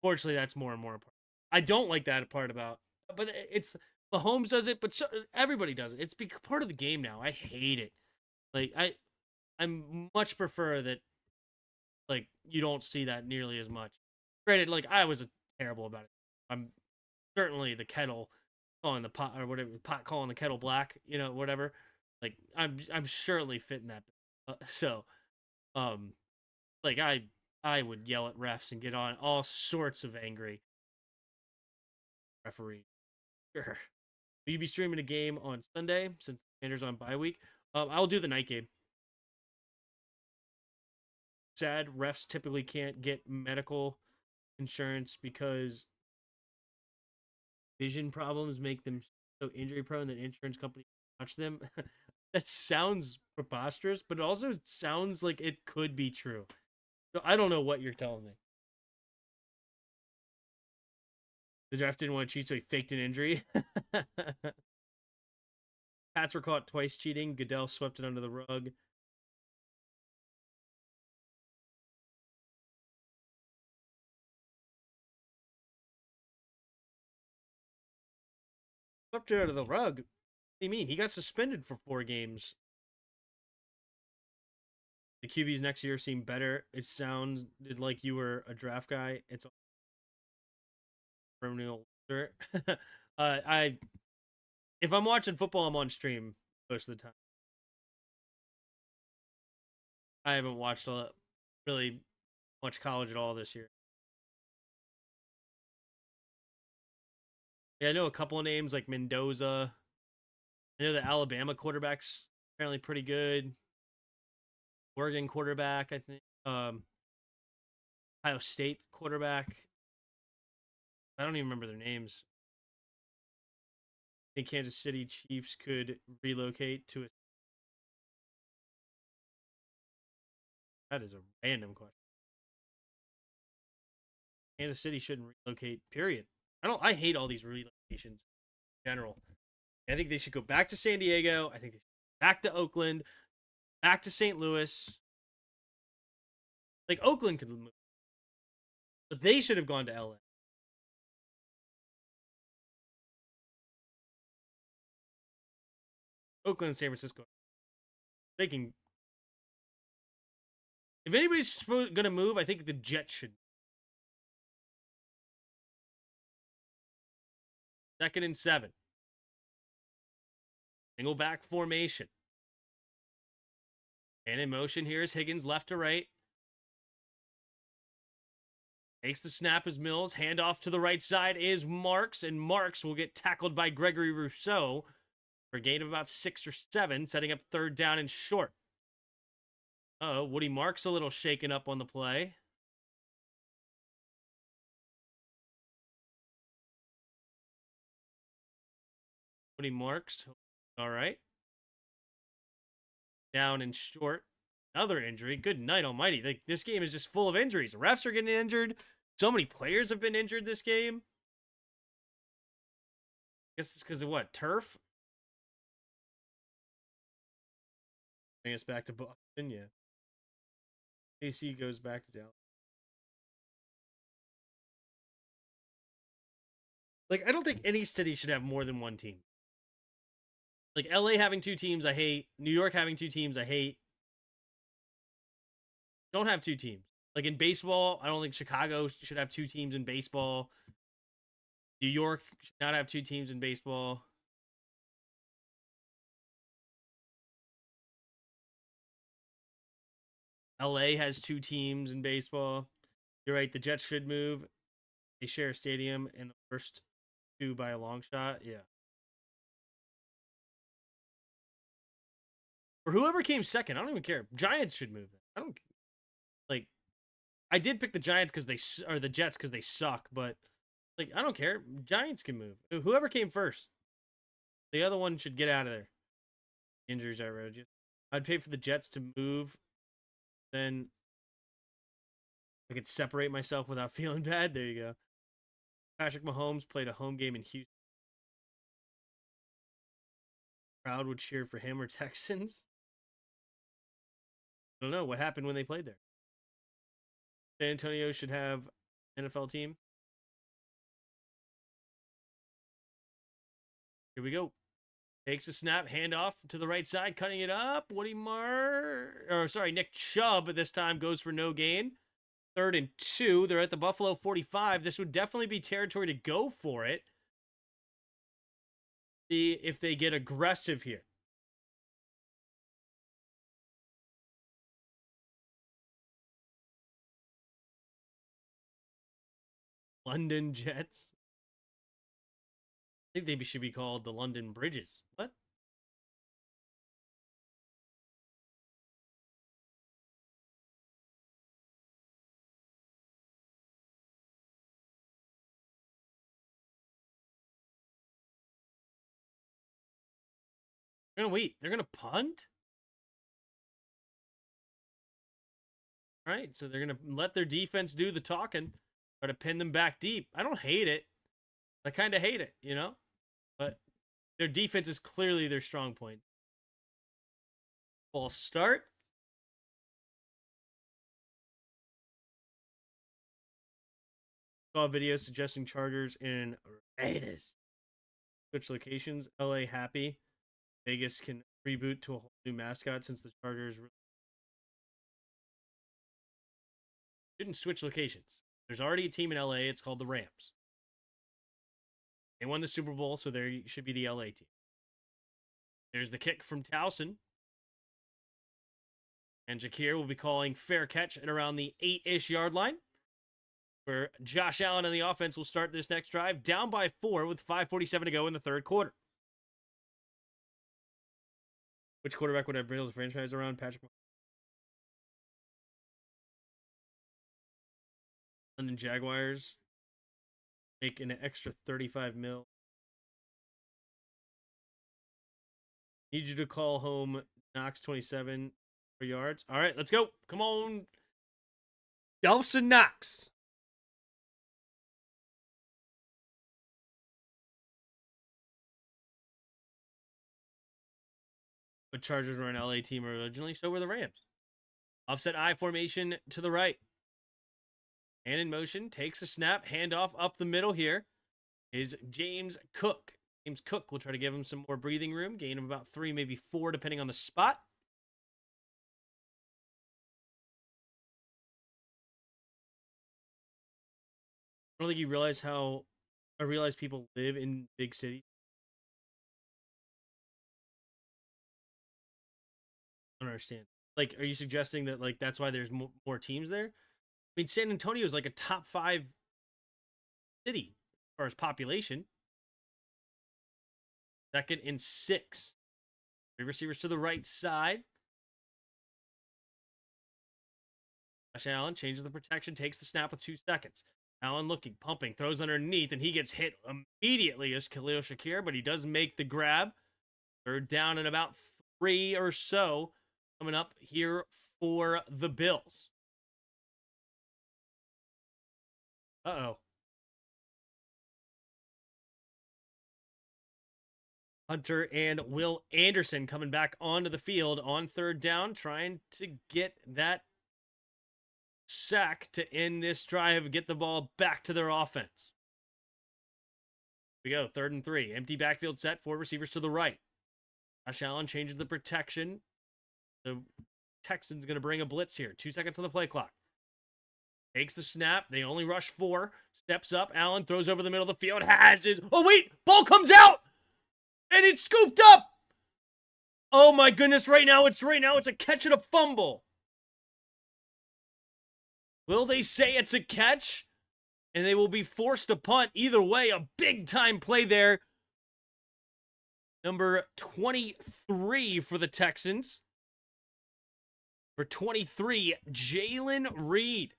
Fortunately, that's more and more important. I don't like that part about, but it's Mahomes does it, but so, everybody does it. It's part of the game now. I hate it. Like I much prefer that like you don't see that nearly as much. Granted, like I was terrible about it. I'm certainly the kettle calling the pot or whatever pot calling the kettle black, whatever. Like I'm surely fitting that. So like I would yell at refs and get on all sorts of angry referee. Sure. Will you be streaming a game on Sunday since the Commanders on bye week? I'll do the night game. Sad refs typically can't get medical insurance because vision problems make them so injury prone that insurance companies watch them. That sounds preposterous, but it also sounds like it could be true. So I don't know what you're telling me. The draft didn't want to cheat, so he faked an injury. Pats were caught twice cheating. Goodell swept it under the rug. Swept it under the rug? What do you mean? He got suspended for 4 games. The QBs next year seem better. It sounded like you were a draft guy. It's criminal. I if I'm watching football, I'm on stream most of the time. I haven't watched really much college at all this year. Yeah, I know a couple of names like Mendoza. I know the Alabama quarterback's apparently pretty good. Oregon quarterback, I think. Ohio State quarterback. I don't even remember their names. I think Kansas City Chiefs could relocate to a That is a random question. Kansas City shouldn't relocate, period. I hate all these relocations in general. I think they should go back to San Diego. I think they should go back to Oakland, back to St. Louis. Like Oakland could move, but they should have gone to LA. Oakland and San Francisco. They can. If anybody's going to move, I think the Jets should. Second and 7. Single back formation. And in motion here is Higgins left to right. Takes the snap as Mills. Handoff to the right side is Marks. And Marks will get tackled by Gregory Rousseau for a gain of about 6 or 7, setting up third down and short. Uh-oh, Woody Marks a little shaken up on the play. Woody Marks. All right. Down and short. Another injury. Good night almighty. Like, this game is just full of injuries. The refs are getting injured. So many players have been injured this game. I guess it's because of what? Turf? Bring us back to Boston, yeah. AC goes back to Dallas. Like, I don't think any city should have more than one team. Like, LA having 2 teams, I hate. New York having 2 teams, I hate. Don't have 2 teams. Like, in baseball, I don't think Chicago should have 2 teams in baseball. New York should not have 2 teams in baseball. LA has 2 teams in baseball. You're right, the Jets should move. They share a stadium, and the first 2 by a long shot. Yeah. Or whoever came second, I don't even care. Giants should move. I don't like. I did pick the Giants because the Jets because they suck, but like I don't care. Giants can move. Whoever came first, the other one should get out of there. Injuries, I wrote you. I'd pay for the Jets to move, then I could separate myself without feeling bad. There you go. Patrick Mahomes played a home game in Houston. Crowd would cheer for him or Texans. I don't know what happened when they played there. San Antonio should have NFL team. Here we go. Takes a snap, handoff to the right side, cutting it up. Nick Chubb this time goes for no gain. 3rd and 2. They're at the Buffalo 45. This would definitely be territory to go for it. See if they get aggressive here. London Jets. I think they should be called the London Bridges. What? They're gonna wait. They're gonna punt? All right, so they're gonna let their defense do the talking. Try to pin them back deep. I don't hate it. I kind of hate it, you know? But their defense is clearly their strong point. False start. Saw a video suggesting Chargers in Raiders. Switch locations. LA happy. Vegas can reboot to a whole new mascot since the Chargers shouldn't switch locations. There's already a team in LA. It's called the Rams. They won the Super Bowl, so there should be the LA team. There's the kick from Towson. And Jakir will be calling fair catch at around the 8-ish yard line, where Josh Allen and the offense will start this next drive down by 4 with 5:47 to go in the 3rd quarter. Which quarterback would I build the franchise around? Patrick Mahomes. London Jaguars make an extra 35 mil. Need you to call home Knox 27 4 yards. All right, let's go. Come on. Dawson Knox. The Chargers were an LA team originally, so were the Rams. Offset I formation to the right. And in motion, takes a snap, handoff up the middle here is James Cook. James Cook will try to give him some more breathing room, gain of about 3, maybe 4, depending on the spot. I don't think you realize how I realize people live in big cities. I don't understand. Like, are you suggesting that like that's why there's more teams there? I mean, San Antonio is like a top 5 city as far as population. 2nd and 6. 3 receivers to the right side. Josh Allen changes the protection, takes the snap with 2 seconds. Allen looking, pumping, throws underneath, and he gets hit immediately as Khalil Shakir, but he does make the grab. 3rd down and about 3 or so coming up here for the Bills. Uh-oh. Hunter and Will Anderson coming back onto the field on 3rd down, trying to get that sack to end this drive, get the ball back to their offense. Here we go, 3rd and 3. Empty backfield set, 4 receivers to the right. Josh Allen changes the protection. The Texans going to bring a blitz here. 2 seconds on the play clock. Takes the snap. They only rush 4. Steps up. Allen throws over the middle of the field. Has his... Oh, wait! Ball comes out! And it's scooped up! Oh, my goodness. Right now, it's a catch and a fumble. Will they say it's a catch? And they will be forced to punt. Either way, a big-time play there. Number 23 for the Texans. For 23, Jalen Reed.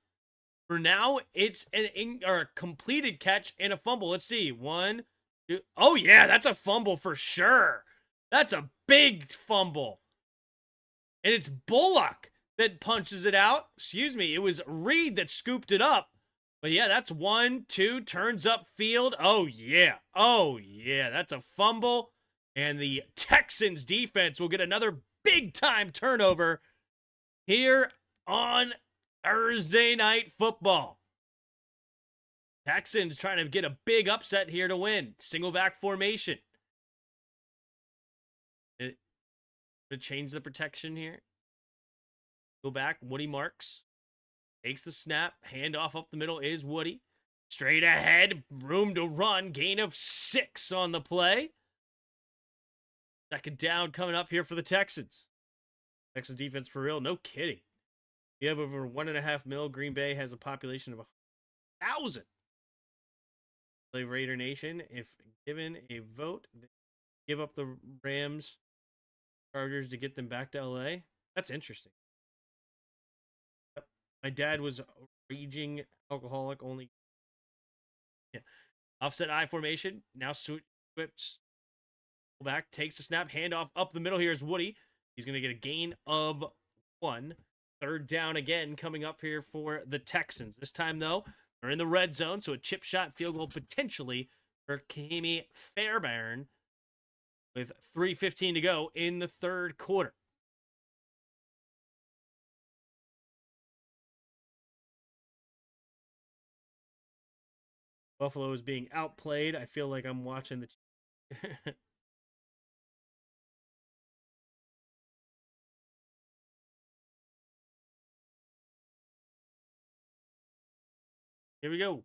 For now, it's a completed catch and a fumble. Let's see. 1, 2. Oh, yeah, that's a fumble for sure. That's a big fumble. And it's Bullock that punches it out. Excuse me. It was Reed that scooped it up. But yeah, that's 1, 2, turns up field. Oh, yeah. Oh, yeah. That's a fumble. And the Texans defense will get another big-time turnover here on Thursday Night Football. Texans trying to get a big upset here to win. Single back formation. To change the protection here. Go back. Woody Marks takes the snap. Handoff up the middle is Woody. Straight ahead. Room to run. Gain of 6 on the play. 2nd down coming up here for the Texans. Texans defense for real. No kidding. You have over 1.5 mil. Green Bay has a population of 1,000. Play Raider Nation. If given a vote, they give up the Rams Chargers to get them back to LA. That's interesting. Yep. My dad was a raging alcoholic only. Yeah. Offset I formation. Now switch. Back, takes the snap, handoff up the middle. Here's Woody. He's going to get a gain of 1. 3rd down again coming up here for the Texans. This time, though, they're in the red zone, so a chip shot field goal potentially for Kami Fairbairn with 3:15 to go in the 3rd quarter. Buffalo is being outplayed. I feel like I'm watching the... Here we go.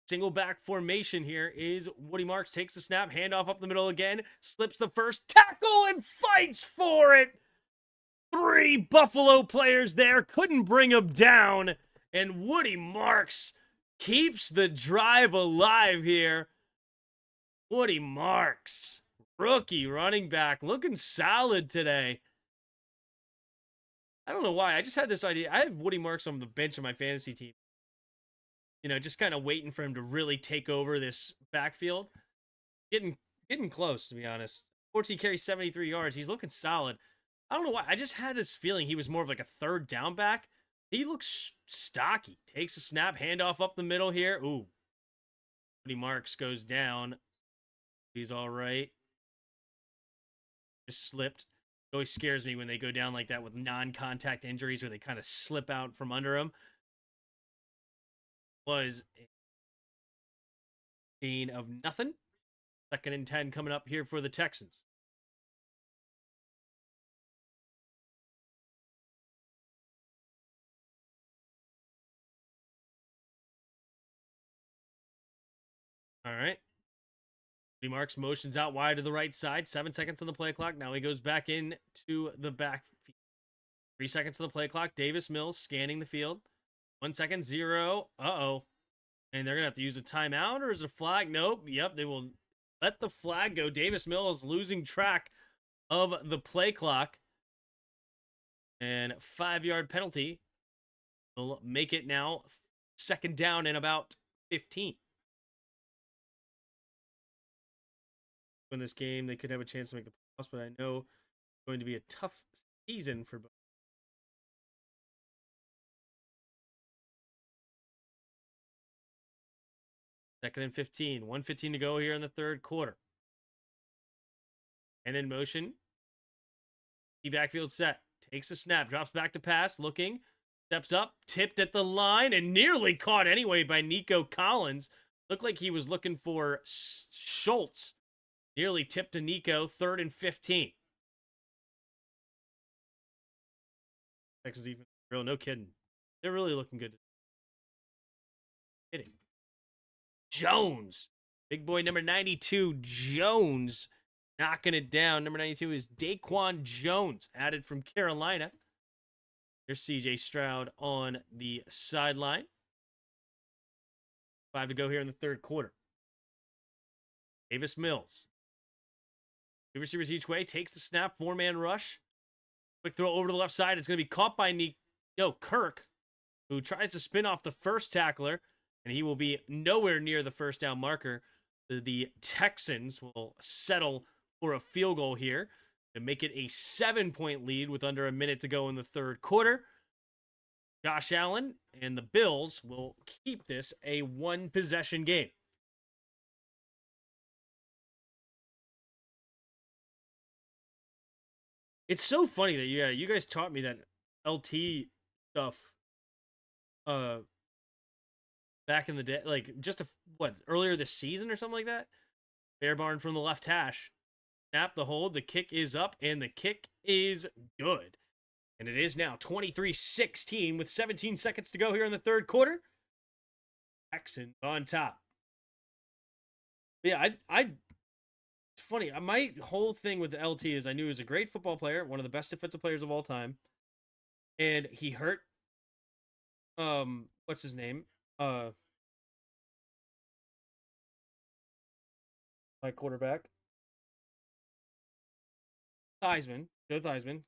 Single back formation here is Woody Marks. Takes the snap, handoff up the middle again. Slips the first tackle and fights for it. 3 Buffalo players there. Couldn't bring him down. And Woody Marks keeps the drive alive here. Woody Marks, rookie running back, looking solid today. I don't know why. I just had this idea. I have Woody Marks on the bench of my fantasy team. You know, just kind of waiting for him to really take over this backfield. Getting close, to be honest. 14 carries, 73 yards. He's looking solid. I don't know why. I just had this feeling he was more of like a third down back. He looks stocky. Takes a snap, handoff up the middle here. Ooh. Cody Marks goes down. He's all right. Just slipped. It always scares me when they go down like that with non-contact injuries where they kind of slip out from under him. Was a gain of nothing. 2nd and 10 coming up here for the Texans. All right. Cody Marks motions out wide to the right side. 7 seconds on the play clock. Now he goes back in to the back. 3 seconds on the play clock. Davis Mills scanning the field. 1 second, 0. Uh-oh. And they're going to have to use a timeout, or is it a flag? Nope. Yep, they will let the flag go. Davis Mills losing track of the play clock. And 5-yard penalty will make it now 2nd down and about 15. In this game, they could have a chance to make the playoffs, but I know it's going to be a tough season for both. Second and 15. 1:15 to go here in the 3rd quarter. And in motion. The backfield set. Takes a snap. Drops back to pass. Looking. Steps up. Tipped at the line. And nearly caught anyway by Nico Collins. Looked like he was looking for Schultz. Nearly tipped to Nico. 3rd and 15. Texas even real. No kidding. They're really looking good. Hitting. Jones. Big boy number 92, Jones, knocking it down. Number 92 is Daquan Jones, added from Carolina. There's CJ Stroud on the sideline. 5 to go here in the 3rd quarter. Davis Mills. 2 receivers each way. Takes the snap. 4-man rush. Quick throw over to the left side. It's going to be caught by Kirk, who tries to spin off the first tackler. And he will be nowhere near the 1st down marker. The Texans will settle for a field goal here to make it a 7-point lead with under a minute to go in the 3rd quarter. Josh Allen and the Bills will keep this a 1-possession game. It's so funny that you guys taught me that LT stuff back in the day, like just earlier this season or something like that. Bear Barn from the left hash. Snap the hold. The kick is up, and the kick is good. And it is now 23-16 with 17 seconds to go here in the 3rd quarter. Texans on top. Yeah, it's funny. My whole thing with LT is I knew he was a great football player, one of the best defensive players of all time. And he hurt, what's his name? My quarterback. Theismann. Joe Theismann.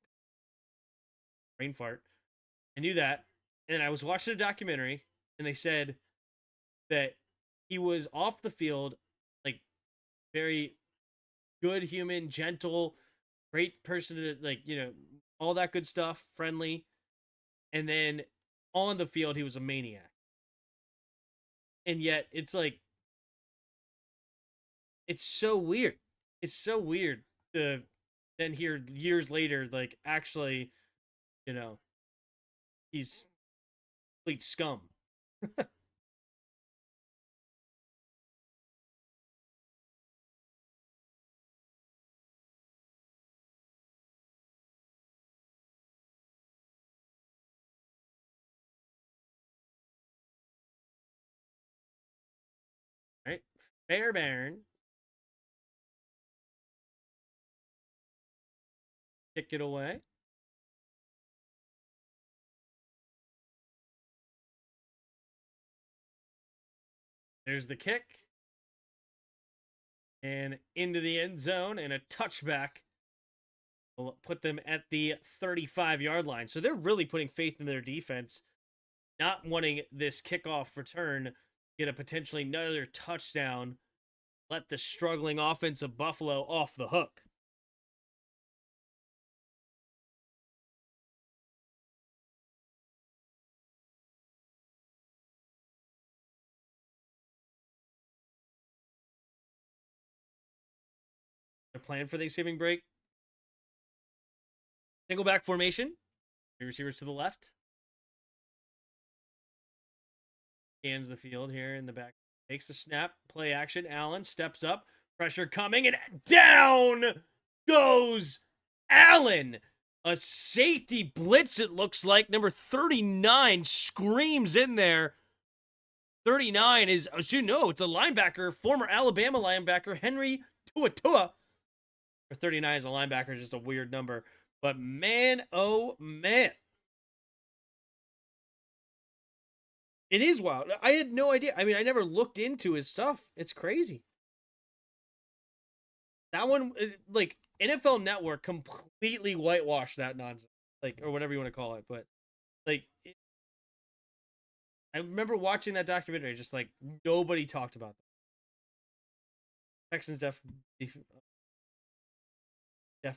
Brain fart. I knew that. And I was watching a documentary, and they said that he was off the field, like, very good human, gentle, great person to, all that good stuff, friendly. And then on the field, he was a maniac. And yet, it's like, it's so weird. It's so weird to then hear years later, like, actually, he's complete scum. Right? Fairbairn. Kick it away. There's the kick. And into the end zone, and a touchback will put them at the 35-yard line. So they're really putting faith in their defense, not wanting this kickoff return get a potentially another touchdown, let the struggling offense of Buffalo off the hook. plan for Thanksgiving break. Single back formation. Three receivers to the left. Scans the field here in the back. Takes the snap. Play action. Allen steps up. Pressure coming. And down goes Allen. A safety blitz, it looks like. Number 39 screams in there. 39 is, as you know, it's a linebacker, former Alabama linebacker, Henry Tuatua. Or 39 is a linebacker, is just a weird number. But man, oh man. It is wild. I had no idea. I mean, I never looked into his stuff. It's crazy. That one, like, NFL Network completely whitewashed that nonsense. Like, or whatever you want to call it. But, like, I remember watching that documentary, just like, nobody talked about that. Texans Def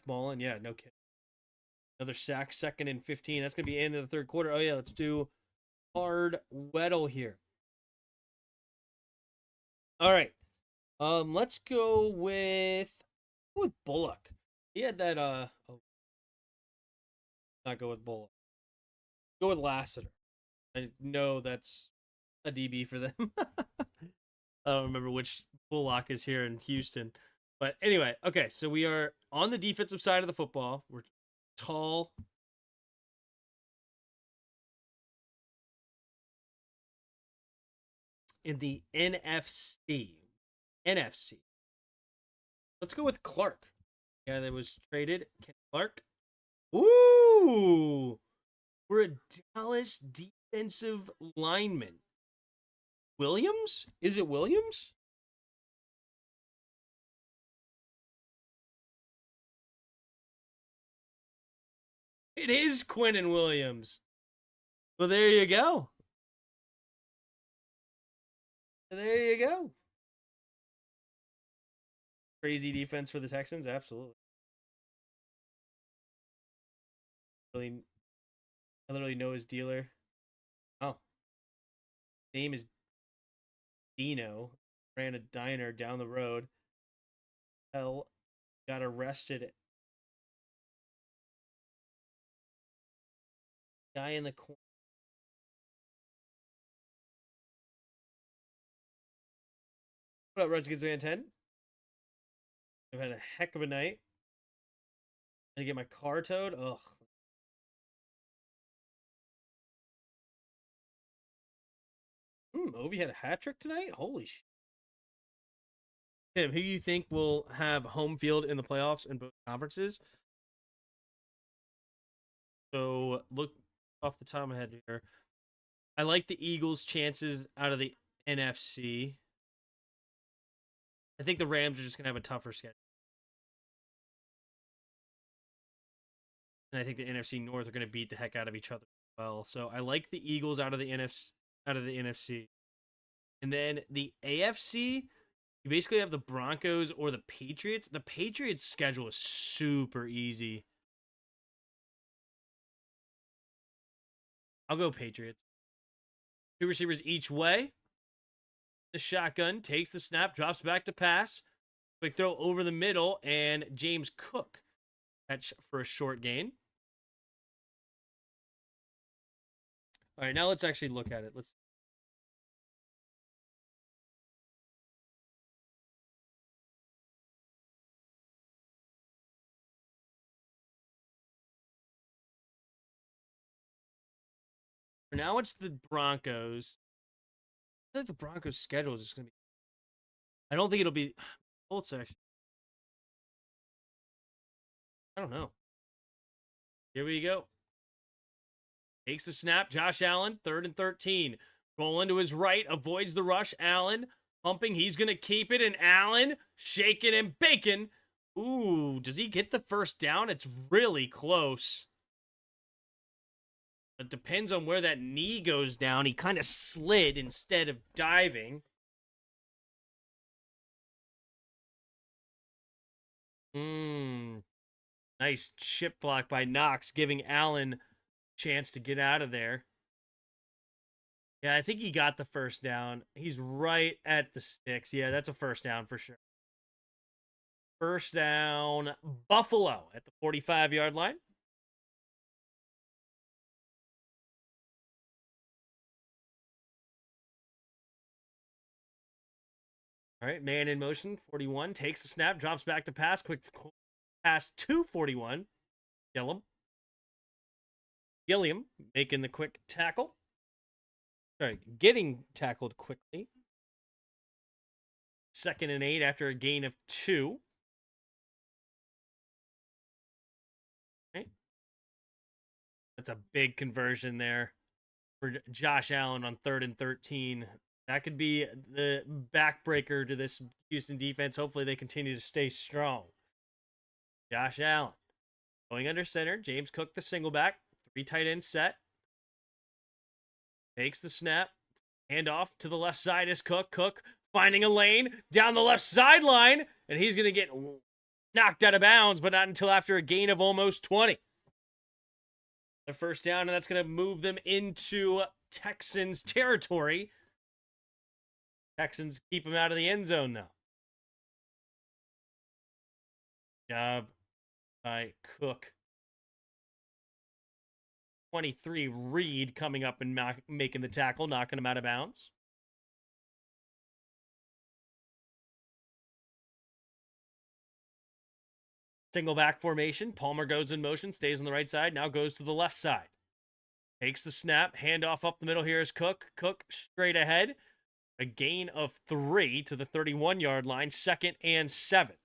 Mullen. Yeah, no kidding. Another sack, 2nd and 15. That's going to be end of the third quarter. Oh, yeah, let's do Hard Weddle here. All right. Let's go with Bullock. He had that not go with Bullock. Go with Lassiter. I know that's a DB for them. I don't remember which Bullock is here in Houston. But anyway, okay, so we are on the defensive side of the football. We're tall. In the NFC. Let's go with Clark. Yeah, that was traded. Clark. Ooh! We're a Dallas defensive lineman. Williams? Is it Williams? It is Quinnen Williams. Well, there you go. There you go. Crazy defense for the Texans, absolutely. I literally know his dealer. Oh. Name is Dino. Ran a diner down the road. Hell, got arrested. Guy in the corner. What up, Redskins fan 10? I've had a heck of a night. Gonna get my car towed. Ugh. Ovi had a hat trick tonight? Holy shit. Tim, who you think will have home field in the playoffs in both conferences? So, look off the top of my head here. I like the Eagles' chances out of the NFC. I think the Rams are just going to have a tougher schedule. And I think the NFC North are going to beat the heck out of each other as well. So I like the Eagles out of the NFC. And then the AFC, you basically have the Broncos or the Patriots. The Patriots' schedule is super easy. I'll go Patriots. 2 receivers each way. The shotgun takes the snap, drops back to pass. Quick throw over the middle, and James Cook catch for a short gain. All right, now let's actually look at it. For now, it's the Broncos. I think the Broncos' schedule is just going to be. I don't think it'll be Colts, actually. I don't know. Here we go. Takes the snap. Josh Allen, 3rd and 13. Rolling to his right, avoids the rush. Allen pumping. He's going to keep it. And Allen shaking and baking. Ooh, does he get the first down? It's really close. It depends on where that knee goes down. He kind of slid instead of diving. Nice chip block by Knox, giving Allen a chance to get out of there. Yeah, I think he got the first down. He's right at the sticks. Yeah, that's a first down for sure. First down, Buffalo at the 45-yard line. All right, man in motion, 41, takes the snap, drops back to pass, quick pass to 41. Gilliam making the quick tackle. Sorry, getting tackled quickly. 2nd and 8 after a gain of 2. Okay. That's a big conversion there for Josh Allen on 3rd and 13. That could be the backbreaker to this Houston defense. Hopefully they continue to stay strong. Josh Allen going under center. James Cook, the single back. 3 tight end set. Takes the snap. Hand off to the left side is Cook. Cook finding a lane down the left sideline. And he's going to get knocked out of bounds, but not until after a gain of almost 20. The first down, and that's going to move them into Texans territory. Texans keep him out of the end zone, though. Job by Cook. 23, Reed coming up and making the tackle, knocking him out of bounds. Single back formation. Palmer goes in motion, stays on the right side, now goes to the left side. Takes the snap, handoff up the middle here is Cook. Cook straight ahead. A gain of 3 to the 31-yard line, 2nd and 7.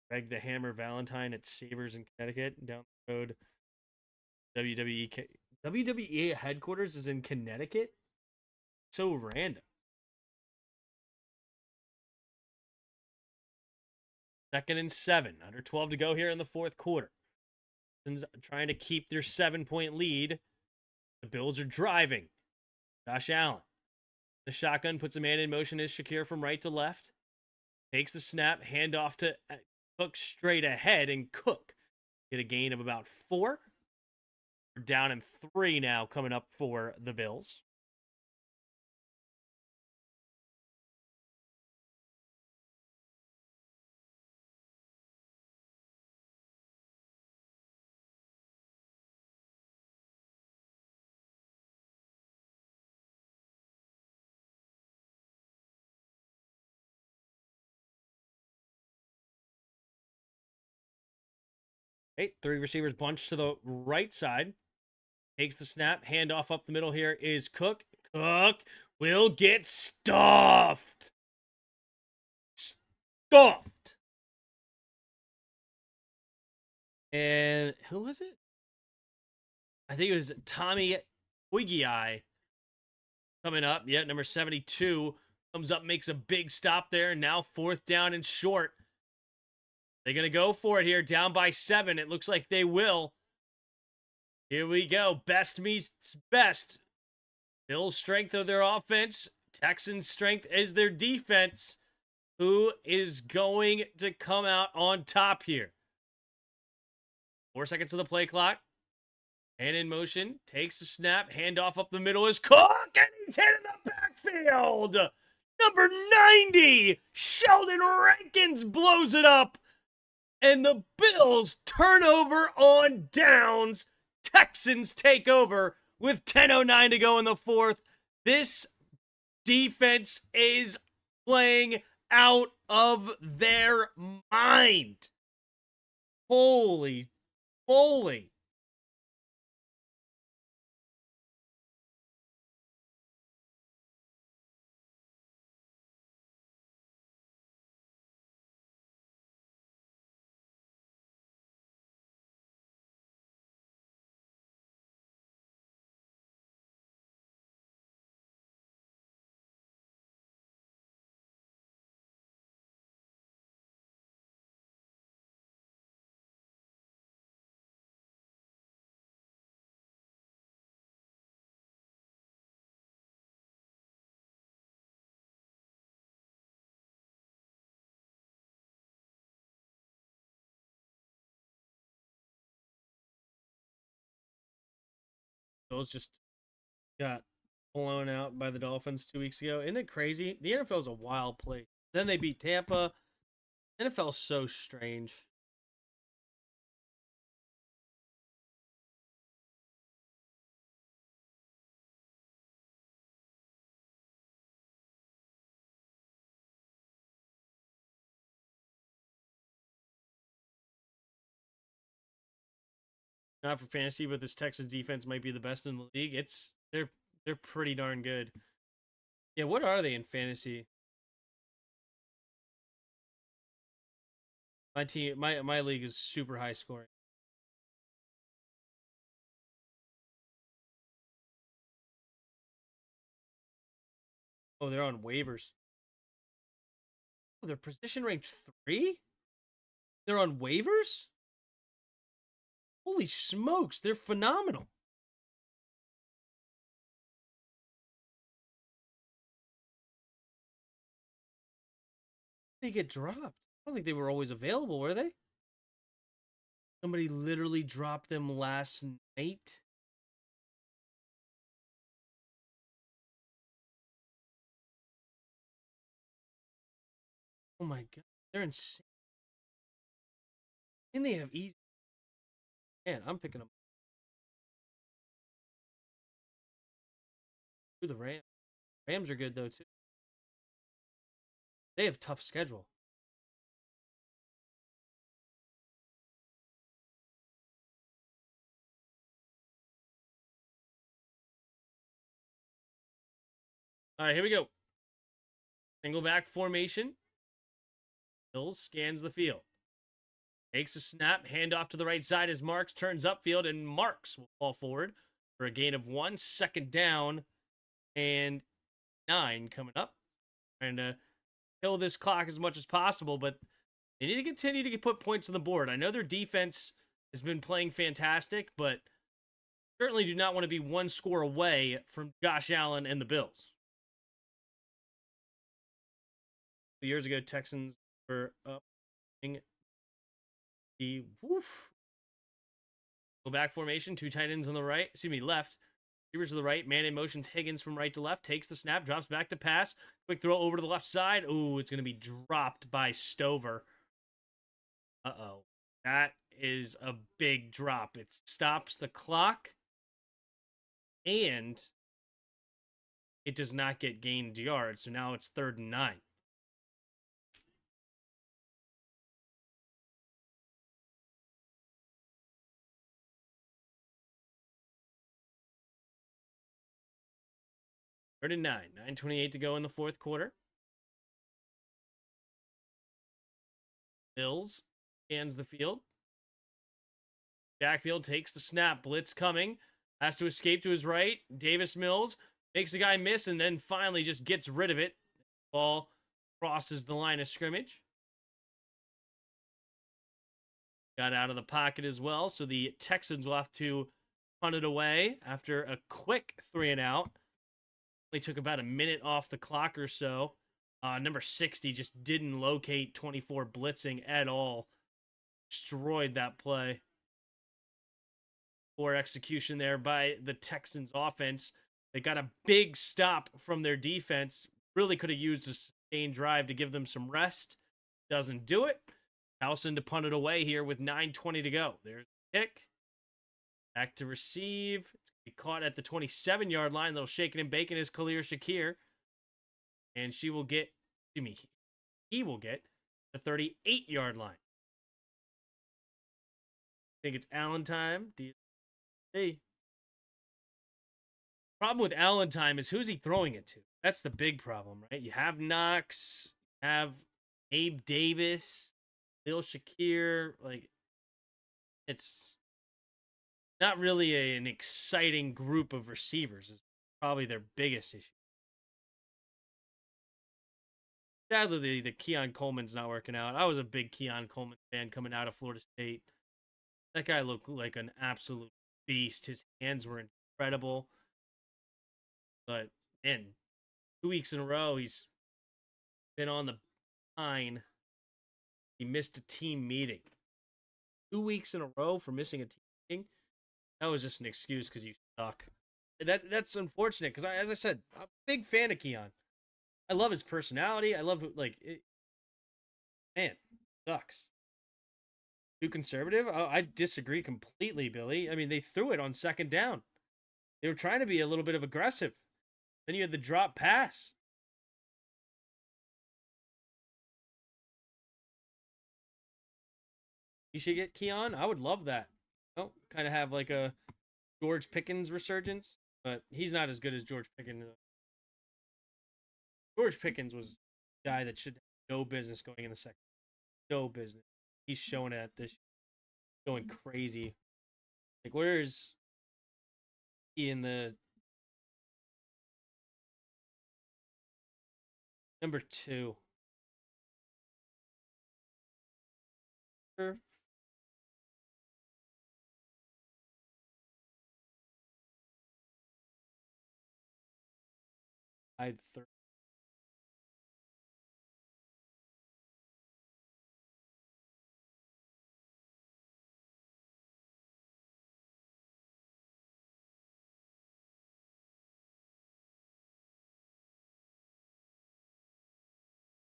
Greg the Hammer Valentine at Sabres in Connecticut, down the road. WWE headquarters is in Connecticut? So random. 2nd and 7. Under 12 to go here in the 4th quarter. Trying to keep their 7-point lead. The Bills are driving. Josh Allen. The shotgun puts a man in motion is Shakir from right to left. Takes the snap, handoff to Cook straight ahead, and Cook get a gain of about 4. We're down in 3 now coming up for the Bills. Okay, 3 receivers bunched to the right side. Takes the snap. Handoff up the middle here is Cook. Cook will get stuffed. Stuffed. And who was it? I think it was Tommy Ogiai coming up. Yeah, number 72 comes up, makes a big stop there. Now 4th down and short. They're going to go for it here, down by 7. It looks like they will. Here we go. Best meets best. Bills' strength of their offense. Texans' strength is their defense. Who is going to come out on top here? 4 seconds to the play clock. And in motion. Takes the snap. Handoff up the middle is Cook. And he's hit in the backfield. Number 90. Sheldon Rankins blows it up. And the Bills turn over on downs. Texans take over with 10:09 to go in the 4th. This defense is playing out of their mind. Holy moly. Bills just got blown out by the Dolphins 2 weeks ago. Isn't it crazy? The NFL is a wild place. Then they beat Tampa. NFL's so strange. Not for fantasy, but this Texas defense might be the best in the league. They're pretty darn good. Yeah, what are they in fantasy? My league is super high scoring. Oh, they're on waivers. Oh, they're position ranked 3? They're on waivers? Holy smokes, they're phenomenal. They get dropped. I don't think they were always available, were they? Somebody literally dropped them last night. Oh my god, they're insane. And they have easy. Man, I'm picking them. Ooh, the Rams. Rams are good though too. They have tough schedule. All right, here we go. Single back formation. Hills scans the field. Takes a snap, handoff to the right side as Marks turns upfield, and Marks will fall forward for a gain of 1. Second down and 9 coming up. Trying to kill this clock as much as possible, but they need to continue to put points on the board. I know their defense has been playing fantastic, but certainly do not want to be 1 score away from Josh Allen and the Bills. 2 years ago, Texans were up the woof. Go back formation, 2 tight ends on the right, left. Receivers to the right, man in motions Higgins from right to left, takes the snap, drops back to pass. Quick throw over to the left side. Ooh, it's going to be dropped by Stover. Uh-oh. That is a big drop. It stops the clock, and it does not get gained yards, so now it's 3rd and 9. Third and 9. 9:28 to go in the 4th quarter. Bills scans the field. Backfield takes the snap. Blitz coming. Has to escape to his right. Davis Mills makes the guy miss and then finally just gets rid of it. Ball crosses the line of scrimmage. Got out of the pocket as well, so the Texans will have to punt it away after a quick 3 and out. Only took about a minute off the clock or so. Number 60 just didn't locate 24 blitzing at all. Destroyed that play. Poor execution there by the Texans offense. They got a big stop from their defense. Really could have used a sustained drive to give them some rest. Doesn't do it. Towson to punt it away here with 9:20 to go. There's the kick. Back to receive. It's going to be caught at the 27-yard line. Little shaking and baking is Khalil Shakir. And he will get the 38-yard line. I think it's Allen time. Hey. Problem with Allen time is who's he throwing it to? That's the big problem, right? You have Knox, you have Abe Davis, Bill Shakir. Like, it's not really an exciting group of receivers. Is probably their biggest issue. Sadly, the Keon Coleman's not working out. I was a big Keon Coleman fan coming out of Florida State. That guy looked like an absolute beast. His hands were incredible. But, man, 2 weeks in a row, he's been on the pine. He missed a team meeting. 2 weeks in a row for missing a team meeting? That was just an excuse because you suck. That's unfortunate because, as I said, I'm a big fan of Keon. I love his personality. I love, like, man, sucks. Too conservative? I disagree completely, Billy. I mean, they threw it on second down. They were trying to be a little bit of aggressive. Then you had the drop pass. You should get Keon. I would love that. Kind of have like a George Pickens resurgence, but he's not as good as George Pickens. George Pickens was a guy that should have no business going in the second. No business. He's showing it at this, going crazy. Like, where's he in the number 2? I'd third.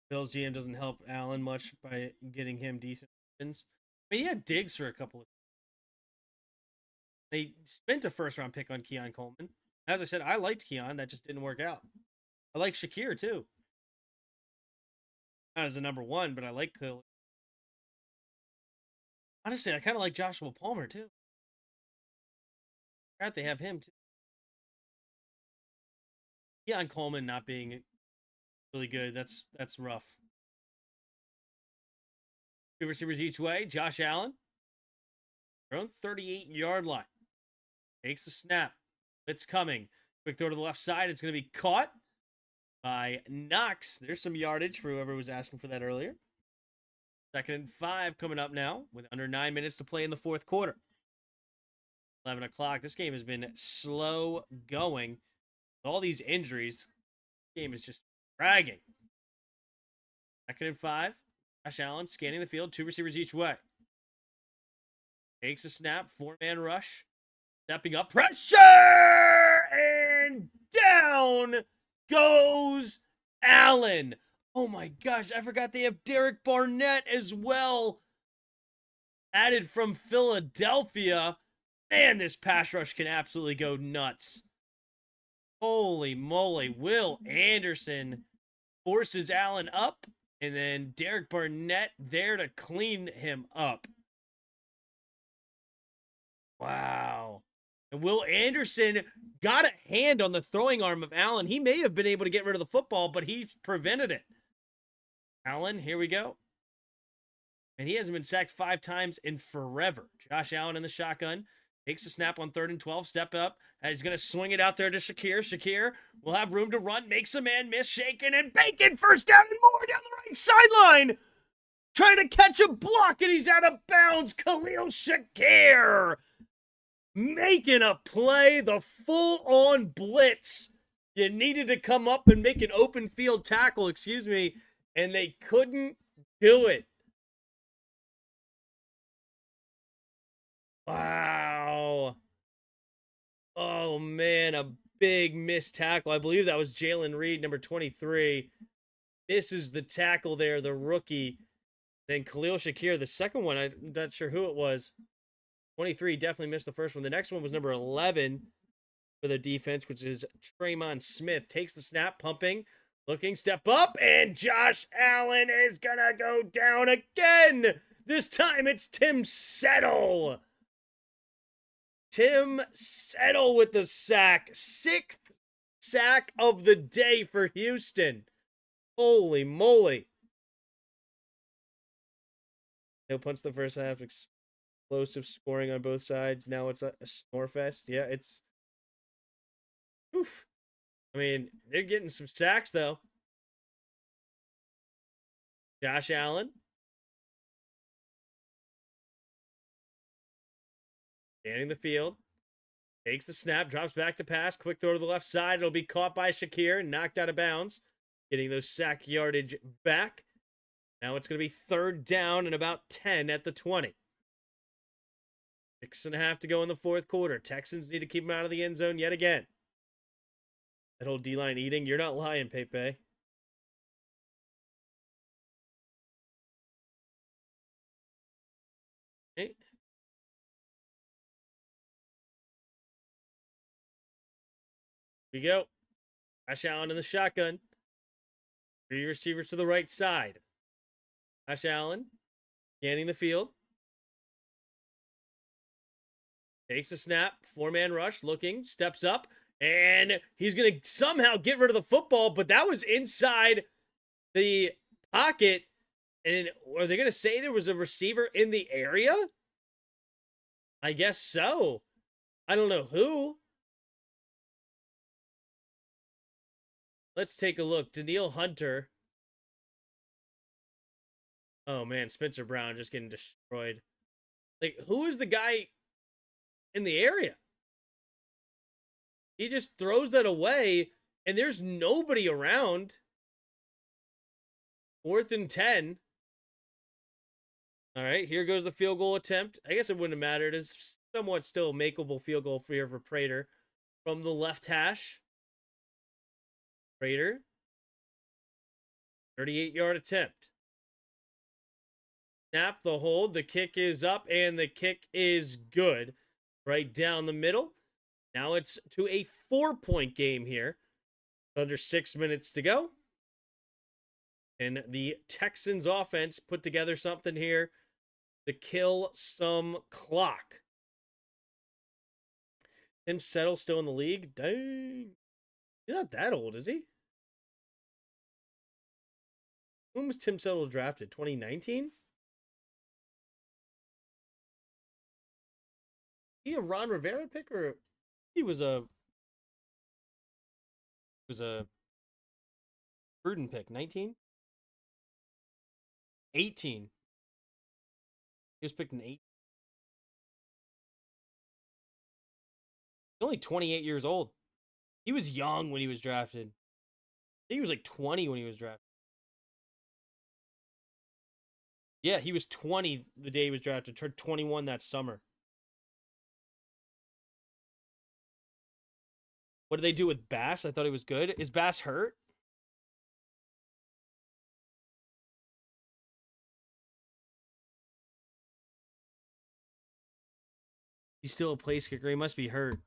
Bill's GM doesn't help Allen much by getting him decent wins. I mean, he had Diggs for a couple of. They spent a first round pick on Keon Coleman. As I said, I liked Keon. That just didn't work out. I like Shakir too. Not as a number 1, but I like Khalil. Honestly, I kind of like Joshua Palmer too. Glad they have him too. Keon Coleman not being really good. That's rough. 2 receivers each way. Josh Allen, their own 38-yard line. Takes the snap. It's coming. Quick throw to the left side. It's going to be caught by Knox. There's some yardage for whoever was asking for that earlier. 2nd and 5 coming up now with under 9 minutes to play in the fourth quarter. 11 o'clock. This game has been slow going. With all these injuries, this game is just dragging. 2nd and 5. Josh Allen scanning the field. 2 receivers each way. Takes a snap. 4-man rush. Stepping up. Pressure! And down goes Allen. Oh my gosh, I forgot they have Derek Barnett as well. Added from Philadelphia. Man, this pass rush can absolutely go nuts. Holy moly. Will Anderson forces Allen up, and then Derek Barnett there to clean him up. Wow. And Will Anderson got a hand on the throwing arm of Allen. He may have been able to get rid of the football, but he prevented it. Allen, here we go. And he hasn't been sacked 5 times in forever. Josh Allen in the shotgun. Takes a snap on 3rd and 12. Step up. He's going to swing it out there to Shakir. Shakir will have room to run. Makes a man miss. Shaken and bacon. First down and more down the right sideline. Trying to catch a block, and he's out of bounds. Khalil Shakir making a play. The full-on blitz. You needed to come up and make an open field tackle, and they couldn't do it. Wow. Oh, man, a big missed tackle. I believe that was Jalen Reed, number 23. This is the tackle there, the rookie. Then Khalil Shakir, the second one, I'm not sure who it was. 23 definitely missed the first one. The next one was number 11 for the defense, which is Tremon Smith. Takes the snap, pumping, looking, step up, and Josh Allen is going to go down again. This time it's Tim Settle. Tim Settle with the sack. 6th sack of the day for Houston. Holy moly. No punch the first half. Explosive scoring on both sides. Now it's a snore fest. Yeah, it's... Oof. I mean, they're getting some sacks, though. Josh Allen. Scanning the field. Takes the snap. Drops back to pass. Quick throw to the left side. It'll be caught by Shakir. Knocked out of bounds. Getting those sack yardage back. Now it's going to be 3rd down and about 10 at the 20. 6.5 to go in the fourth quarter. Texans need to keep them out of the end zone yet again. That whole D-line eating. You're not lying, Pepe. Hey. Here we go. Josh Allen in the shotgun. 3 receivers to the right side. Josh Allen scanning the field. Takes a snap. 4-man rush. Looking. Steps up. And he's going to somehow get rid of the football. But that was inside the pocket. And are they going to say there was a receiver in the area? I guess so. I don't know who. Let's take a look. Danielle Hunter. Oh, man. Spencer Brown just getting destroyed. Like, who is the guy in the area? He just throws that away, and there's nobody around. 4th and 10. All right, here goes the field goal attempt. I guess it wouldn't have mattered. It's somewhat still a makeable field goal for here for Prater from the left hash. Prater. 38-yard attempt. Snap the hold. The kick is up, and the kick is good. Right down the middle. Now it's to a 4-point game here. Under 6 minutes to go. And the Texans offense put together something here to kill some clock. Tim Settle still in the league? Dang. He's not that old, is he? When was Tim Settle drafted? 2019? He a Ron Rivera pick, or he was a Gruden pick? 19? 18. He was picked in 8. He's only 28 years old. He was young when he was drafted. I think he was like 20 when he was drafted. Yeah, he was 20 the day he was drafted. Turned 21 that summer. What did they do with Bass? I thought he was good. Is Bass hurt? He's still a place kicker. He must be hurt.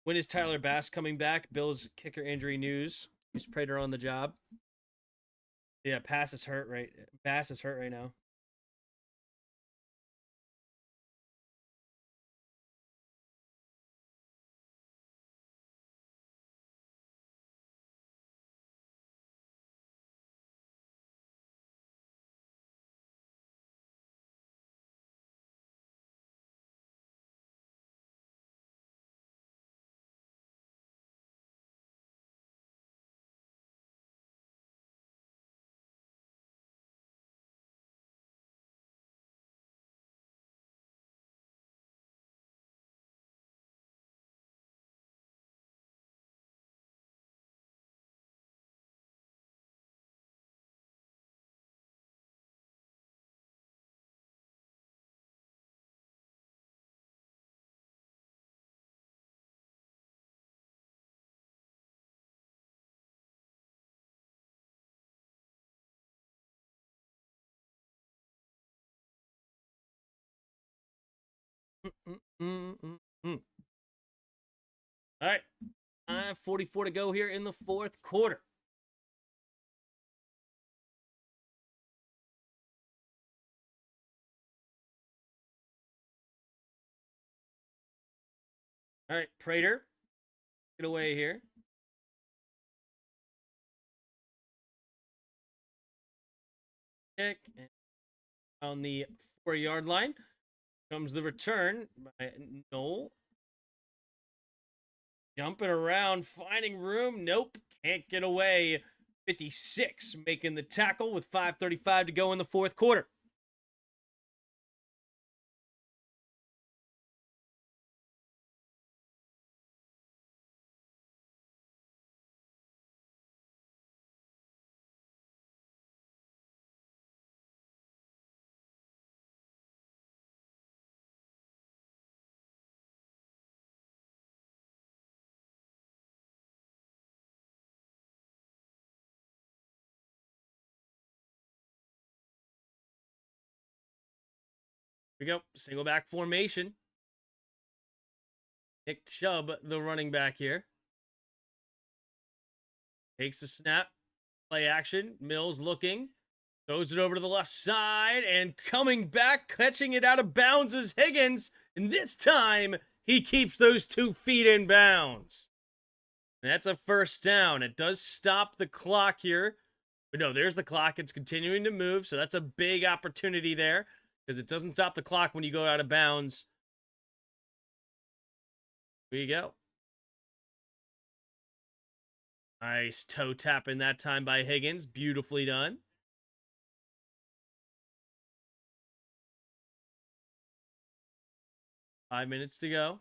When is Tyler Bass coming back? Bill's kicker injury news. He's Prater on the job. Yeah, Bass is hurt right now. All right. 5:44 to go here in the fourth quarter. All right, Prater. Get away here. Kick on the 4-yard line. Comes the return by Noel. Jumping around, finding room. Nope, can't get away. 56 making the tackle with 5:35 to go in the fourth quarter. Here we go. Single back formation. Nick Chubb, the running back here. Takes the snap. Play action. Mills looking. Throws it over to the left side. And coming back, catching it out of bounds is Higgins. And this time, he keeps those 2 feet in bounds. And that's a first down. It does stop the clock here. But no, there's the clock. It's continuing to move. So that's a big opportunity there. Because it doesn't stop the clock when you go out of bounds. Here you go. Nice toe tapping that time by Higgins. Beautifully done. Five minutes to go.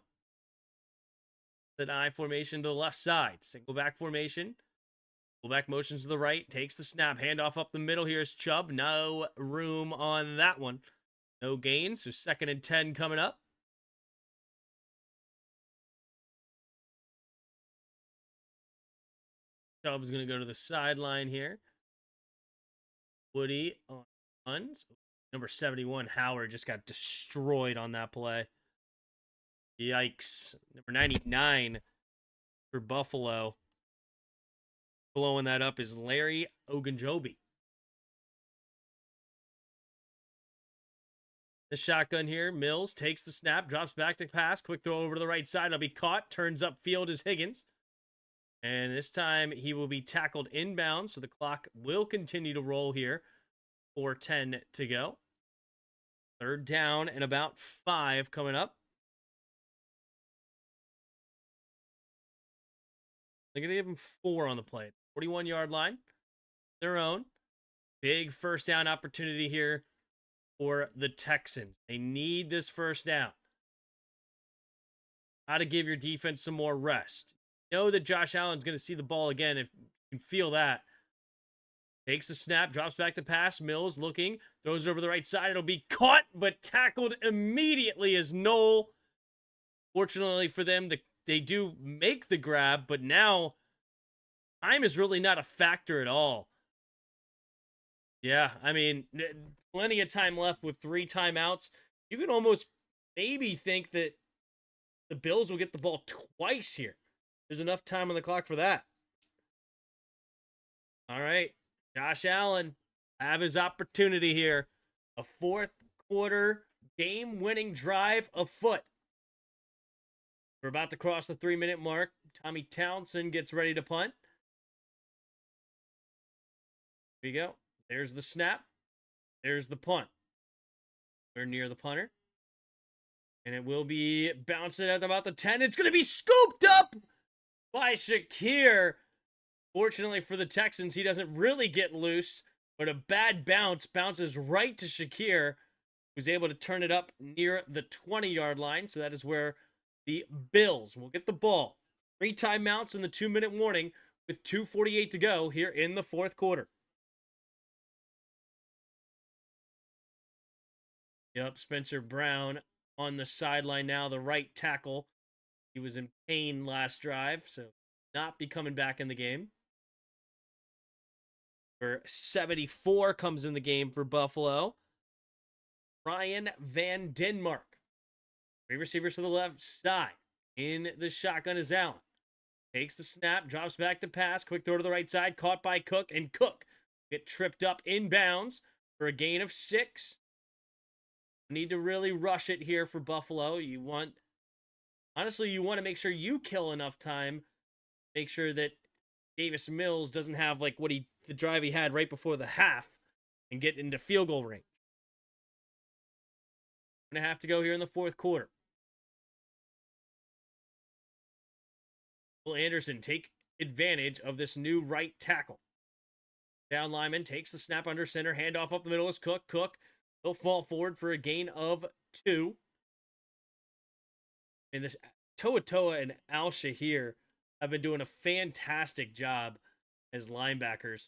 An I formation to the left side. Single back formation. Pull back motions to the right. Takes the snap. Handoff up the middle. Here's Chubb. No room on that one. No gain. So 2nd and 10 coming up. Chubb's going to go to the sideline here. Woody on runs. Number 71, Howard, just got destroyed on that play. Yikes. Number 99 for Buffalo. Blowing that up is Larry Ogunjobi. The shotgun here. Mills takes the snap, drops back to pass. Quick throw over to the right side. It'll be caught. Turns upfield is Higgins. And this time he will be tackled inbound. So the clock will continue to roll here. 4:10 to go. 3rd down and about 5 coming up. They're going to give him 4 on the play. 41-yard line. Their own. Big first down opportunity here for the Texans. They need this first down. How to give your defense some more rest. You know that Josh Allen's going to see the ball again if you can feel that. Takes the snap, drops back to pass. Mills looking, throws it over the right side. It'll be caught, but tackled immediately as Knoll. Fortunately for them, they do make the grab, but now time is really not a factor at all. Yeah, I mean, plenty of time left with 3 timeouts. You can almost maybe think that the Bills will get the ball twice here. There's enough time on the clock for that. All right. Josh Allen have his opportunity here. A 4th quarter game-winning drive afoot. We're about to cross the 3-minute mark. Tommy Townsend gets ready to punt. Here you go. There's the snap. There's the punt. We're near the punter. And it will be bouncing at about the 10. It's going to be scooped up by Shakir. Fortunately for the Texans, he doesn't really get loose, but a bad bounce bounces right to Shakir, who's able to turn it up near the 20-yard line. So that is where the Bills will get the ball. 3 timeouts in the 2-minute warning with 2:48 to go here in the 4th quarter. Yep, Spencer Brown on the sideline now, the right tackle. He was in pain last drive, so not be coming back in the game. For 74 comes in the game for Buffalo. Ryan Van Denmark. 3 receivers to the left side. In the shotgun is Allen. Takes the snap, drops back to pass. Quick throw to the right side, caught by Cook. And Cook get tripped up inbounds for a gain of 6. Need to really rush it here for Buffalo. Honestly, you want to make sure you kill enough time. Make sure that Davis Mills doesn't have like the drive he had right before the half and get into field goal range. Going to have to go here in the 4th quarter. Will Anderson take advantage of this new right tackle? Down lineman takes the snap under center. Handoff up the middle is Cook. Cook will fall forward for a gain of 2. And this Toa and Al Shahir have been doing a fantastic job as linebackers.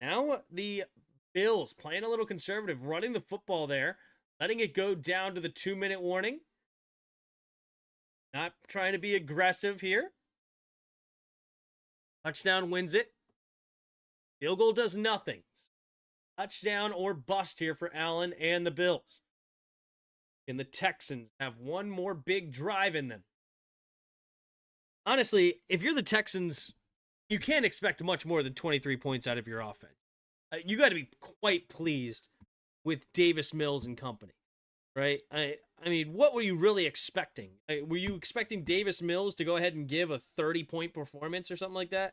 Now the Bills playing a little conservative, running the football there, letting it go down to the 2-minute warning. Not trying to be aggressive here. Touchdown wins it. Field goal does nothing. Touchdown or bust here for Allen and the Bills. And the Texans have one more big drive in them. Honestly, if you're the Texans, you can't expect much more than 23 points out of your offense. You got to be quite pleased with Davis Mills and company, right? I mean, what were you really expecting? Were you expecting Davis Mills to go ahead and give a 30-point performance or something like that,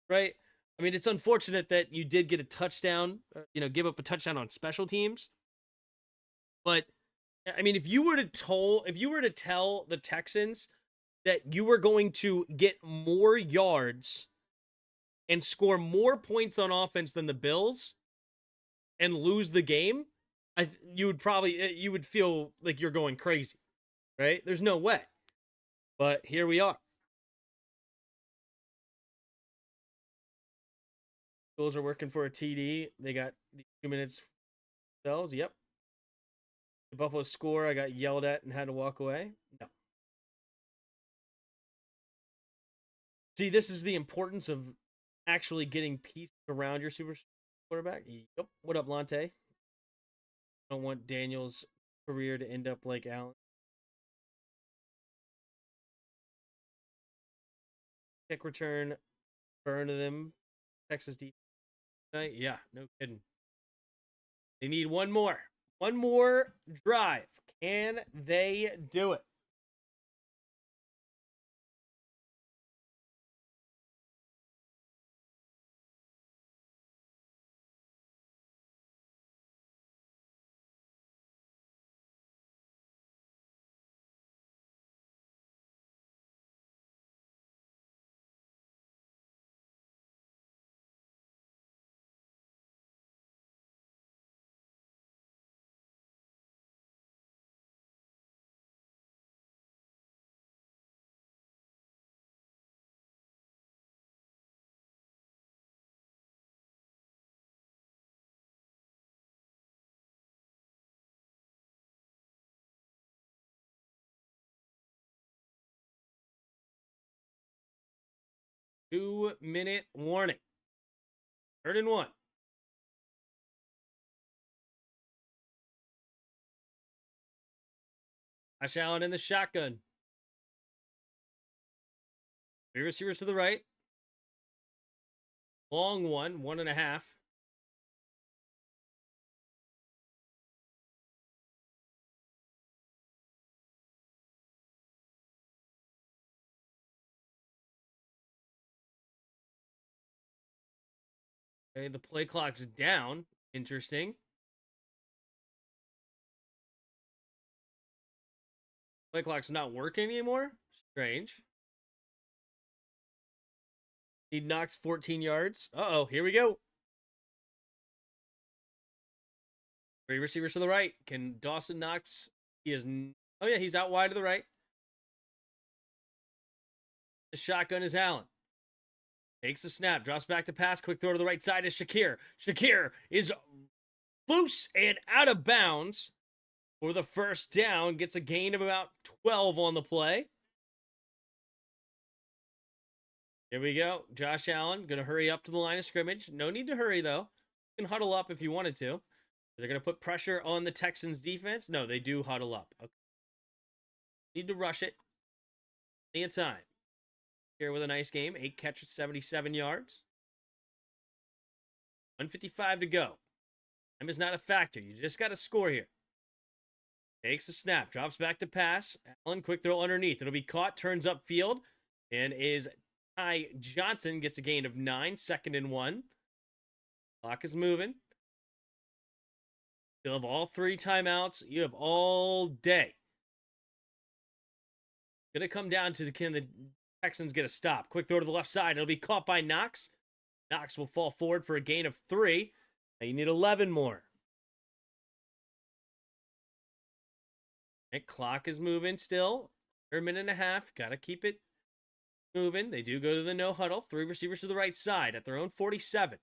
right? I mean, it's unfortunate that you did get a touchdown, give up a touchdown on special teams. But I mean, if you were to tell the Texans that you were going to get more yards and score more points on offense than the Bills and lose the game, you would feel like you're going crazy, right? There's no way. But here we are. Bills are working for a TD. They got 2 minutes themselves. Yep. The Buffalo score, I got yelled at and had to walk away. No. See, this is the importance of actually getting pieces around your super quarterback. Yep. What up, Lante? I don't want Daniel's career to end up like Allen. Kick return, burn to them. Texas defense. Yeah, no kidding. They need one more drive. Can they do it? Two-minute warning. 3rd and 1. Josh Allen in the shotgun. 3 receivers to the right. Long one, 1.5. Okay, the play clock's down. Interesting. Play clock's not working anymore. Strange. He knocks 14 yards. Uh-oh, here we go. 3 receivers to the right. Can Dawson Knox? He is. Oh, yeah, he's out wide to the right. The shotgun is Allen. Takes the snap, drops back to pass. Quick throw to the right side is Shakir. Shakir is loose and out of bounds for the first down. Gets a gain of about 12 on the play. Here we go. Josh Allen going to hurry up to the line of scrimmage. No need to hurry, though. You can huddle up if you wanted to. They're going to put pressure on the Texans defense. No, they do huddle up. Okay. Need to rush it. Plenty of time. Here with a nice game. 8 catches, 77 yards. 1:55 to go. Time is not a factor. You just got to score here. Takes a snap. Drops back to pass. Allen, quick throw underneath. It'll be caught. Turns upfield. And is Ty Johnson. Gets a gain of 9. 2nd and 1. Clock is moving. You'll have all 3 timeouts. You have all day. Going to come down to can the Texans get a stop. Quick throw to the left side. It'll be caught by Knox. Knox will fall forward for a gain of 3. Now you need 11 more. Okay, clock is moving still. 1.5 minutes. Got to keep it moving. They do go to the no huddle. 3 receivers to the right side at their own 47.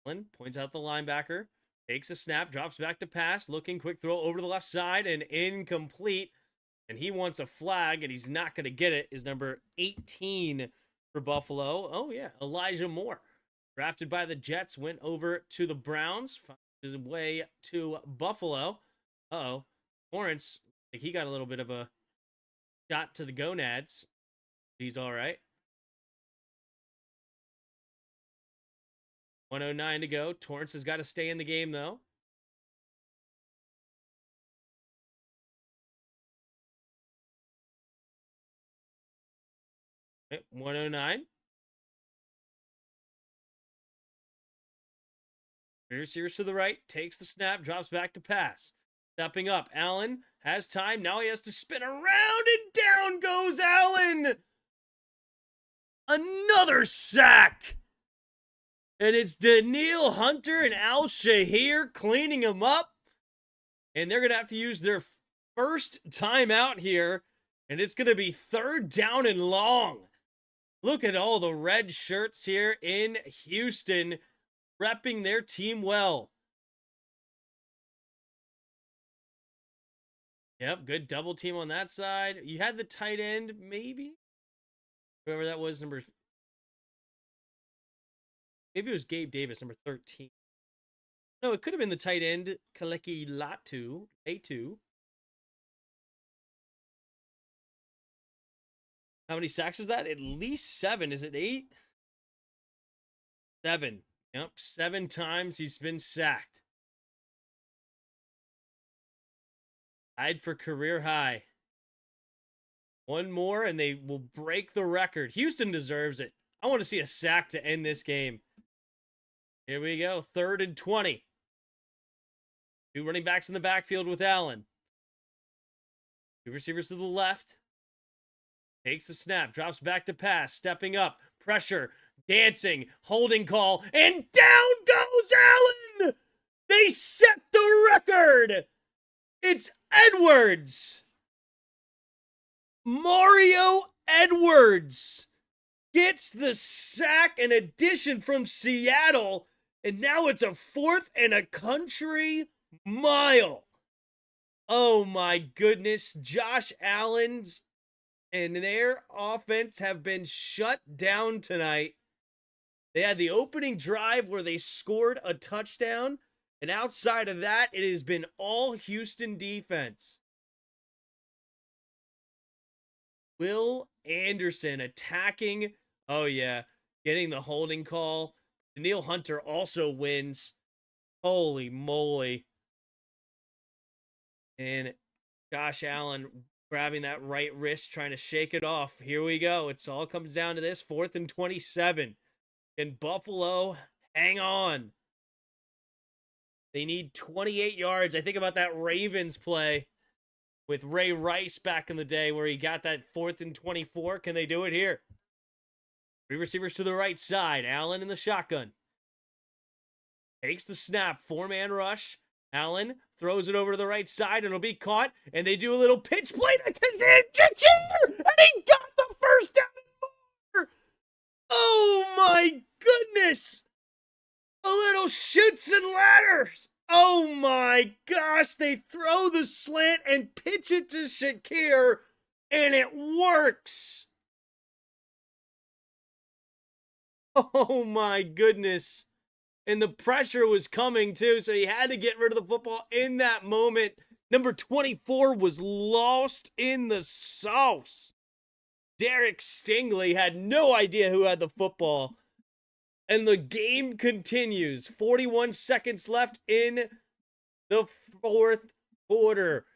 Allen points out the linebacker. Takes a snap. Drops back to pass. Looking. Quick throw over to the left side and incomplete. And he wants a flag, and he's not going to get it. Is number 18 for Buffalo. Oh, yeah, Elijah Moore. Drafted by the Jets, went over to the Browns. Found his way to Buffalo. Uh-oh. Lawrence, like he got a little bit of a shot to the gonads. He's all right. 109 to go. Torrance has got to stay in the game, though. Okay, 109. Receivers to the right, takes the snap, drops back to pass. Stepping up, Allen has time. Now he has to spin around, and down goes Allen. Another sack. And it's Danielle Hunter and Al Shahir cleaning him up. And they're going to have to use their first timeout here. And it's going to be 3rd down and long. Look at all the red shirts here in Houston, repping their team well. Yep, good double team on that side. You had the tight end, maybe? Whoever that was, maybe it was Gabe Davis, number 13. No, it could have been the tight end, Kaleki Latu, A2. How many sacks is that? At least 7. Is it 8? 7. Yep, 7 times he's been sacked. Tied for career high. One more and they will break the record. Houston deserves it. I want to see a sack to end this game. Here we go. 3rd and 20. 2 running backs in the backfield with Allen. 2 receivers to the left. Takes the snap, drops back to pass, stepping up, pressure, dancing, holding call, and down goes Allen! They set the record! It's Edwards! Mario Edwards gets the sack, an addition from Seattle, and now it's a 4th and a country mile. Oh my goodness, Josh Allen's and their offense have been shut down tonight. They had the opening drive where they scored a touchdown, and outside of that, it has been all Houston defense. Will Anderson attacking. Oh, yeah, getting the holding call. Danielle Hunter also wins. Holy moly. And Josh Allen grabbing that right wrist, trying to shake it off. Here we go. It's all comes down to this. 4th and 27. Can Buffalo hang on? They need 28 yards. I think about that Ravens play with Ray Rice back in the day where he got that 4th and 24. Can they do it here? 3 receivers to the right side. Allen in the shotgun. Takes the snap. 4-man rush. Allen throws it over to the right side. It'll be caught. And they do a little pitch play to and he got the first down and more. Oh my goodness. A little chutes and ladders. Oh my gosh. They throw the slant and pitch it to Shakir. And it works. Oh my goodness. And the pressure was coming too, so he had to get rid of the football in that moment. Number 24 was lost in the sauce. Derek Stingley had no idea who had the football. And the game continues. 41 seconds left in the 4th quarter.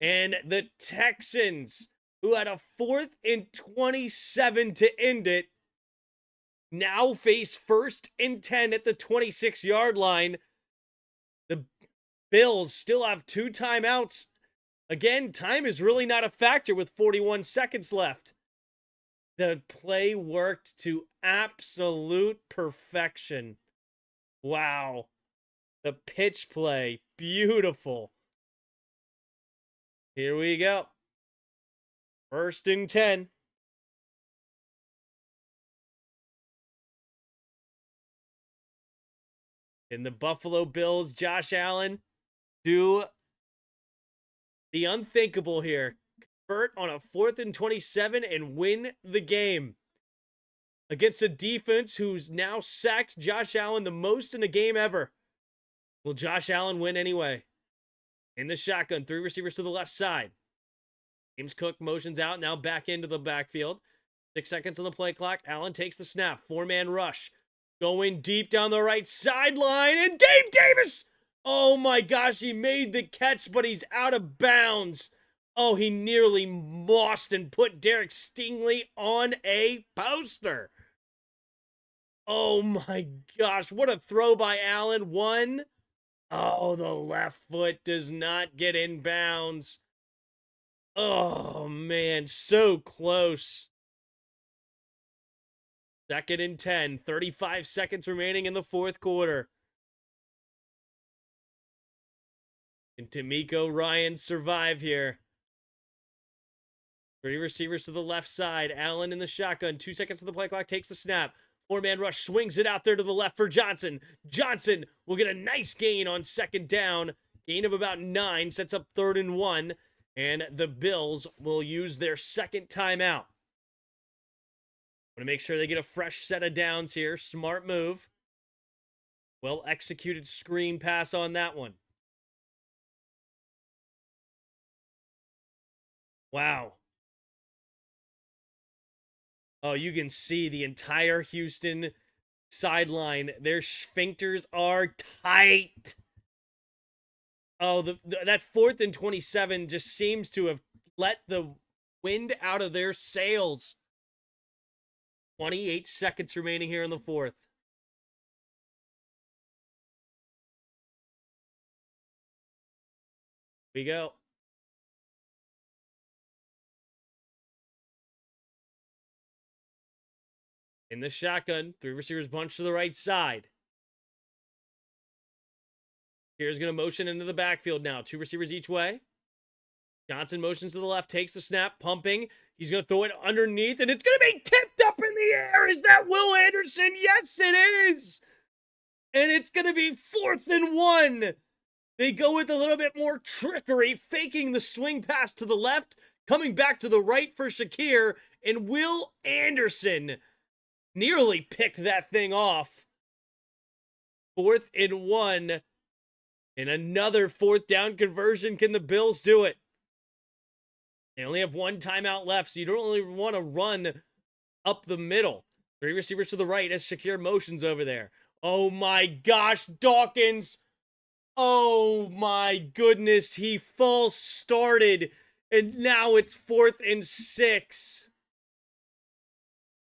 And the Texans, who had a 4th and 27 to end it, now face 1st and 10 at the 26-yard line. The Bills still have 2 timeouts. Again, time is really not a factor with 41 seconds left. The play worked to absolute perfection. Wow. The pitch play, beautiful. Here we go. 1st and 10. And the Buffalo Bills, Josh Allen, do the unthinkable here. Convert on a 4th and 27 and win the game. Against a defense who's now sacked Josh Allen the most in a game ever. Will Josh Allen win anyway? In the shotgun, 3 receivers to the left side. James Cook motions out, now back into the backfield. 6 seconds on the play clock. Allen takes the snap. 4-man rush. Going deep down the right sideline. And Gabe Davis! Oh my gosh, he made the catch, but he's out of bounds. Oh, he nearly mossed and put Derek Stingley on a poster. Oh my gosh, what a throw by Allen. One. Oh, the left foot does not get in bounds. Oh man, so close. 2nd and 10, 35 seconds remaining in the 4th quarter. Can D'Amico Ryans survive here? 3 receivers to the left side. Allen in the shotgun. 2 seconds on the play clock. Takes the snap. 4-man rush. Swings it out there to the left for Johnson. Johnson will get a nice gain on 2nd down. Gain of about 9. Sets up 3rd and 1. And the Bills will use their 2nd timeout. Want to make sure they get a fresh set of downs here. Smart move. Well executed screen pass on that one. Wow. Oh, you can see the entire Houston sideline. Their sphincters are tight. Oh, that 4th and 27 just seems to have let the wind out of their sails. 28 seconds remaining here in the 4th. Here we go. In the shotgun, 3 receivers bunch to the right side. Here's going to motion into the backfield now. 2 receivers each way. Johnson motions to the left, takes the snap, pumping. He's going to throw it underneath, and it's going to be tipped up in the air. Is that Will Anderson? Yes, it is. And it's going to be 4th and 1. They go with a little bit more trickery, faking the swing pass to the left, coming back to the right for Shakir, and Will Anderson nearly picked that thing off. 4th and 1. And another 4th down conversion. Can the Bills do it? They only have 1 timeout left, so you don't really want to run up the middle. 3 receivers to the right as Shakir motions over there. Oh my gosh, Dawkins. Oh my goodness, he false started, and now it's 4th and 6.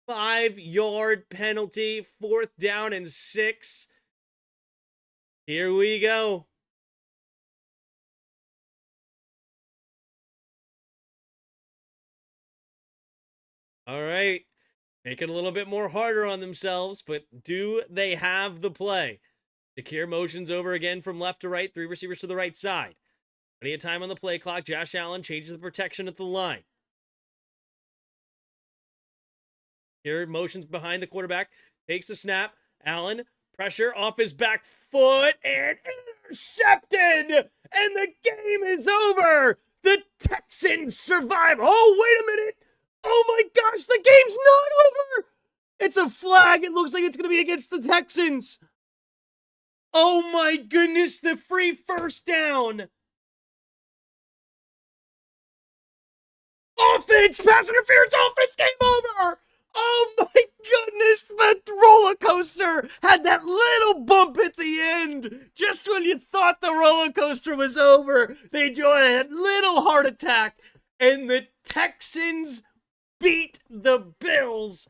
5-yard penalty, 4th down and 6. Here we go. All right. Make it a little bit more harder on themselves, but do they have the play? Shakir motions over again from left to right. 3 receivers to the right side. Plenty of time on the play clock. Josh Allen changes the protection at the line. Here, motions behind the quarterback. Takes the snap. Allen, pressure off his back foot, and intercepted! And the game is over! The Texans survive! Oh, wait a minute! Oh my gosh, the game's not over! It's a flag. It looks like it's going to be against the Texans. Oh my goodness, the free 1st down. Offense, pass interference, offense, game over. Oh my goodness, the roller coaster had that little bump at the end. Just when you thought the roller coaster was over, they joined a little heart attack, and the Texans beat the Bills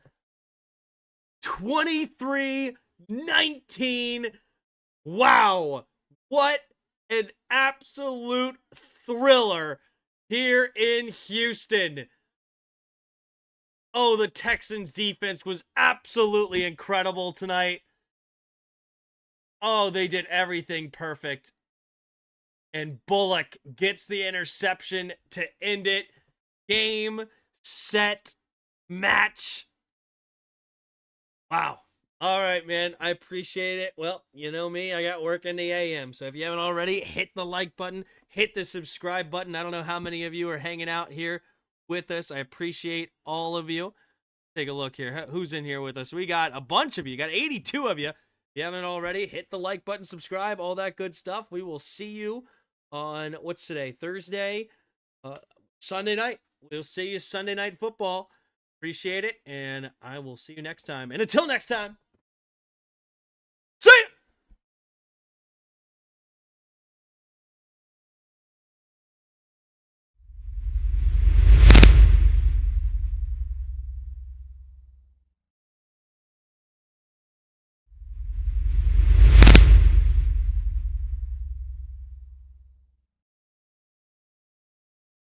23-19. Wow, what an absolute thriller here in Houston. Oh, the Texans defense was absolutely incredible tonight. Oh, they did everything perfect. And Bullock gets the interception to end it. Game, set, match. Wow. All right, man. I appreciate it. Well, you know me. I got work in the AM. So if you haven't already, hit the like button. Hit the subscribe button. I don't know how many of you are hanging out here with us. I appreciate all of you. Take a look here. Who's in here with us? We got a bunch of you. Got 82 of you. If you haven't already, hit the like button, subscribe, all that good stuff. We will see you on what's today? Thursday, Sunday night. We'll see you Sunday night football. Appreciate it, and I will see you next time. And until next time.